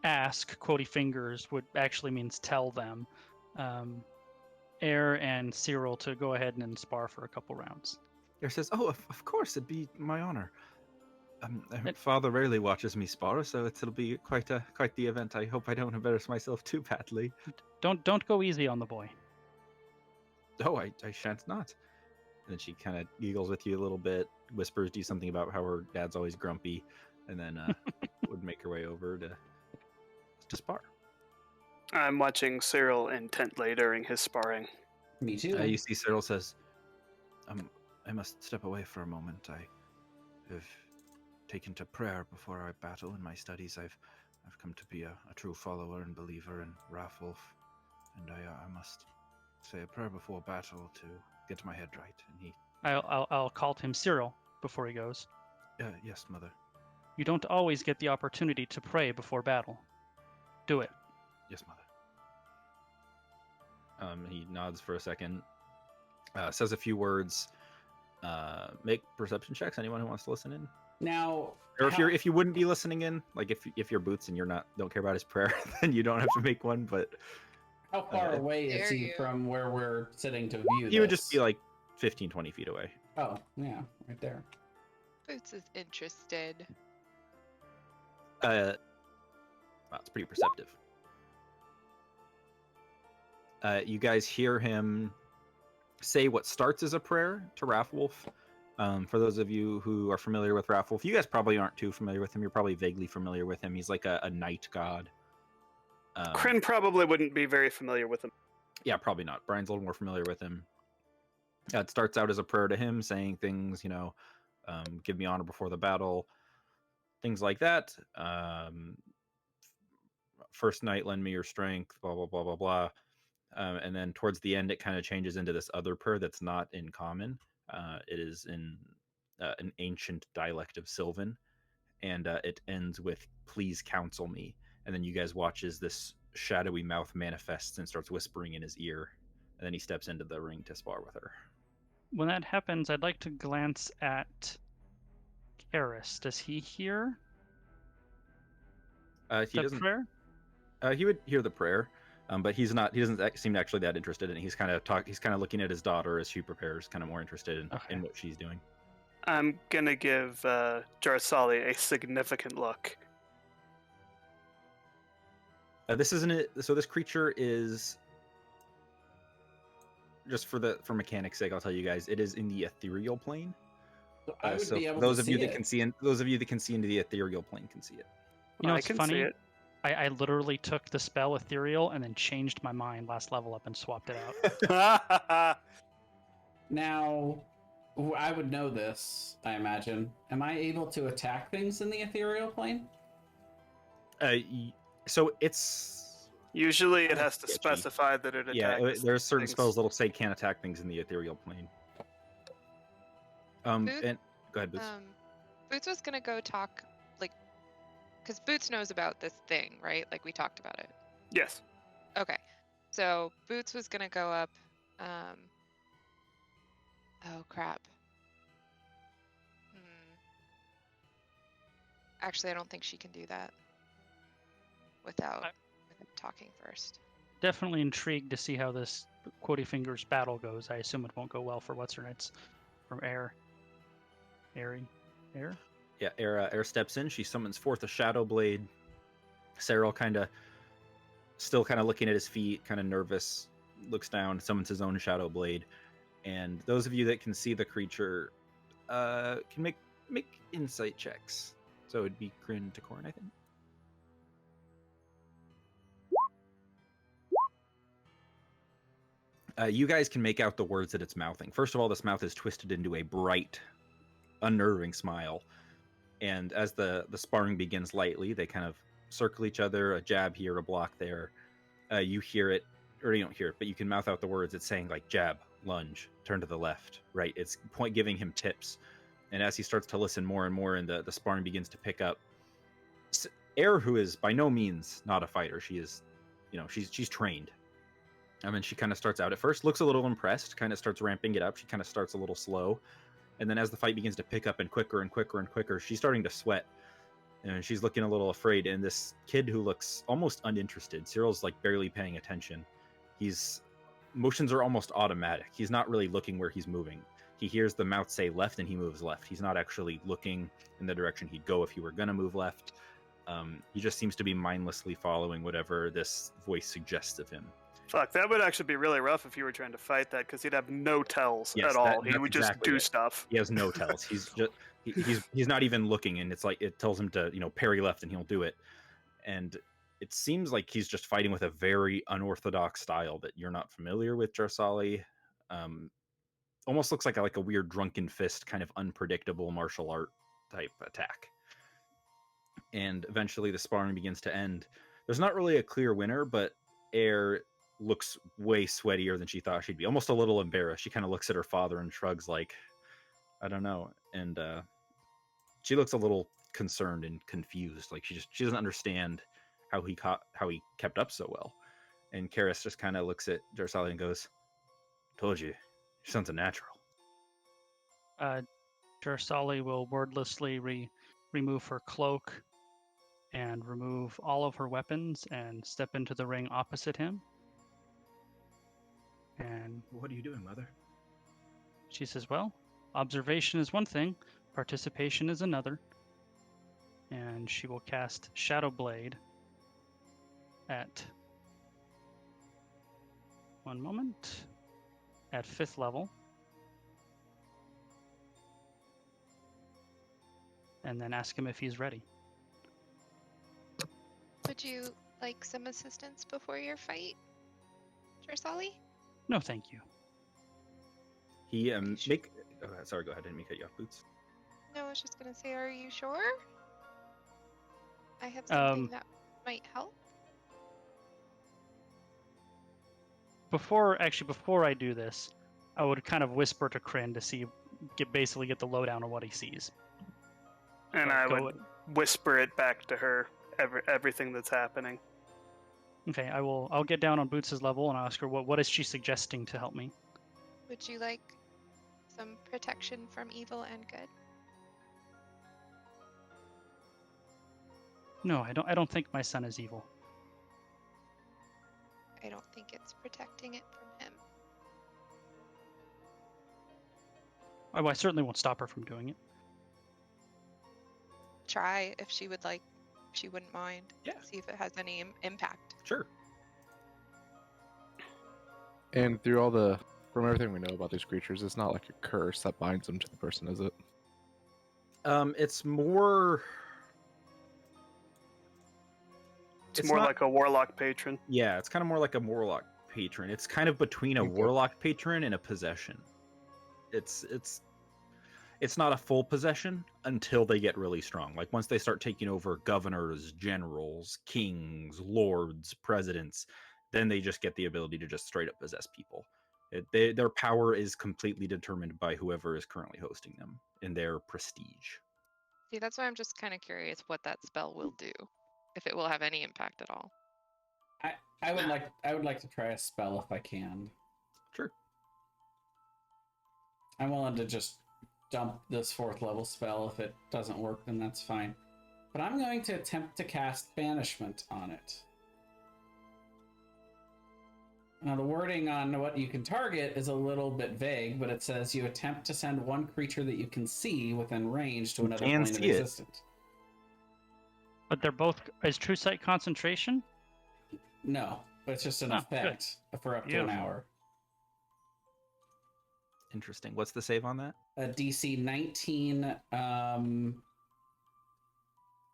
ask, quotey fingers, what actually means tell them, Air and Cyril to go ahead and spar for a couple rounds. Air says, "Oh, of course, it'd be my honor. Father rarely watches me spar, so it'll be quite the event. I hope I don't embarrass myself too badly." Don't go easy on the boy. Oh, I shan't not. And then she kind of giggles with you a little bit, whispers to you something about how her dad's always grumpy, and then would make her way over to spar. I'm watching Cyril intently during his sparring. Me too. You see Cyril says, I must step away for a moment. I have taken to prayer before I battle in my studies. I've come to be a true follower and believer in Raffulf, and I must say a prayer before battle to get my head right. And he, I'll call to him Cyril before he goes. yes, mother. You don't always get the opportunity to pray before battle. Do it. Yes, mother. He nods for a second, says a few words. Make perception checks. Anyone who wants to listen in. Now, Or if you wouldn't be listening in, like if you're Boots and don't care about his prayer, then you don't have to make one. But how far away is Dare he you. from where we're sitting to view he would just this? be like 15, 20 feet away. Oh, yeah, right there. Boots is interested. Wow, it's pretty perceptive. You guys hear him say what starts as a prayer to Raffwolf. For those of you who are familiar with Raffwolf, you guys probably aren't too familiar with him. You're probably vaguely familiar with him. He's like a night god. Kryn probably wouldn't be very familiar with him. Yeah, probably not. Brian's a little more familiar with him. It starts out as a prayer to him, saying things, give me honor before the battle, things like that. First night, lend me your strength, blah, blah, blah, blah, blah. And then towards the end, it kind of changes into this other purr that's not in common. It is in an ancient dialect of Sylvan, and it ends with "Please counsel me." And then you guys watch as this shadowy mouth manifests and starts whispering in his ear, and then he steps into the ring to spar with her. When that happens, I'd like to glance at Khuros. Does he hear He the doesn't. prayer? He would hear the prayer, but he's not. He doesn't seem actually that interested in it. He's kind of looking at his daughter as she prepares, kind of more interested in what she's doing. I'm gonna give Jarsali a significant look. This isn't it. So this creature is just for mechanics' sake. I'll tell you guys, it is in the ethereal plane. So I would be able those to of see you that it. can see, those of you that can see into the ethereal plane can see it. You know I what's can funny? see it. I literally took the spell Ethereal and then changed my mind last level up and swapped it out. Now, I would know this, I imagine. Am I able to attack things in the ethereal plane? So it's Usually it has to sketchy. specify that it attacks. There's certain things. spells that'll say can't attack things in the ethereal plane. Boots? And go ahead, Boots. Boots was gonna go talk, like, because Boots knows about this thing, right? Like, we talked about it. Yes. Okay. So Boots was gonna go up. Oh crap. Actually, I don't think she can do that without talking first. Definitely intrigued to see how this Quotty Fingers battle goes. I assume it won't go well for what's-her-nuts from Air. Air? Yeah, Air steps in. She summons forth a shadow blade. Cyril still looking at his feet, kind of nervous, looks down, summons his own shadow blade. And those of you that can see the creature can make insight checks. So it'd be Kryn to Korn, I think. You guys can make out the words that it's mouthing. First of all, this mouth is twisted into a bright, unnerving smile. And as the sparring begins lightly, they kind of circle each other, a jab here, a block there. You hear it, or you don't hear it, but you can mouth out the words. It's saying like jab, lunge, turn to the left, right? It's giving him tips. And as he starts to listen more and more, and the sparring begins to pick up, Air, who is by no means not a fighter, she is, she's trained. I mean, she kind of starts out at first, looks a little impressed, kind of starts ramping it up. She kind of starts a little slow. And then as the fight begins to pick up and quicker and quicker and quicker, she's starting to sweat. And she's looking a little afraid. And this kid who looks almost uninterested, Cyril's like barely paying attention. His motions are almost automatic. He's not really looking where he's moving. He hears the mouth say left and he moves left. He's not actually looking in the direction he'd go if he were going to move left. He just seems to be mindlessly following whatever this voice suggests of him. Fuck, that would actually be really rough if you were trying to fight that, because he'd have no tells at all. He would just do stuff. He has no tells. He's just he's not even looking, and it's like it tells him to parry left, and he'll do it. And it seems like he's just fighting with a very unorthodox style that you're not familiar with, Jarsali. Almost looks like a weird drunken fist, kind of unpredictable martial art type attack. And eventually the sparring begins to end. There's not really a clear winner, but Air looks way sweatier than she thought she'd be. Almost a little embarrassed. She kind of looks at her father and shrugs like, I don't know. And she looks a little concerned and confused. Like she doesn't understand how he kept up so well. And Khuros just kind of looks at Jarsali and goes, "Told you, your son's a natural." Jarsali will wordlessly remove her cloak and remove all of her weapons and step into the ring opposite him. And "What are you doing, Mother?" She says, "Well, observation is one thing, participation is another." And she will cast Shadow Blade at 5th level. And then ask him if he's ready. Would you like some assistance before your fight, Jarsali? No, thank you. He sorry, go ahead. I didn't mean to cut you off, Boots. No, I was just gonna say, are you sure? I have something that might help. before I do this, I would kind of whisper to Kryn to basically get the lowdown on what he sees. And Like, I would whisper it back to her, everything that's happening. Okay, I'll get down on Boots' level and ask her what is she suggesting to help me. Would you like some protection from evil and good? No, I don't think my son is evil. I don't think it's protecting it from him. Oh, I certainly won't stop her from doing it. Try if she would like. She wouldn't mind. Yeah. See if it has any impact. Sure. And from everything we know about these creatures, it's not like a curse that binds them to the person, is it? It's more. It's more not- like a warlock patron. Yeah, it's kind of more like a warlock patron. It's kind of between a Okay. warlock patron and a possession. It's not a full possession until they get really strong. Like once they start taking over governors, generals, kings, lords, presidents, then they just get the ability to just straight up possess people. Their power is completely determined by whoever is currently hosting them and their prestige. See, that's why I'm just kind of curious what that spell will do, if it will have any impact at all. I would like to try a spell if I can. Sure. I'm willing to just dump this 4th level spell. If it doesn't work, then that's fine. But I'm going to attempt to cast Banishment on it. Now, the wording on what you can target is a little bit vague, but it says you attempt to send one creature that you can see within range to another can plane of see it. existence. But they're both is True Sight concentration? No, but it's just an Oh, good. effect for up to an Beautiful. hour. Interesting. What's the save on that? A DC 19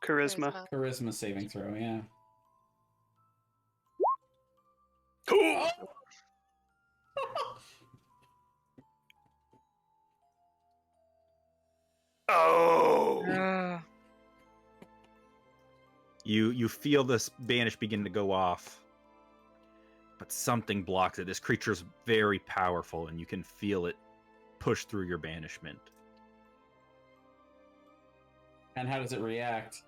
Charisma. charisma saving throw, yeah. Cool. Oh. You feel this banish begin to go off, but something blocks it. This creature's very powerful, and you can feel it push through your banishment. And how does it react?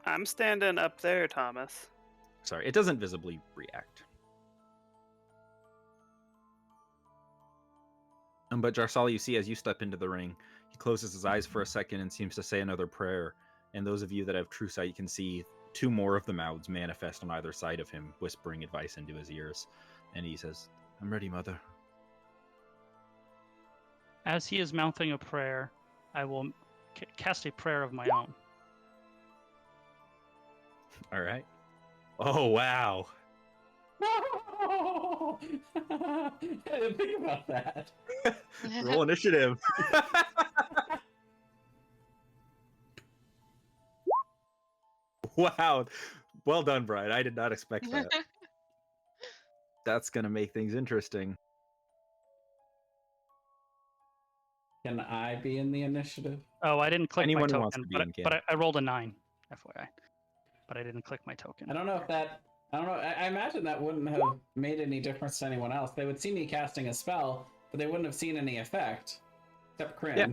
I'm standing up there, Thomas. Sorry, it doesn't visibly react. But Jarsali, you see as you step into the ring, he closes his eyes for a second and seems to say another prayer. And those of you that have true sight can see 2 more of the mouths manifest on either side of him, whispering advice into his ears. And he says, "I'm ready, Mother." As he is mouthing a prayer, I will cast a prayer of my own. All right. Oh, wow. I didn't think about that. Roll initiative. Wow. Well done, Brian. I did not expect that. That's going to make things interesting. Can I be in the initiative? Oh, I didn't click Anyone my who wants token, to be in but can. I rolled a 9, FYI. But I didn't click my token. I don't know if that. I don't know. I imagine that wouldn't have made any difference to anyone else. They would see me casting a spell, but they wouldn't have seen any effect. Except Kryn. Yeah.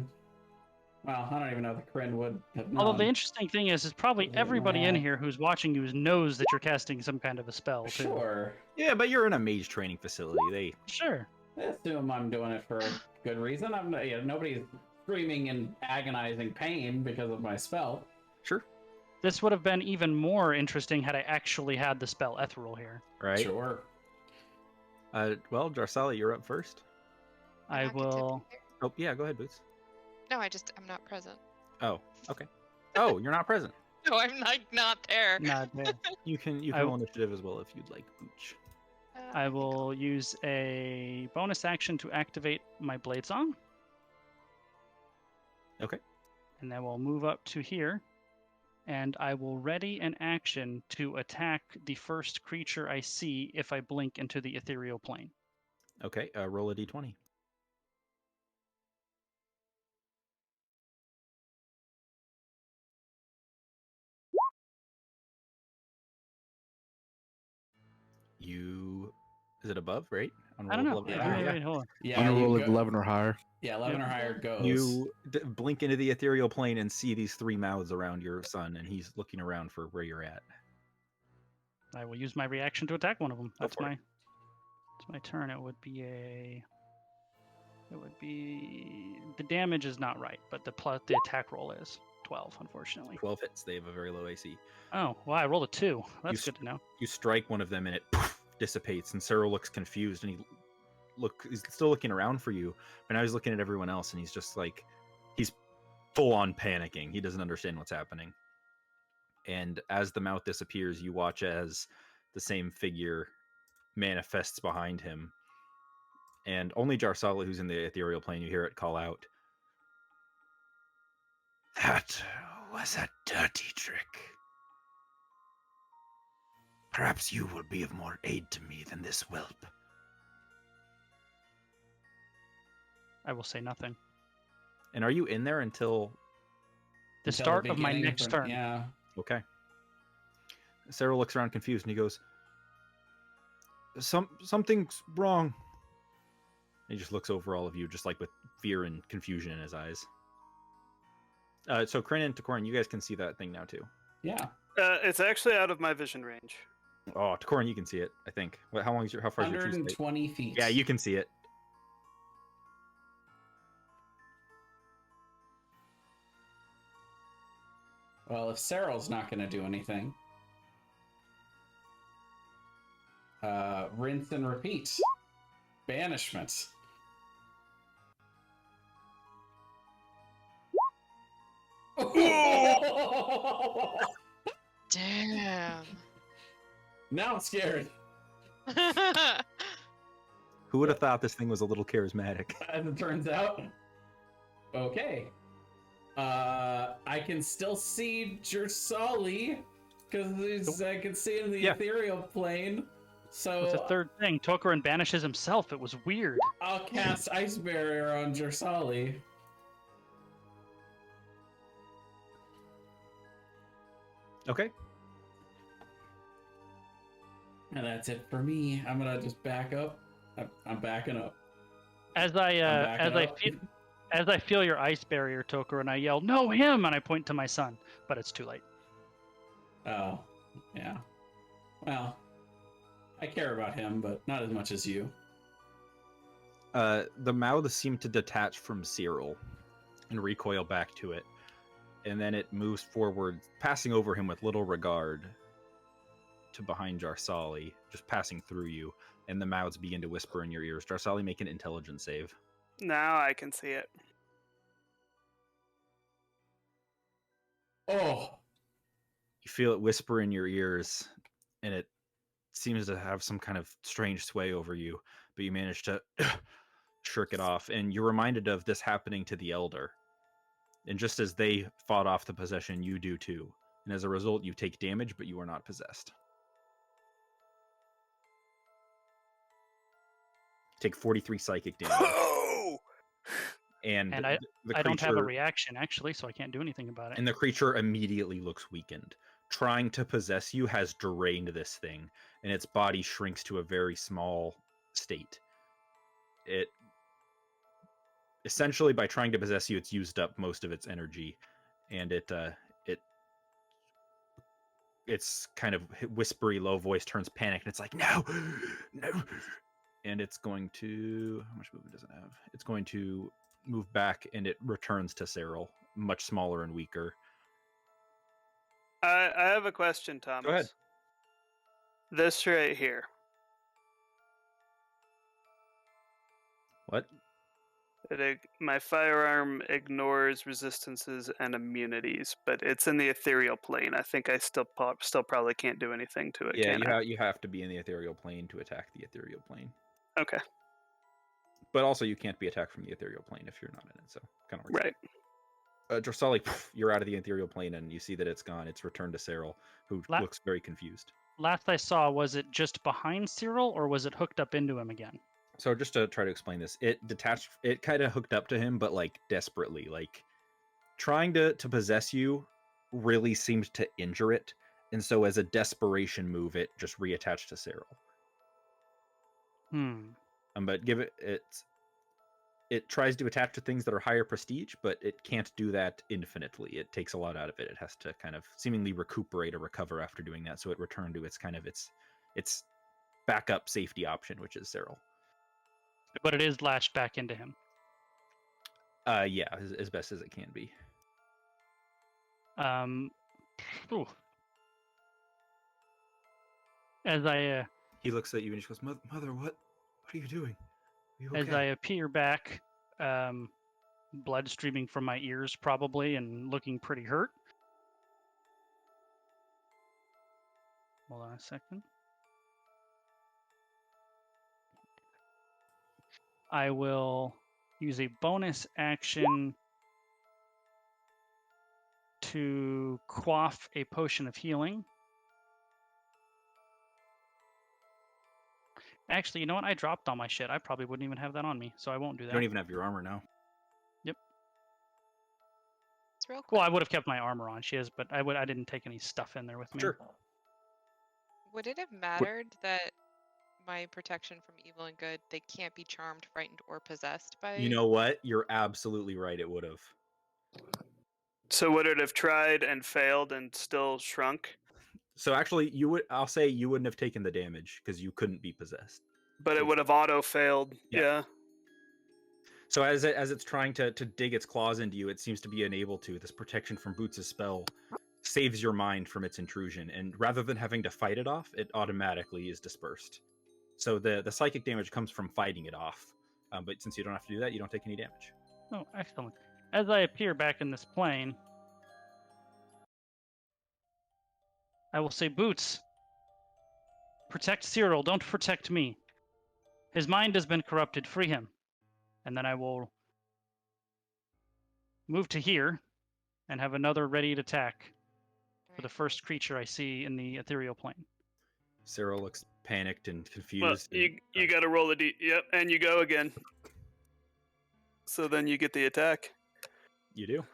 Well, I don't even know if Kryn would have known. Although the interesting thing is probably Yeah, everybody in right. here who's watching you knows that you're casting some kind of a spell, too. Sure. Yeah, but you're in a mage training facility. Sure. I assume I'm doing it for a good reason. I'm not, nobody's screaming in agonizing pain because of my spell. Sure. This would have been even more interesting had I actually had the spell Ethereal here. Right? Sure. Well, Jarsali, you're up first. I Not get to be will. there. Oh, yeah, go ahead, Boots. No, I'm not present. Oh, okay. Oh, you're not present. No, I'm not there. Not there. You can I- roll initiative as well if you'd like, Booch. I think will use a bonus action to activate my Blade Song. Okay. And then we'll move up to here. And I will ready an action to attack the first creature I see if I blink into the ethereal plane. Okay, roll a d20. You Is it above, right? On I don't know. roll of Yeah. 11? Wait, hold on. Yeah, On a you roll of go- 11 or higher. Yeah, 11 Yep. or higher goes. You blink into the ethereal plane and see these 3 mouths around your son, and he's looking around for where you're at. I will use my reaction to attack one of them. Go That's for it. my turn. It would be the damage is not right, but the attack roll is 12, unfortunately. 12 hits. They have a very low AC. Oh, wow, I rolled a 2. That's s- good to know. You strike one of them, and it dissipates. And Cyril looks confused, and he's still looking around for you, but now he's looking at everyone else, and he's just like, he's full on panicking. He doesn't understand what's happening. And as the mouth disappears, you watch as the same figure manifests behind him. And only Jarsala, who's in the ethereal plane, you hear it call out, "That was a dirty trick. Perhaps you will be of more aid to me than this whelp." I will say nothing. And are you in there until... The Until start of my beginning next turn. Yeah. Okay. Sarah looks around confused, and he goes, something's wrong. And he just looks over all of you, just like with fear and confusion in his eyes. So Kryn and Takoran, you guys can see that thing now too. Yeah. It's actually out of my vision range. Oh, Takoran, you can see it, I think. How far is your true sight? 120 feet. Yeah, you can see it. Well, if Cyril's not going to do anything, rinse and repeat. Banishment. Damn. Now I'm scared. Who would have thought this thing was a little charismatic? As it turns out. Okay. I can still see Jersali because I can see it in the Yeah. ethereal plane. So What's the third thing? Tokaran banishes himself. It was weird. I'll cast Ice Barrier on Jersali. Okay. And that's it for me. I'm gonna just back up. I'm backing up. As I'm I feel your ice barrier, Tokaran, I yell, "No, him!" and I point to my son, but it's too late. Oh, yeah. Well, I care about him, but not as much as you. The mouths seem to detach from Cyril and recoil back to it. And then it moves forward, passing over him with little regard to behind Jarsali, just passing through you. And the mouths begin to whisper in your ears. Jarsali, make an intelligence save. Now I can see it. Oh, You feel it whisper in your ears, and it seems to have some kind of strange sway over you, but you manage to shirk it off. And you're reminded of this happening to the Elder. And just as they fought off the possession, you do too. And as a result, you take damage, but you are not possessed. Take 43 psychic damage. Oh! And I the don't have a creature- reaction, actually, so I can't do anything about it. And the creature immediately looks weakened. Trying to possess you has drained this thing, and its body shrinks to a very small state. It essentially, by trying to possess you, it's used up most of its energy, and its kind of whispery, low voice turns panicked, and it's like, "No, no!" And it's going to, how much movement does it have? It's going to move back, and it returns to Cyril, much smaller and weaker. I have a question, Thomas. ahead. This right here. What? My firearm ignores resistances and immunities, but it's in the ethereal plane. I think I still probably can't do anything to it. Yeah, can I? you have to be in the ethereal plane to attack the ethereal plane. Okay. But also, you can't be attacked from the ethereal plane if you're not in it. So, kind of Right. Drasali, you're out of the ethereal plane, and you see that it's gone. It's returned to Cyril, who looks very confused. Last I saw, was it just behind Cyril, or was it hooked up into him again? So, just to try to explain this, it detached. It kind of hooked up to him, but like desperately, like trying to possess you, really seemed to injure it, and so as a desperation move, it just reattached to Cyril. But give it tries to attach to things that are higher prestige, but it can't do that infinitely. It takes a lot out of it. It has to kind of seemingly recuperate or recover after doing that, so it returned to its its backup safety option, which is Cyril. But it is latched back into him. Yeah, as best as it can be. Ooh. As I He looks at you and he goes, "Mother, what are you doing? Are you okay?" As I appear back, blood streaming from my ears probably, and looking pretty hurt. Hold on a second. I will use a bonus action to quaff a potion of healing. Actually, you know what? I dropped all my shit. I probably wouldn't even have that on me, so I won't do that. You don't even have your armor now. Yep. It's real quick. Well, I would have kept my armor on. She is, but I didn't take any stuff in there with me. Sure. Would it have mattered that my protection from evil and good, they can't be charmed, frightened, or possessed by? You know what? You're absolutely right. It would have. So would it have tried and failed and still shrunk? So actually, I'll say you wouldn't have taken the damage because you couldn't be possessed. But it would have auto failed. Yeah. Yeah. So as it's trying to dig its claws into you, it seems to be unable to. This protection from Boots' spell saves your mind from its intrusion, and rather than having to fight it off, it automatically is dispersed. So the psychic damage comes from fighting it off. But since you don't have to do that, you don't take any damage. Oh, excellent. As I appear back in this plane, I will say, Boots, protect Cyril, don't protect me. His mind has been corrupted, free him. And then I will move to here and have another readied attack for the first creature I see in the ethereal plane. Cyril looks panicked and confused. Well, you got to roll a d. Yep, and you go again. So then you get the attack. You do.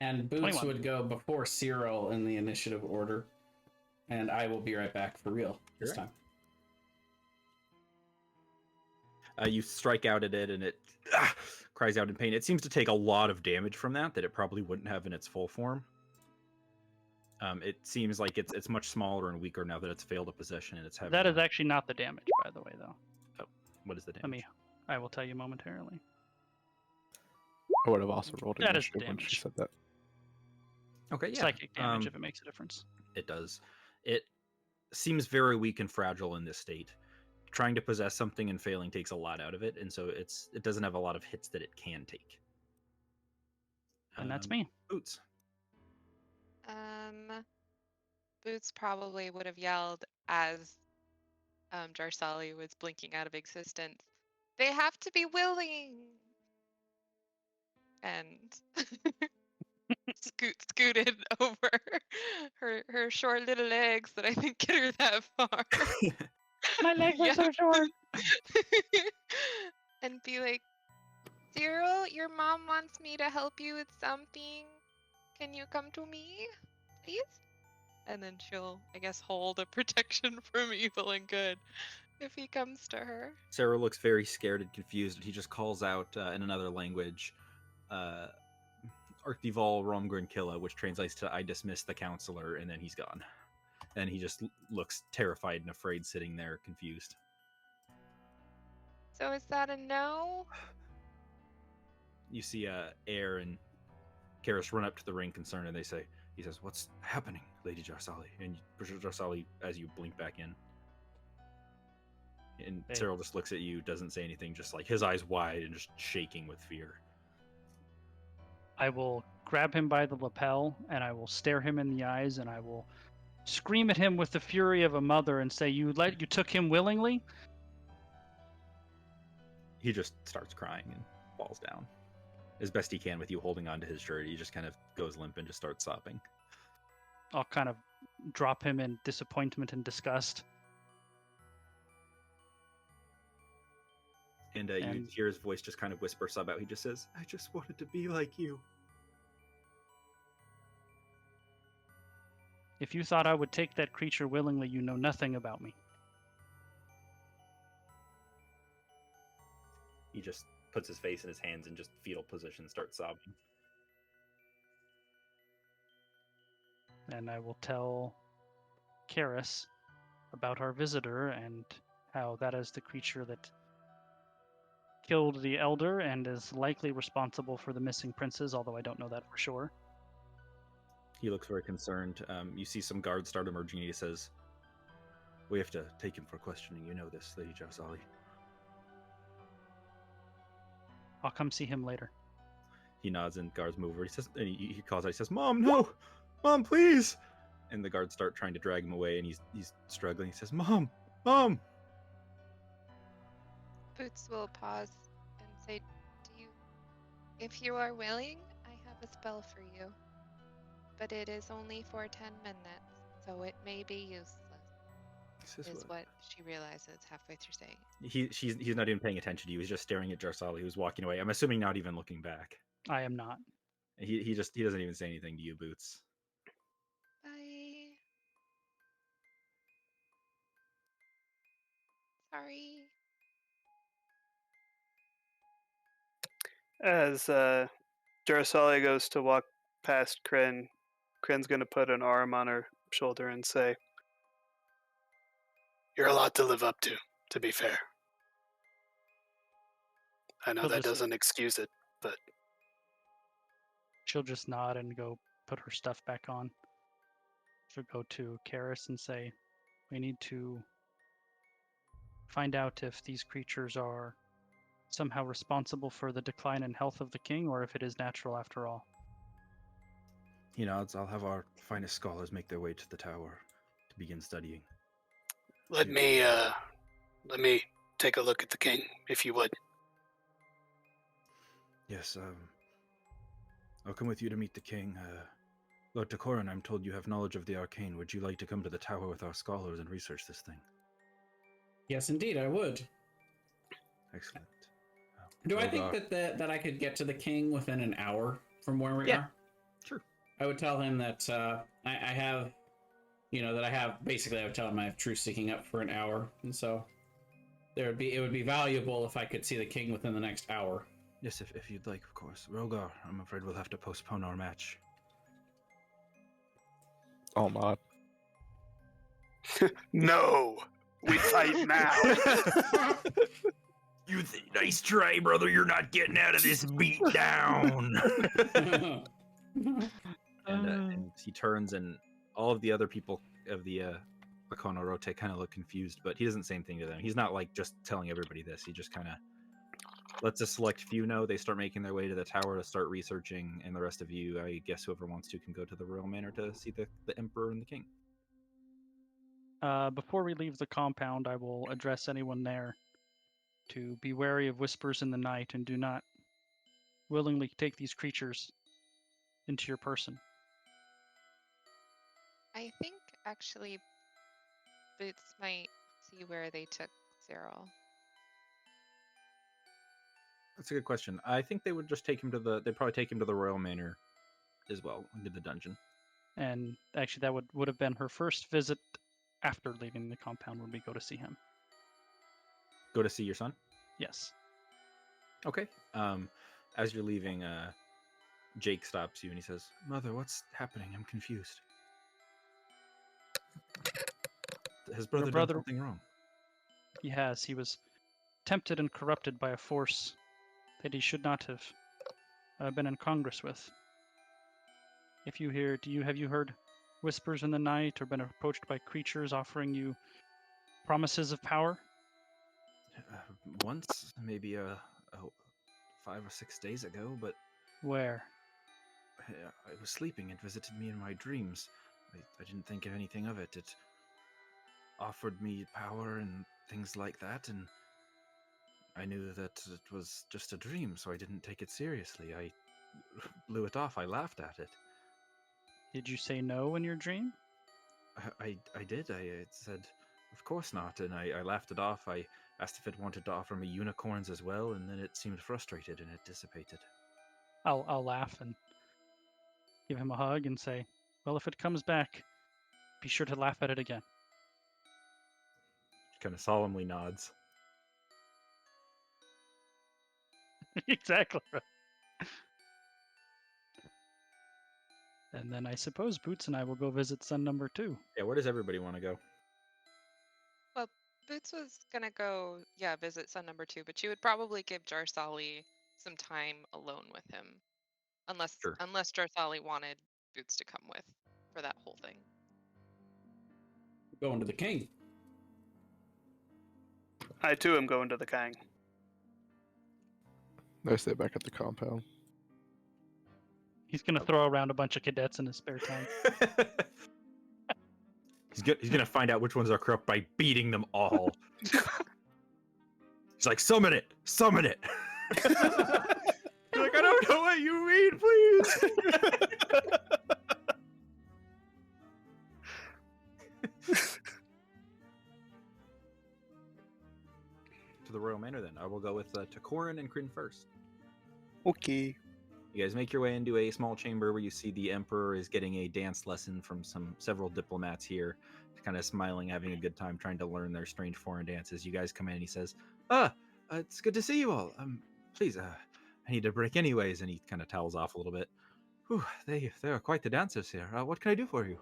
And Boots 21. would go before Cyril in the initiative order. And I will be right back for real this You're right. time. You strike out at it, and it cries out in pain. It seems to take a lot of damage from that it probably wouldn't have in its full form. It seems like it's much smaller and weaker now that it's failed a possession, and it's having. That is actually not the damage, by the way, though. Oh, what is the damage? I will tell you momentarily. I would have also rolled That is the initiative when she damage. said that. Okay, yeah. Psychic damage, if it makes a difference. It does. It seems very weak and fragile in this state. Trying to possess something and failing takes a lot out of it, and so it doesn't have a lot of hits that it can take. And that's me. Boots. Boots probably would have yelled as Jarsali was blinking out of existence. They have to be willing. And scooted over her short little legs that I think get her that far. My legs are so short. And be like, Cyril, your mom wants me to help you with something. Can you come to me, please? And then she'll, I guess, hold a protection from evil and good if he comes to her. Sarah looks very scared and confused, and he just calls out in another language, Archdival Romgrinkilla, which translates to "I dismiss the counselor," and then he's gone. And he just looks terrified and afraid, sitting there, confused. So is that a no? You see Air and Karis run up to the ring concerned, and he says, "What's happening, Lady Jarsali?" And Jarsali, as you blink back in. And Hey. Cyril just looks at you, doesn't say anything, just like his eyes wide and just shaking with fear. I will grab him by the lapel, and I will stare him in the eyes, and I will scream at him with the fury of a mother and say, you took him willingly? He just starts crying and falls down. As best he can with you holding onto his shirt, he just kind of goes limp and just starts sobbing. I'll kind of drop him in disappointment and disgust. And you hear his voice just kind of whisper sub out. He just says, "I just wanted to be like you." If you thought I would take that creature willingly, you know nothing about me. he just puts his face in his hands and just fetal position, starts sobbing. And I will tell Khuros about our visitor and how that is the creature that killed the elder and is likely responsible for the missing princes, although I don't know that for sure. He looks very concerned. You see some guards start emerging, and he says, "We have to take him for questioning. You know this, Lady Jarsali." I'll come see him later. He nods, and guards move over. He says, and he calls out. He says, "Mom, no, Mom, please!" And the guards start trying to drag him away, and he's struggling. He says, "Mom, Mom!" Boots will pause and say, if you are willing, I have a spell for you. But it is only for 10 minutes, so it may be useless, is what she realizes halfway through saying it. He's not even paying attention to you. He's just staring at Jarsali, who's walking away. I'm assuming not even looking back. I am not. He doesn't even say anything to you, Boots. Bye. Sorry. As Jarsali goes to walk past Kryn, Kryn's going to put an arm on her shoulder and say, You're a lot to live up to be fair. I know She'll that just- doesn't excuse it, but She'll just nod and go put her stuff back on. She'll go to Khuros and say, we need to find out if these creatures are somehow responsible for the decline in health of the king, or if it is natural after all. He nods. I'll have our finest scholars make their way to the tower to begin studying. let me take a look at the king, if you would. Yes, I'll come with you to meet the king. Lord Takoran, I'm told you have knowledge of the arcane. Would you like to come to the tower with our scholars and research this thing? Yes, indeed, I would. Excellent. Do I think that I could get to the king within an hour from where we Yeah. are? Sure. I would tell him that I have, basically I would tell him I have truth seeking up for an hour, and so it would be valuable if I could see the king within the next hour. Yes, if you'd like, of course. Rogar, I'm afraid we'll have to postpone our match. I'll nod. No, we fight now. Nice try, brother. You're not getting out of this beat down. And he turns, and all of the other people of the Bakono Rote kind of look confused, but he doesn't say anything to them. He's not like just telling everybody this. He just kind of lets a select few know. They start making their way to the tower to start researching, and the rest of you, I guess whoever wants to, can go to the royal manor to see the emperor and the king. Before we leave the compound, I will address anyone there to be wary of whispers in the night and do not willingly take these creatures into your person. I think actually Boots might see where they took Cyril. That's a good question. I think they would just take him to they'd probably take him to the royal manor as well, into the dungeon. And actually, that would have been her first visit after leaving the compound, would be go to see him. Go to see your son? Yes. Okay. As you're leaving, Jake stops you and he says, "Mother, what's happening? I'm confused. Has brother done something wrong?" He has. He was tempted and corrupted by a force that he should not have been in Congress with. If you hear, have you heard whispers in the night or been approached by creatures offering you promises of power? Once, maybe 5 or 6 days ago, but Where? I was sleeping. It visited me in my dreams. I didn't think of anything of it. It offered me power and things like that, and I knew that it was just a dream, so I didn't take it seriously. I blew it off. I laughed at it. Did you say no in your dream? I did. I said, of course not, and I laughed it off. I asked if it wanted to offer me unicorns as well, and then it seemed frustrated and it dissipated. I'll laugh and give him a hug and say, well, if it comes back, be sure to laugh at it again. Kind of solemnly nods. Exactly. Right. And then I suppose Boots and I will go visit son number 2. Yeah, where does everybody want to go? Well, Boots was gonna go, yeah, visit son number 2, but she would probably give Jarsali some time alone with him, unless Sure. Jarsali wanted Boots to come with for that whole thing. Going to the king. I too am going to the Kang. I stay back at the compound. He's gonna throw around a bunch of cadets in his spare time. He's gonna find out which ones are corrupt by beating them all. He's like, summon it! Summon it! You're like, I don't know what you mean, please! To the Royal Manor, then. I will go with Takorin and Kryn first. Okay. You guys make your way into a small chamber where you see the Emperor is getting a dance lesson from several diplomats here, kind of smiling, having a good time trying to learn their strange foreign dances. You guys come in and he says, it's good to see you all. Please, I need a break anyways. And he kind of towels off a little bit. Whew, they are quite the dancers here. What can I do for you?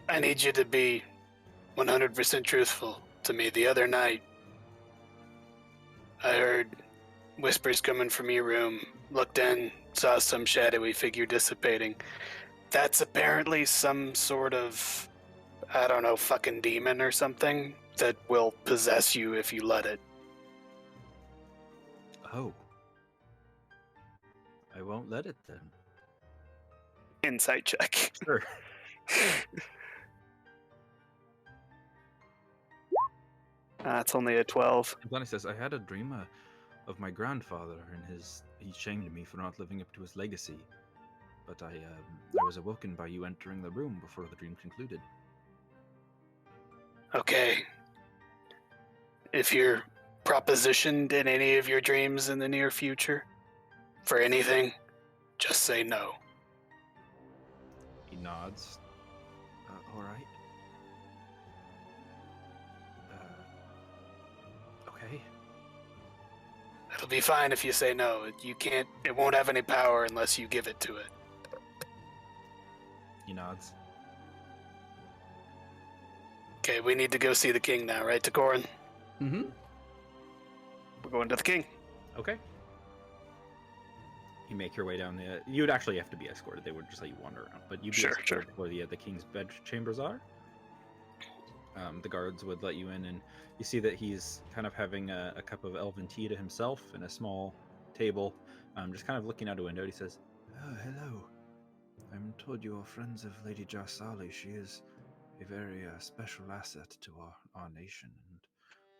I need you to be 100% truthful to me. The other night, I heard whispers coming from your room, looked in, saw some shadowy figure dissipating. That's apparently some sort of, I don't know, fucking demon or something that will possess you if you let it. Oh. I won't let it then. Insight check. Sure. That's only a 12. Then he says, I had a dream of my grandfather, and he shamed me for not living up to his legacy. But I was awoken by you entering the room before the dream concluded. Okay. If you're propositioned in any of your dreams in the near future for anything, just say no. He nods. All right. Okay. It'll be fine if you say no. It won't have any power unless you give it to it. He nods. Okay, we need to go see the king now, right, Takorin? Mm-hmm. We're going to the king. Okay. You make your way down the. You would actually have to be escorted. They would just let you wander around, but you'd be Sure, escorted where the king's bed chambers are. The guards would let you in, and you see that he's kind of having a cup of elven tea to himself in a small table, just kind of looking out a window. He says, "Oh, hello. I'm told you are friends of Lady Jarsali. She is a very special asset to our nation, and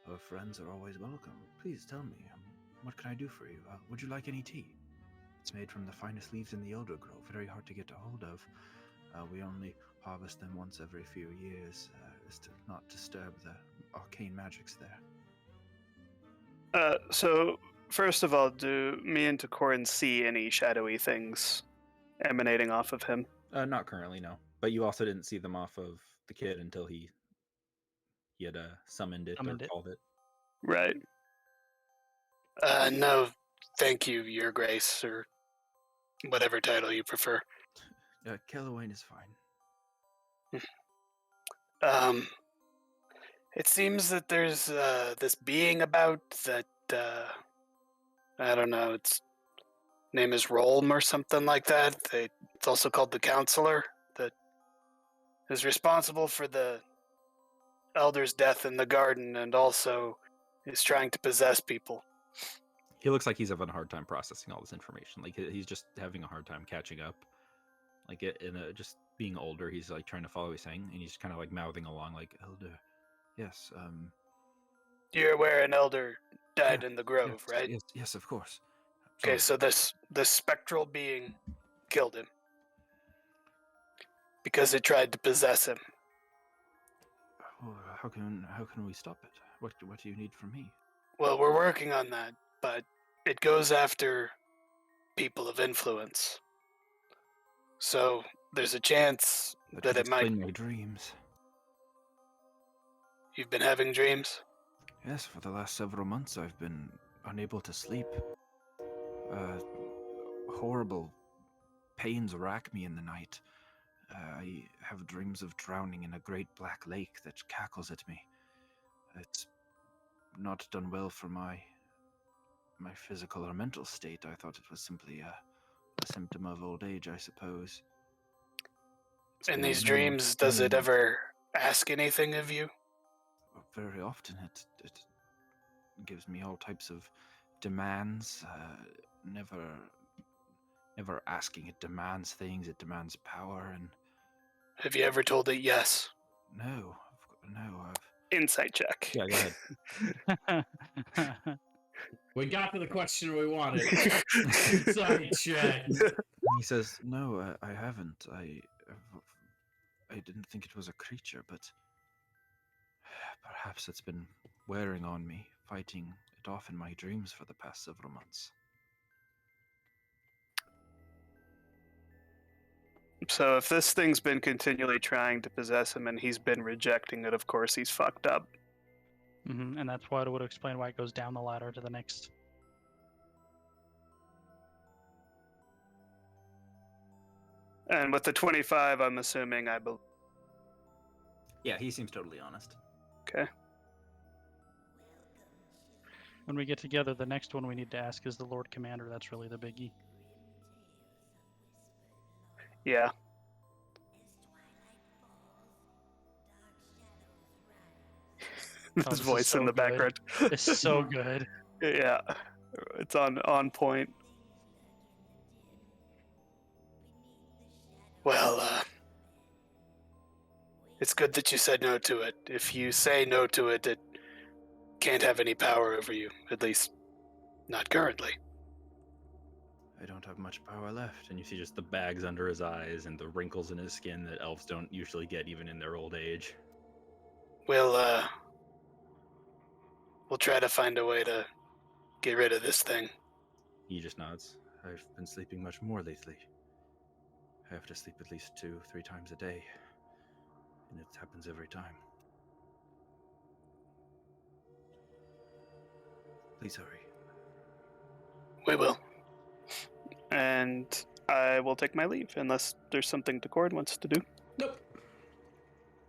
her friends are always welcome. Please tell me, what can I do for you? Would you like any tea? It's made from the finest leaves in the Elder Grove, very hard to get a hold of. We only harvest them once every few years, is to not disturb the arcane magics there." So, first of all, do me and Takorin see any shadowy things emanating off of him? Not currently, no. But you also didn't see them off of the kid until he had summoned it or called it. Right. No, thank you, Your Grace, or whatever title you prefer. Kelowain is fine. It seems that there's this being about that, I don't know, its name is Rolm or something like that. It's also called the Counselor, that is responsible for the Elder's death in the garden and also is trying to possess people. He looks like he's having a hard time processing all this information. Like, he's just having a hard time catching up. Like, just being older, he's like trying to follow what he's saying, and he's kind of like mouthing along, like, "Elder, yes, You're aware an elder died in the grove, yes, right? Yes, of course." Okay, Sorry. so this spectral being killed him because it tried to possess him. Oh, how can we stop it? What do you need from me? Well, we're working on that, but it goes after people of influence. So there's a chance That that could it might. explain my dreams. You've been having dreams? Yes, for the last several months I've been unable to sleep. Horrible pains rack me in the night. I have dreams of drowning in a great black lake that cackles at me. It's not done well for my physical or mental state. I thought it was simply a symptom of old age, I suppose. It's In been these many, dreams, does many it ever ask anything of you? Very often it gives me all types of demands. Never asking. It demands things. It demands power. And Have you ever told it yes? no. Insight check. Yeah, go ahead. We got to the question we wanted. Insight check. He says, "No, I haven't. I didn't think it was a creature, but perhaps it's been wearing on me, fighting it off in my dreams for the past several months." So if this thing's been continually trying to possess him and he's been rejecting it, of course he's fucked up. And that's why it would explain why it goes down the ladder to the next. And with the 25, I'm assuming I believe. Yeah, he seems totally honest. Okay. When we get together, the next one we need to ask is the Lord Commander. That's really the biggie. Yeah. Oh, This this is voice so in the good. background. It's so good. Yeah. It's on point. Well, it's good that you said no to it. If you say no to it, it can't have any power over you. At least, not currently. I don't have much power left. And you see just the bags under his eyes and the wrinkles in his skin that elves don't usually get even in their old age. We'll try to find a way to get rid of this thing. He just nods. I've been sleeping much more lately. I have to sleep at least 2-3 times a day. And it happens every time. Please hurry. We will. And I will take my leave unless there's something the Cord wants to do. Nope.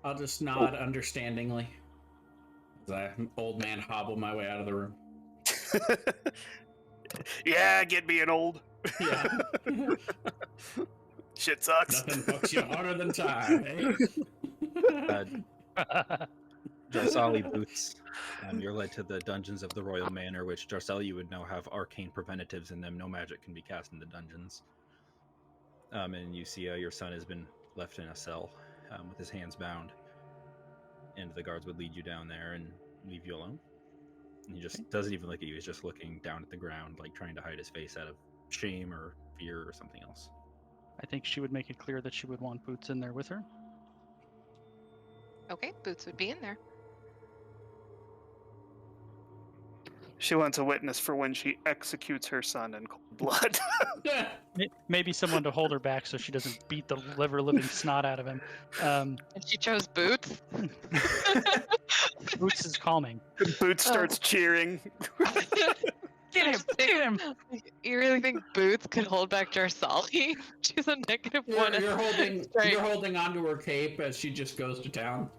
I'll just nod understandingly. As I, old man, hobble my way out of the room. Yeah, get being old. Yeah. Shit sucks. Nothing fucks you harder than time, eh? Jarsali boots. You're led to the dungeons of the Royal Manor, which Jarsali would now have arcane preventatives in them. No magic can be cast in the dungeons. And you see your son has been left in a cell with his hands bound. And the guards would lead you down there and leave you alone. And he just doesn't even look at you. He's just looking down at the ground, like trying to hide his face out of shame or fear or something else. I think she would make it clear that she would want Boots in there with her. Okay, Boots would be in there. She wants a witness for when she executes her son in cold blood. Maybe someone to hold her back so she doesn't beat the living snot out of him. And she chose Boots. Boots is calming. Boots starts cheering. Get him! Get him! You really think Boots could hold back Jarsali? She's a negative one. You're holding onto her cape as she just goes to town.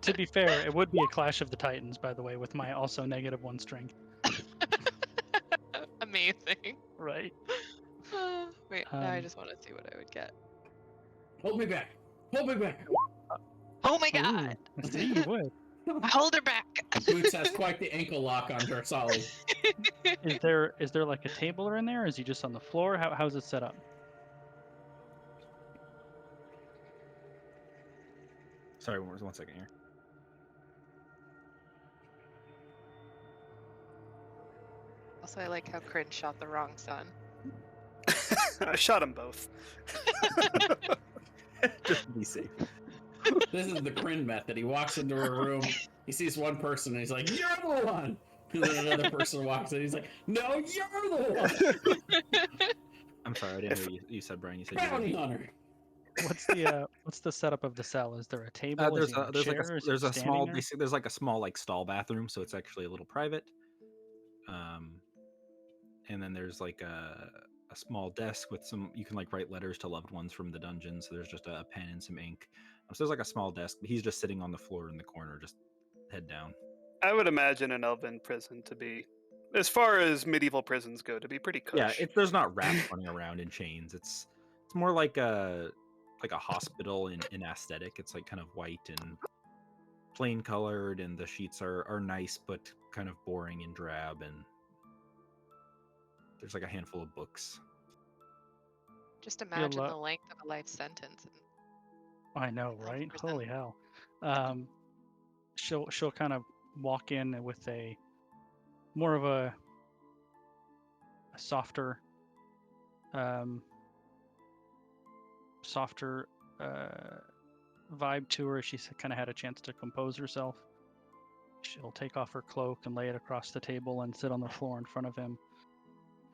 To be fair, it would be a clash of the Titans, by the way, with my also -1 strength. Amazing. Right. Wait, now I just want to see what I would get. Hold me back. Hold me back. Oh my god! Ooh, see, you would. Hold her back! Boots has quite the ankle lock on Jarsali. Is there like a table in there? Is he just on the floor? How's it set up? Sorry, 1 second here. Also, I like how Kryn shot the wrong son. I shot them both. Just to be safe. This is the Kryn method. He walks into a room, he sees one person, and he's like, "You're the one!" And then another person walks in, he's like, "No, you're the one!" I'm sorry, I didn't hear you said, Brian. You said Bounty hunter. What's the setup of the cell? Is there a table? there's Is he in there's like chair? Is there's he a standing small there? there's like a small like stall bathroom, so it's actually a little private. And then there's like a small desk with some, you can like write letters to loved ones from the dungeon. So there's just a pen and some ink. So there's like a small desk, but he's just sitting on the floor in the corner, just head down. I would imagine an elven prison to be, as far as medieval prisons go, to be pretty cush. Yeah, there's not rats running around in chains. It's more like a hospital in aesthetic. It's like kind of white and plain colored, and the sheets are nice but kind of boring and drab, and there's like a handful of books. Just imagine You'll, the length of a life sentence. I know, Elf right? prison. Holy hell. She'll kind of walk in with a more of a softer vibe to her. She's kind of had a chance to compose herself. She'll take off her cloak and lay it across the table and sit on the floor in front of him.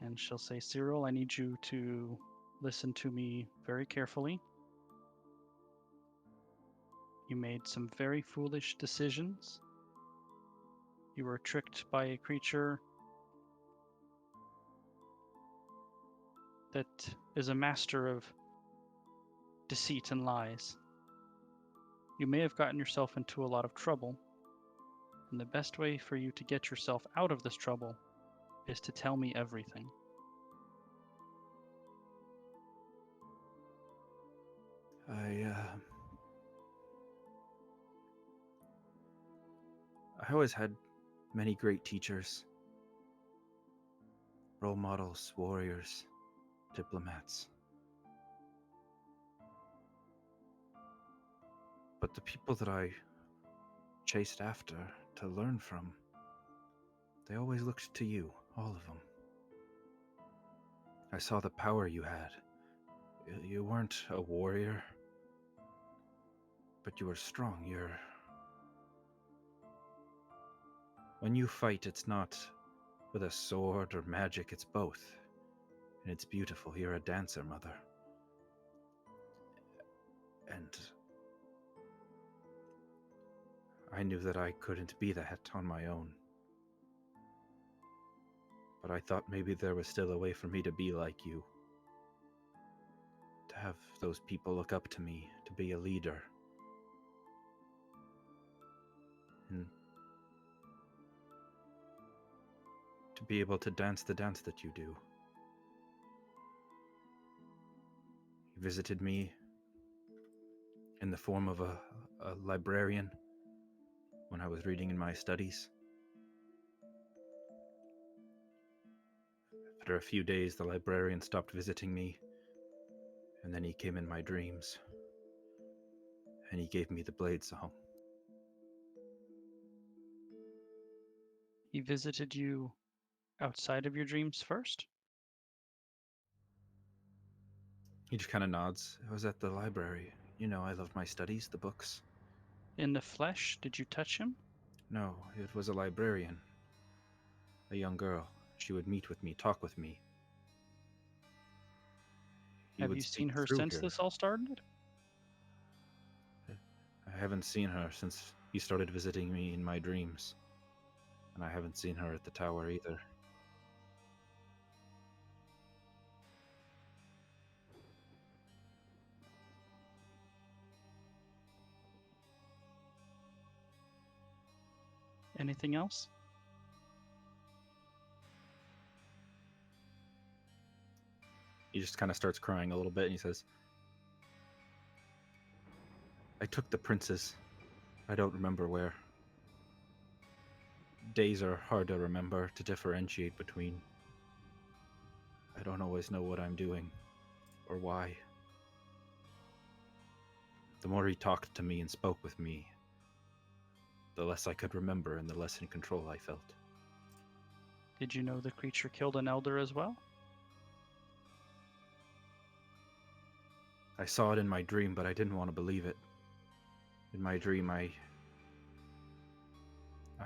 And she'll say, Cyril, I need you to listen to me very carefully. You made some very foolish decisions. You were tricked by a creature that is a master of deceit and lies. You may have gotten yourself into a lot of trouble, and the best way for you to get yourself out of this trouble is to tell me everything. I always had many great teachers, role models, warriors, diplomats. But the people that I chased after to learn from, they always looked to you, all of them. I saw the power you had. You weren't a warrior, but you were strong. When you fight, it's not with a sword or magic, it's both. And it's beautiful. You're a dancer, Mother. And I knew that I couldn't be that on my own. But I thought maybe there was still a way for me to be like you. To have those people look up to me, to be a leader. And to be able to dance the dance that you do. You visited me in the form of a librarian when I was reading in my studies. After a few days, the librarian stopped visiting me, and then he came in my dreams, and he gave me the Blade Song. He visited you outside of your dreams first? He just kind of nods. I was at the library. You know, I love my studies, the books. In the flesh, did you touch him? No, it was a librarian. A young girl. She would meet with me, talk with me. Have you seen her since this all started? I haven't seen her since he started visiting me in my dreams. And I haven't seen her at the tower either. Anything else? He just kind of starts crying a little bit and he says, I took the princes. I don't remember where. Days are hard to remember, to differentiate between. I don't always know what I'm doing or why. The more he talked to me and spoke with me, the less I could remember and the less in control I felt. Did you know the creature killed an elder as well? I saw it in my dream, but I didn't want to believe it. In my dream, I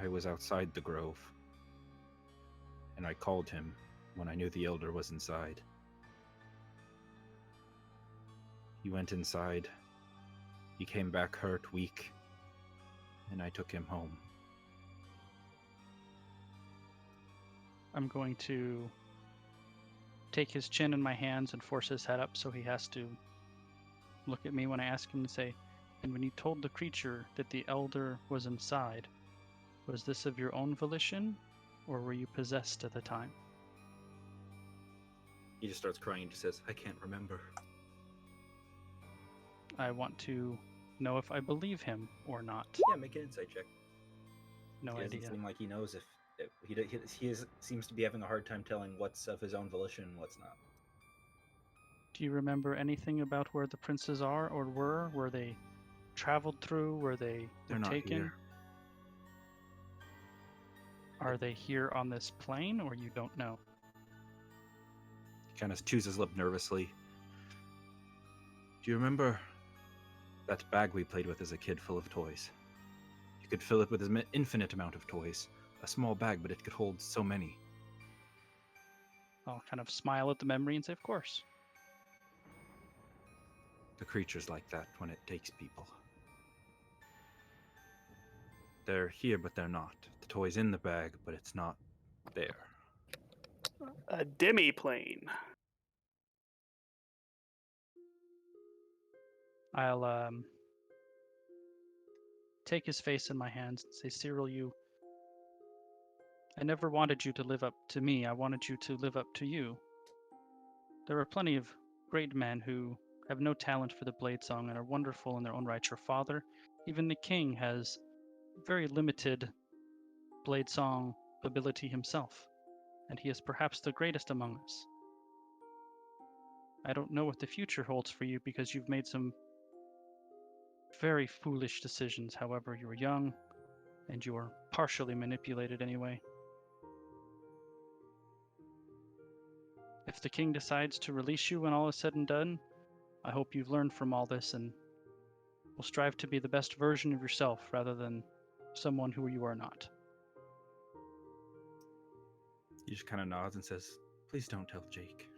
was outside the grove, and I called him when I knew the elder was inside. He went inside. He came back hurt, weak, and I took him home. I'm going to take his chin in my hands and force his head up so he has to look at me when I ask him to say, and when you told the creature that the elder was inside, was this of your own volition, or were you possessed at the time? He just starts crying and just says, I can't remember. I want to know if I believe him or not. Yeah, make an insight check. No He idea. doesn't seem like he knows if seems to be having a hard time telling what's of his own volition and what's not. Do you remember anything about where the princes are or were? Were they traveled through? Were they They're not taken? here. Are they here on this plane, or you don't know? He kind of chews his lip nervously. Do you remember that bag we played with as a kid full of toys? You could fill it with an infinite amount of toys. A small bag, but it could hold so many. I'll kind of smile at the memory and say, of course. The creatures like that when it takes people. They're here, but they're not. The toy's in the bag, but it's not there. A demi-plane. I'll take his face in my hands and say, Cyril, I never wanted you to live up to me. I wanted you to live up to you. There are plenty of great men who have no talent for the blade song and are wonderful in their own right. Your father, even the king, has very limited blade song ability himself, and he is perhaps the greatest among us. I don't know what the future holds for you because you've made some very foolish decisions. However, you were young, and you were partially manipulated anyway. If the king decides to release you when all is said and done, I hope you've learned from all this and will strive to be the best version of yourself rather than someone who you are not. He just kind of nods and says, please don't tell Jake.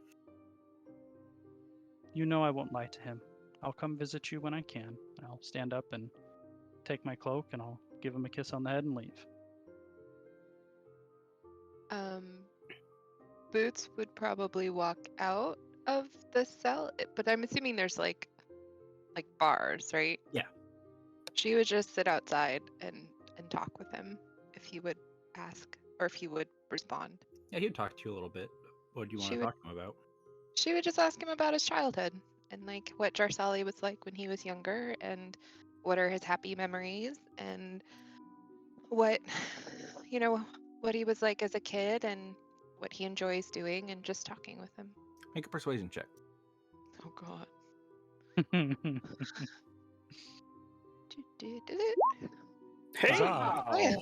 You know I won't lie to him. I'll come visit you when I can. I'll stand up and take my cloak and I'll give him a kiss on the head and leave. Boots would probably walk out of the cell, but I'm assuming there's like bars, right? Yeah. She would just sit outside and talk with him if he would ask or if he would respond. Yeah, he'd talk to you a little bit. What do you want She to would- talk to him about? She would just ask him about his childhood and like what Jarsali was like when he was younger and what are his happy memories and what what he was like as a kid and what he enjoys doing and just talking with him. Make a persuasion check. Oh god. Hey! Huzzah. Oh, yeah.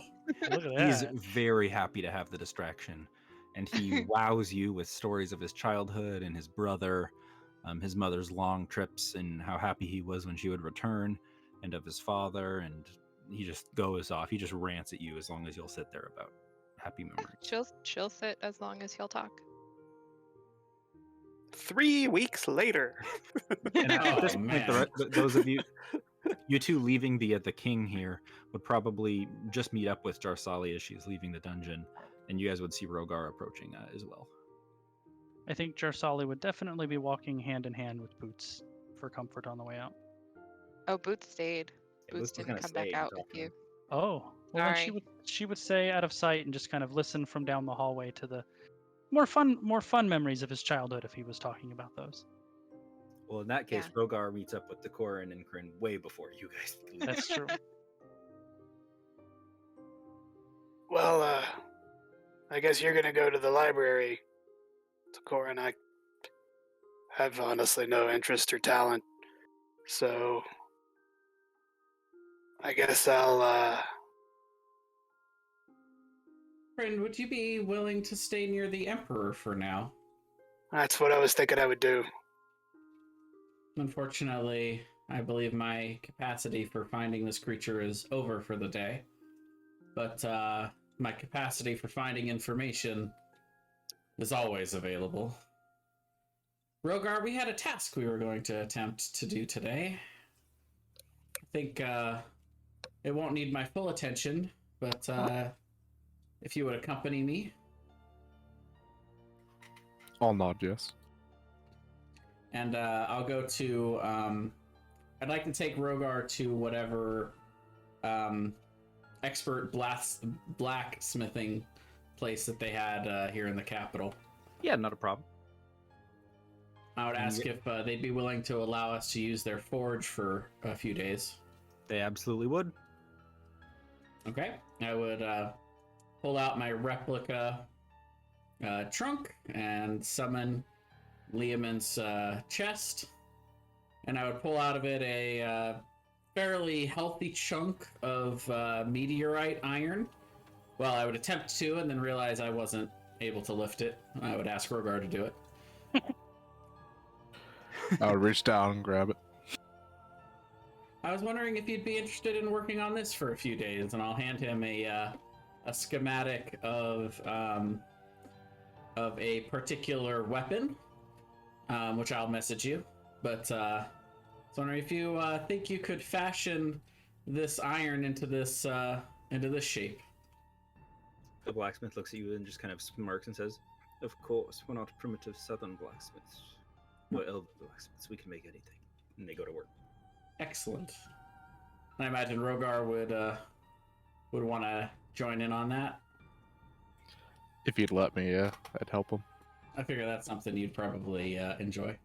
Look at He's that. very happy to have the distraction, and he wows you with stories of his childhood and his brother, his mother's long trips and how happy he was when she would return, and of his father, and he just goes off. He just rants at you as long as you'll sit there about happy memories. She'll sit as long as he'll talk. 3 weeks later. And at this Oh, point, man. those of you two leaving the king here would probably just meet up with Jarsali as she's leaving the dungeon, and you guys would see Rogar approaching as well. I think Jarsali would definitely be walking hand in hand with Boots for comfort on the way out. Oh, Boots stayed. Yeah, Boots was didn't gonna come stay back and out talk with to you. him. Oh, well, then Sorry. she would stay out of sight and just kind of listen from down the hallway to the more fun memories of his childhood if he was talking about those. Well, in that case, Rogar meets up with the Korin and Kryn way before you guys leave. That's true. Well, I guess you're gonna go to the library, Cora, and I have honestly no interest or talent, so I guess I'll. Friend, would you be willing to stay near the Emperor for now? That's what I was thinking I would do. Unfortunately, I believe my capacity for finding this creature is over for the day. But my capacity for finding information is always available. Rogar, we had a task we were going to attempt to do today. I think it won't need my full attention, but if you would accompany me. I'll nod yes. And I'll go to. I'd like to take Rogar to whatever expert blacksmithing place that they had here in the capital. Yeah, not a problem. I would ask if they'd be willing to allow us to use their forge for a few days. They absolutely would. Okay. I would pull out my replica trunk and summon Liamon's chest. And I would pull out of it a fairly healthy chunk of meteorite iron. Well, I would attempt to and then realize I wasn't able to lift it. I would ask Rogar to do it. I would reach down and grab it. I was wondering if you'd be interested in working on this for a few days, and I'll hand him a schematic of a particular weapon, which I'll message you. But I was wondering if you think you could fashion this iron into this shape. The blacksmith looks at you and just kind of smirks and says, "Of course, we're not primitive southern blacksmiths. We're elven blacksmiths. We can make anything." And they go to work. Excellent. I imagine Rogar would want to join in on that. If you'd let me, yeah, I'd help him. I figure that's something you'd probably enjoy.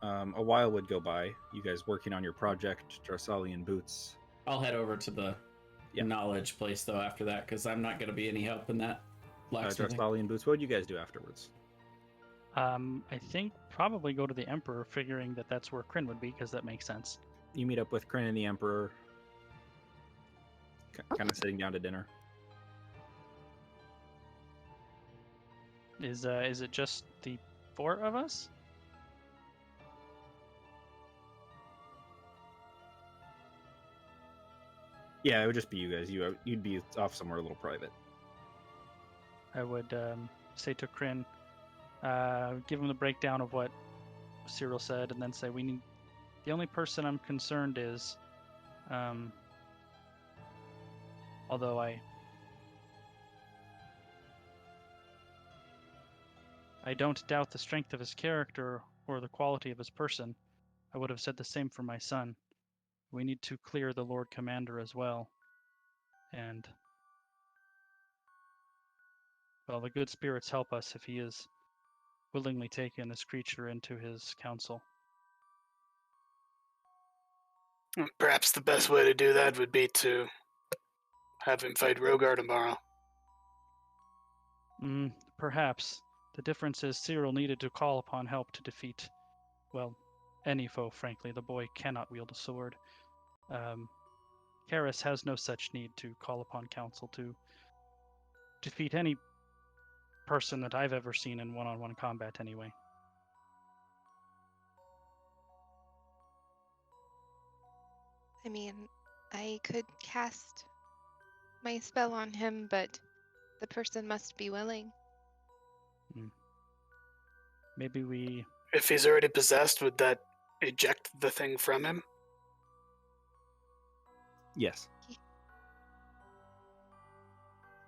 A while would go by. You guys working on your project, Jarsali and Boots. I'll head over to the knowledge place though after that, because I'm not going to be any help in that blacksmithing. Jarsali and Boots, what would you guys do afterwards? I think probably go to the Emperor, figuring that that's where Kryn would be, because that makes sense. You meet up with Kryn and the Emperor, kind of sitting down to dinner. Is it just the 4 of us? Yeah, it would just be you guys. You'd be off somewhere a little private. I would say to Kryn, give him the breakdown of what Cyril said, and then say the only person I'm concerned is, although I don't doubt the strength of his character or the quality of his person, I would have said the same for my son. We need to clear the Lord Commander as well. And, well, the good spirits help us if he is willingly taken this creature into his council. Perhaps the best way to do that would be to have him fight Rogar tomorrow. Perhaps. The difference is Cyril needed to call upon help to defeat, well, any foe, frankly. The boy cannot wield a sword. Khuros has no such need to call upon counsel to defeat any person that I've ever seen in one-on-one combat anyway. I mean, I could cast my spell on him, but the person must be willing. Maybe we... If he's already possessed, would that eject the thing from him? Yes.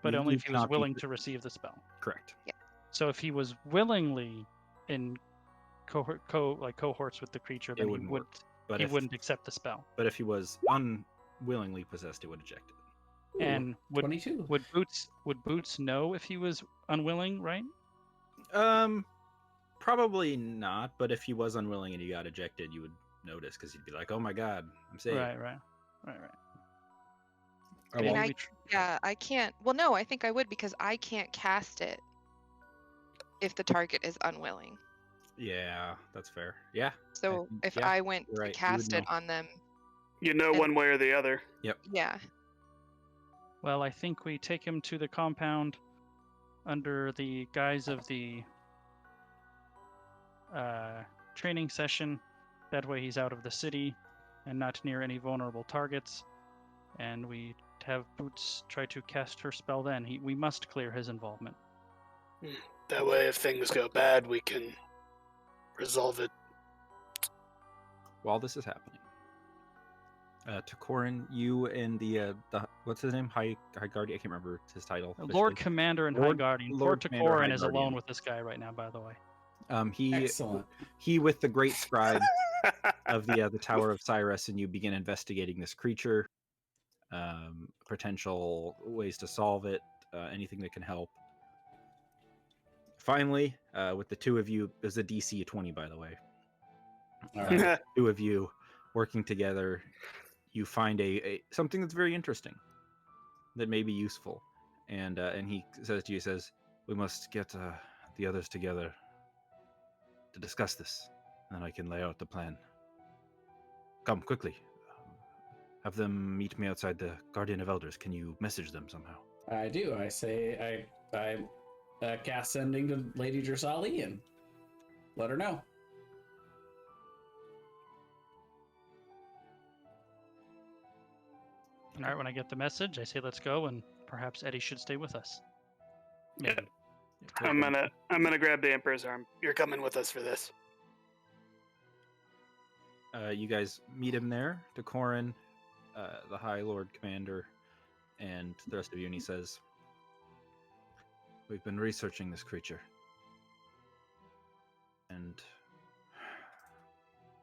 But You only if he was cannot be- willing to receive the spell. Correct. So if he was willingly in cohorts with the creature, then he wouldn't work. But wouldn't accept the spell. But if he was unwillingly possessed, it would eject it. And would 22. would Boots know if he was unwilling, right? Probably not. But if he was unwilling and he got ejected, you would notice because he'd be like, "Oh my god, I'm saved." Right. I mean, I can't. Well, no, I think I would, because I can't cast it if the target is unwilling. Yeah, that's fair. Yeah. So think- if yeah, I went you're to right, you would cast it know. on them, You know, one way or the other. yeah. Well, I think we take him to the compound under the guise of the training session. That way he's out of the city and not near any vulnerable targets. And we have Boots try to cast her spell then. We must clear his involvement. That way, if things go bad, we can resolve it. While this is happening, Takorin, you and the what's his name? High Guardian. I can't remember his title. Lord officially. Commander and High Lord- Guardian. Lord Poor Commander, Takorin High is Guardian. alone with this guy right now, by the way. Excellent. He with the great scribe of the Tower of Cyrus, and you begin investigating this creature, potential ways to solve it, anything that can help. Finally, with the two of you, there's a DC 20, by the way. All With right. the two of you working together, you find a something that's very interesting, that may be useful, and he says to you, says, "We must get the others together to discuss this, and then I can lay out the plan. Come quickly. Have them meet me outside the Guardian of Elders. Can you message them somehow?" I do. I say I cast sending to Lady Drasali and let her know. All right, when I get the message, I say let's go, and perhaps Eddie should stay with us. Yeah. Maybe. I'm gonna grab the Emperor's arm. You're coming with us for this. You guys meet him there, Takorin, the High Lord Commander, and the rest of you, and he says, "We've been researching this creature, and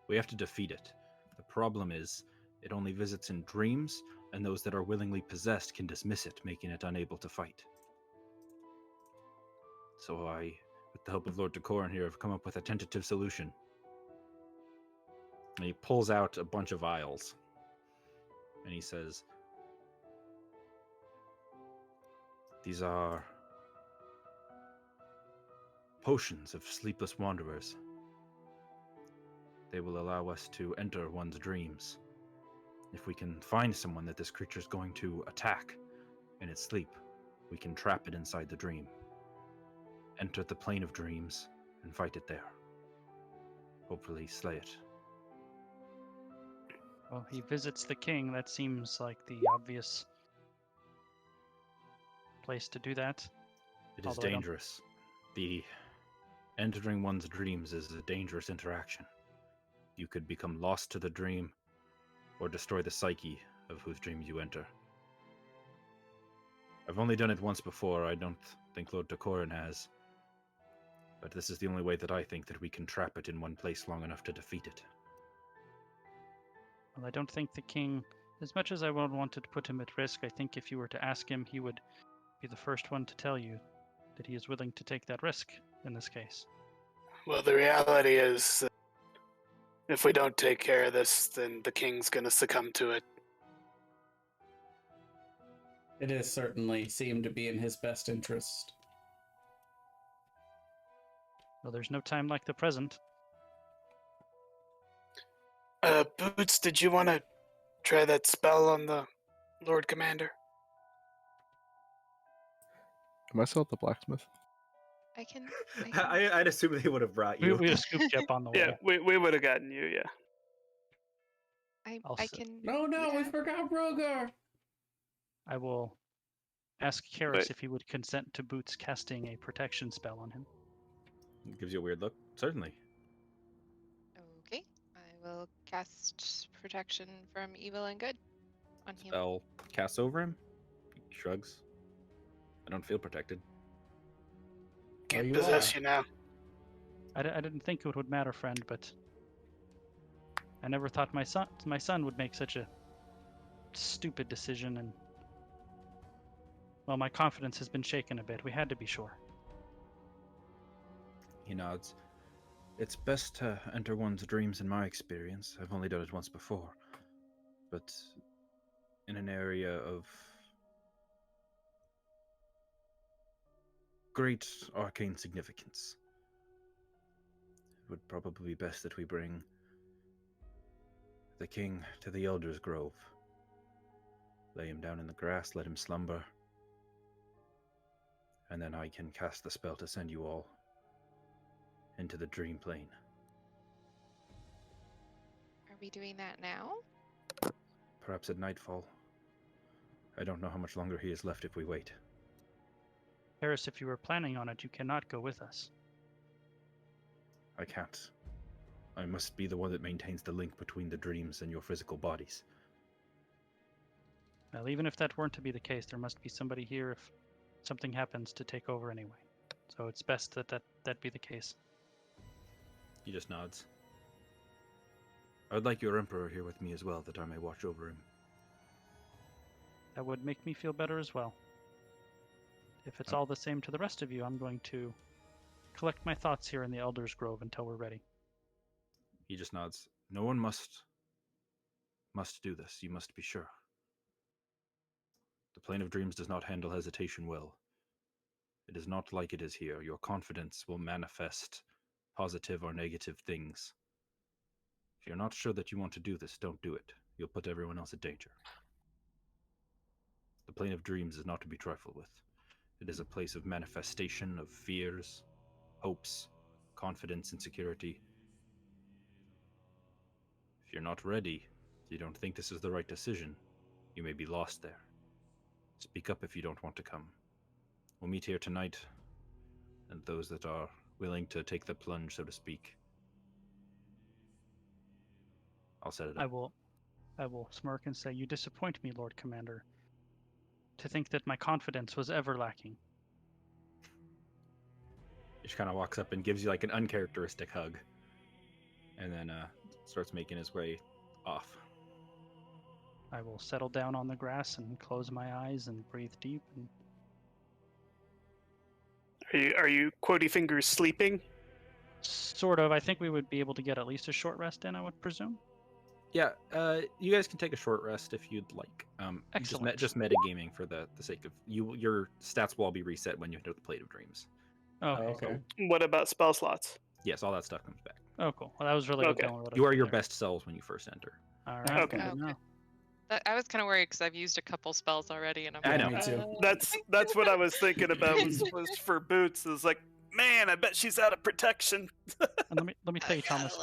we have to defeat it. The problem is, it only visits in dreams, and those that are willingly possessed can dismiss it, making it unable to fight. So I, with the help of Lord Takorin here, have come up with a tentative solution." And he pulls out a bunch of vials, and he says, "These are potions of sleepless wanderers. They will allow us to enter one's dreams. If we can find someone that this creature is going to attack in its sleep, we can trap it inside the dream, enter the plane of dreams, and fight it there. Hopefully slay it." Well, he visits the king. That seems like the obvious place to do that. It is Although I don't- dangerous. The entering one's dreams is a dangerous interaction. You could become lost to the dream, or destroy the psyche of whose dreams you enter. I've only done it once before. I don't think Lord Takorin has. But this is the only way that I think that we can trap it in one place long enough to defeat it. Well, I don't think the king, as much as I would wanted to put him at risk, I think if you were to ask him, he would be the first one to tell you that he is willing to take that risk in this case. Well, the reality is, if we don't take care of this, then the king's gonna succumb to it. It has certainly seemed to be in his best interest. Well, there's no time like the present. Boots, did you want to try that spell on the Lord Commander? Am I still at the blacksmith? I can. I'd assume they would have brought We you. would have scooped you up on the way. Yeah, we would have gotten you. Yeah. I'll I s- can. No, we Yeah. forgot Rogar. I will ask Khuros Wait. if he would consent to Boots casting a protection spell on him. It gives you a weird look. Certainly. Okay. I will cast protection from evil and good on him. Spell casts over him. He shrugs. I don't feel protected. Can't you possess are. you now. I didn't think it would matter, friend, but I never thought my son would make such a stupid decision, and well, my confidence has been shaken a bit. We had to be sure. He nods. It's best to enter one's dreams in my experience. I've only done it once before. But in an area of great arcane significance, it would probably be best that we bring the king to the Elder's Grove. Lay him down in the grass, let him slumber, and then I can cast the spell to send you all into the dream plane. Are we doing that now? Perhaps at nightfall. I don't know how much longer he is left if we wait. Harris, if you were planning on it, you cannot go with us. I can't. I must be the one that maintains the link between the dreams and your physical bodies. Well, even if that weren't to be the case, there must be somebody here if something happens to take over anyway. So it's best that be the case. He just nods. I would like your Emperor here with me as well, that I may watch over him. That would make me feel better as well. If it's all the same to the rest of you, I'm going to collect my thoughts here in the Elder's Grove until we're ready. He just nods. No one must do this. You must be sure. The Plane of Dreams does not handle hesitation well. It is not like it is here. Your confidence will manifest positive or negative things. If you're not sure that you want to do this, don't do it. You'll put everyone else in danger. The Plane of Dreams is not to be trifled with. It is a place of manifestation of fears, hopes, confidence, and security. If you're not ready, you don't think this is the right decision, you may be lost there. Speak up if you don't want to come. We'll meet here tonight, and those that are willing to take the plunge, so to speak, I'll set it up. I will smirk and say, "You disappoint me, Lord Commander. To think that my confidence was ever lacking." He just kind of walks up and gives you like an uncharacteristic hug, and then starts making his way off. I will settle down on the grass and close my eyes and breathe deep. And Are you quotey fingers sleeping? sort of, I think we would be able to get at least a short rest in, I would presume. Yeah, you guys can take a short rest if you'd like. Excellent. Just metagaming for the sake of you. Your stats will all be reset when you enter the Plate of Dreams. Okay. Okay. What about spell slots? Yes, all that stuff comes back. Oh, cool. Well, that was really Okay. what You are your there. best selves when you first enter. All right. Okay. good to Okay. know. I was kind of worried because I've used a couple spells already, and I'm I like, know. Me too. That's what I was thinking about was for boots. It was like, man, I bet she's out of protection. And let me tell you, Thomas,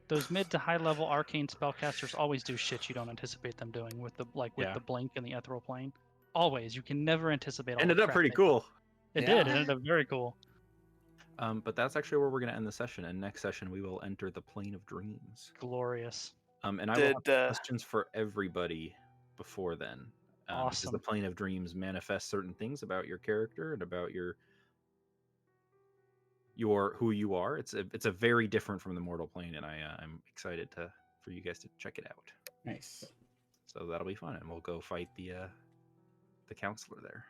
those mid to high level arcane spellcasters always do shit you don't anticipate them doing with the the blink and the ethereal plane. Always, you can never anticipate. All Ended the up crap pretty they do. cool. It Yeah. did. It ended up very cool. But that's actually where we're going to end the session. And next session, we will enter the Plane of Dreams. Glorious. And I will have questions for everybody before then. Because Awesome. the Plane of Dreams manifests certain things about your character and about your who you are. It's a very different from the mortal plane, and I'm excited for you guys to check it out. Nice. So that'll be fun, and we'll go fight the counselor there.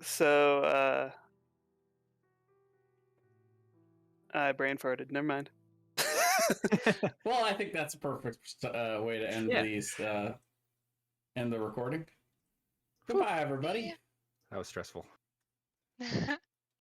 So, I brain farted. Never mind. Well, I think that's a perfect way to end end the recording. Goodbye, everybody. That was stressful.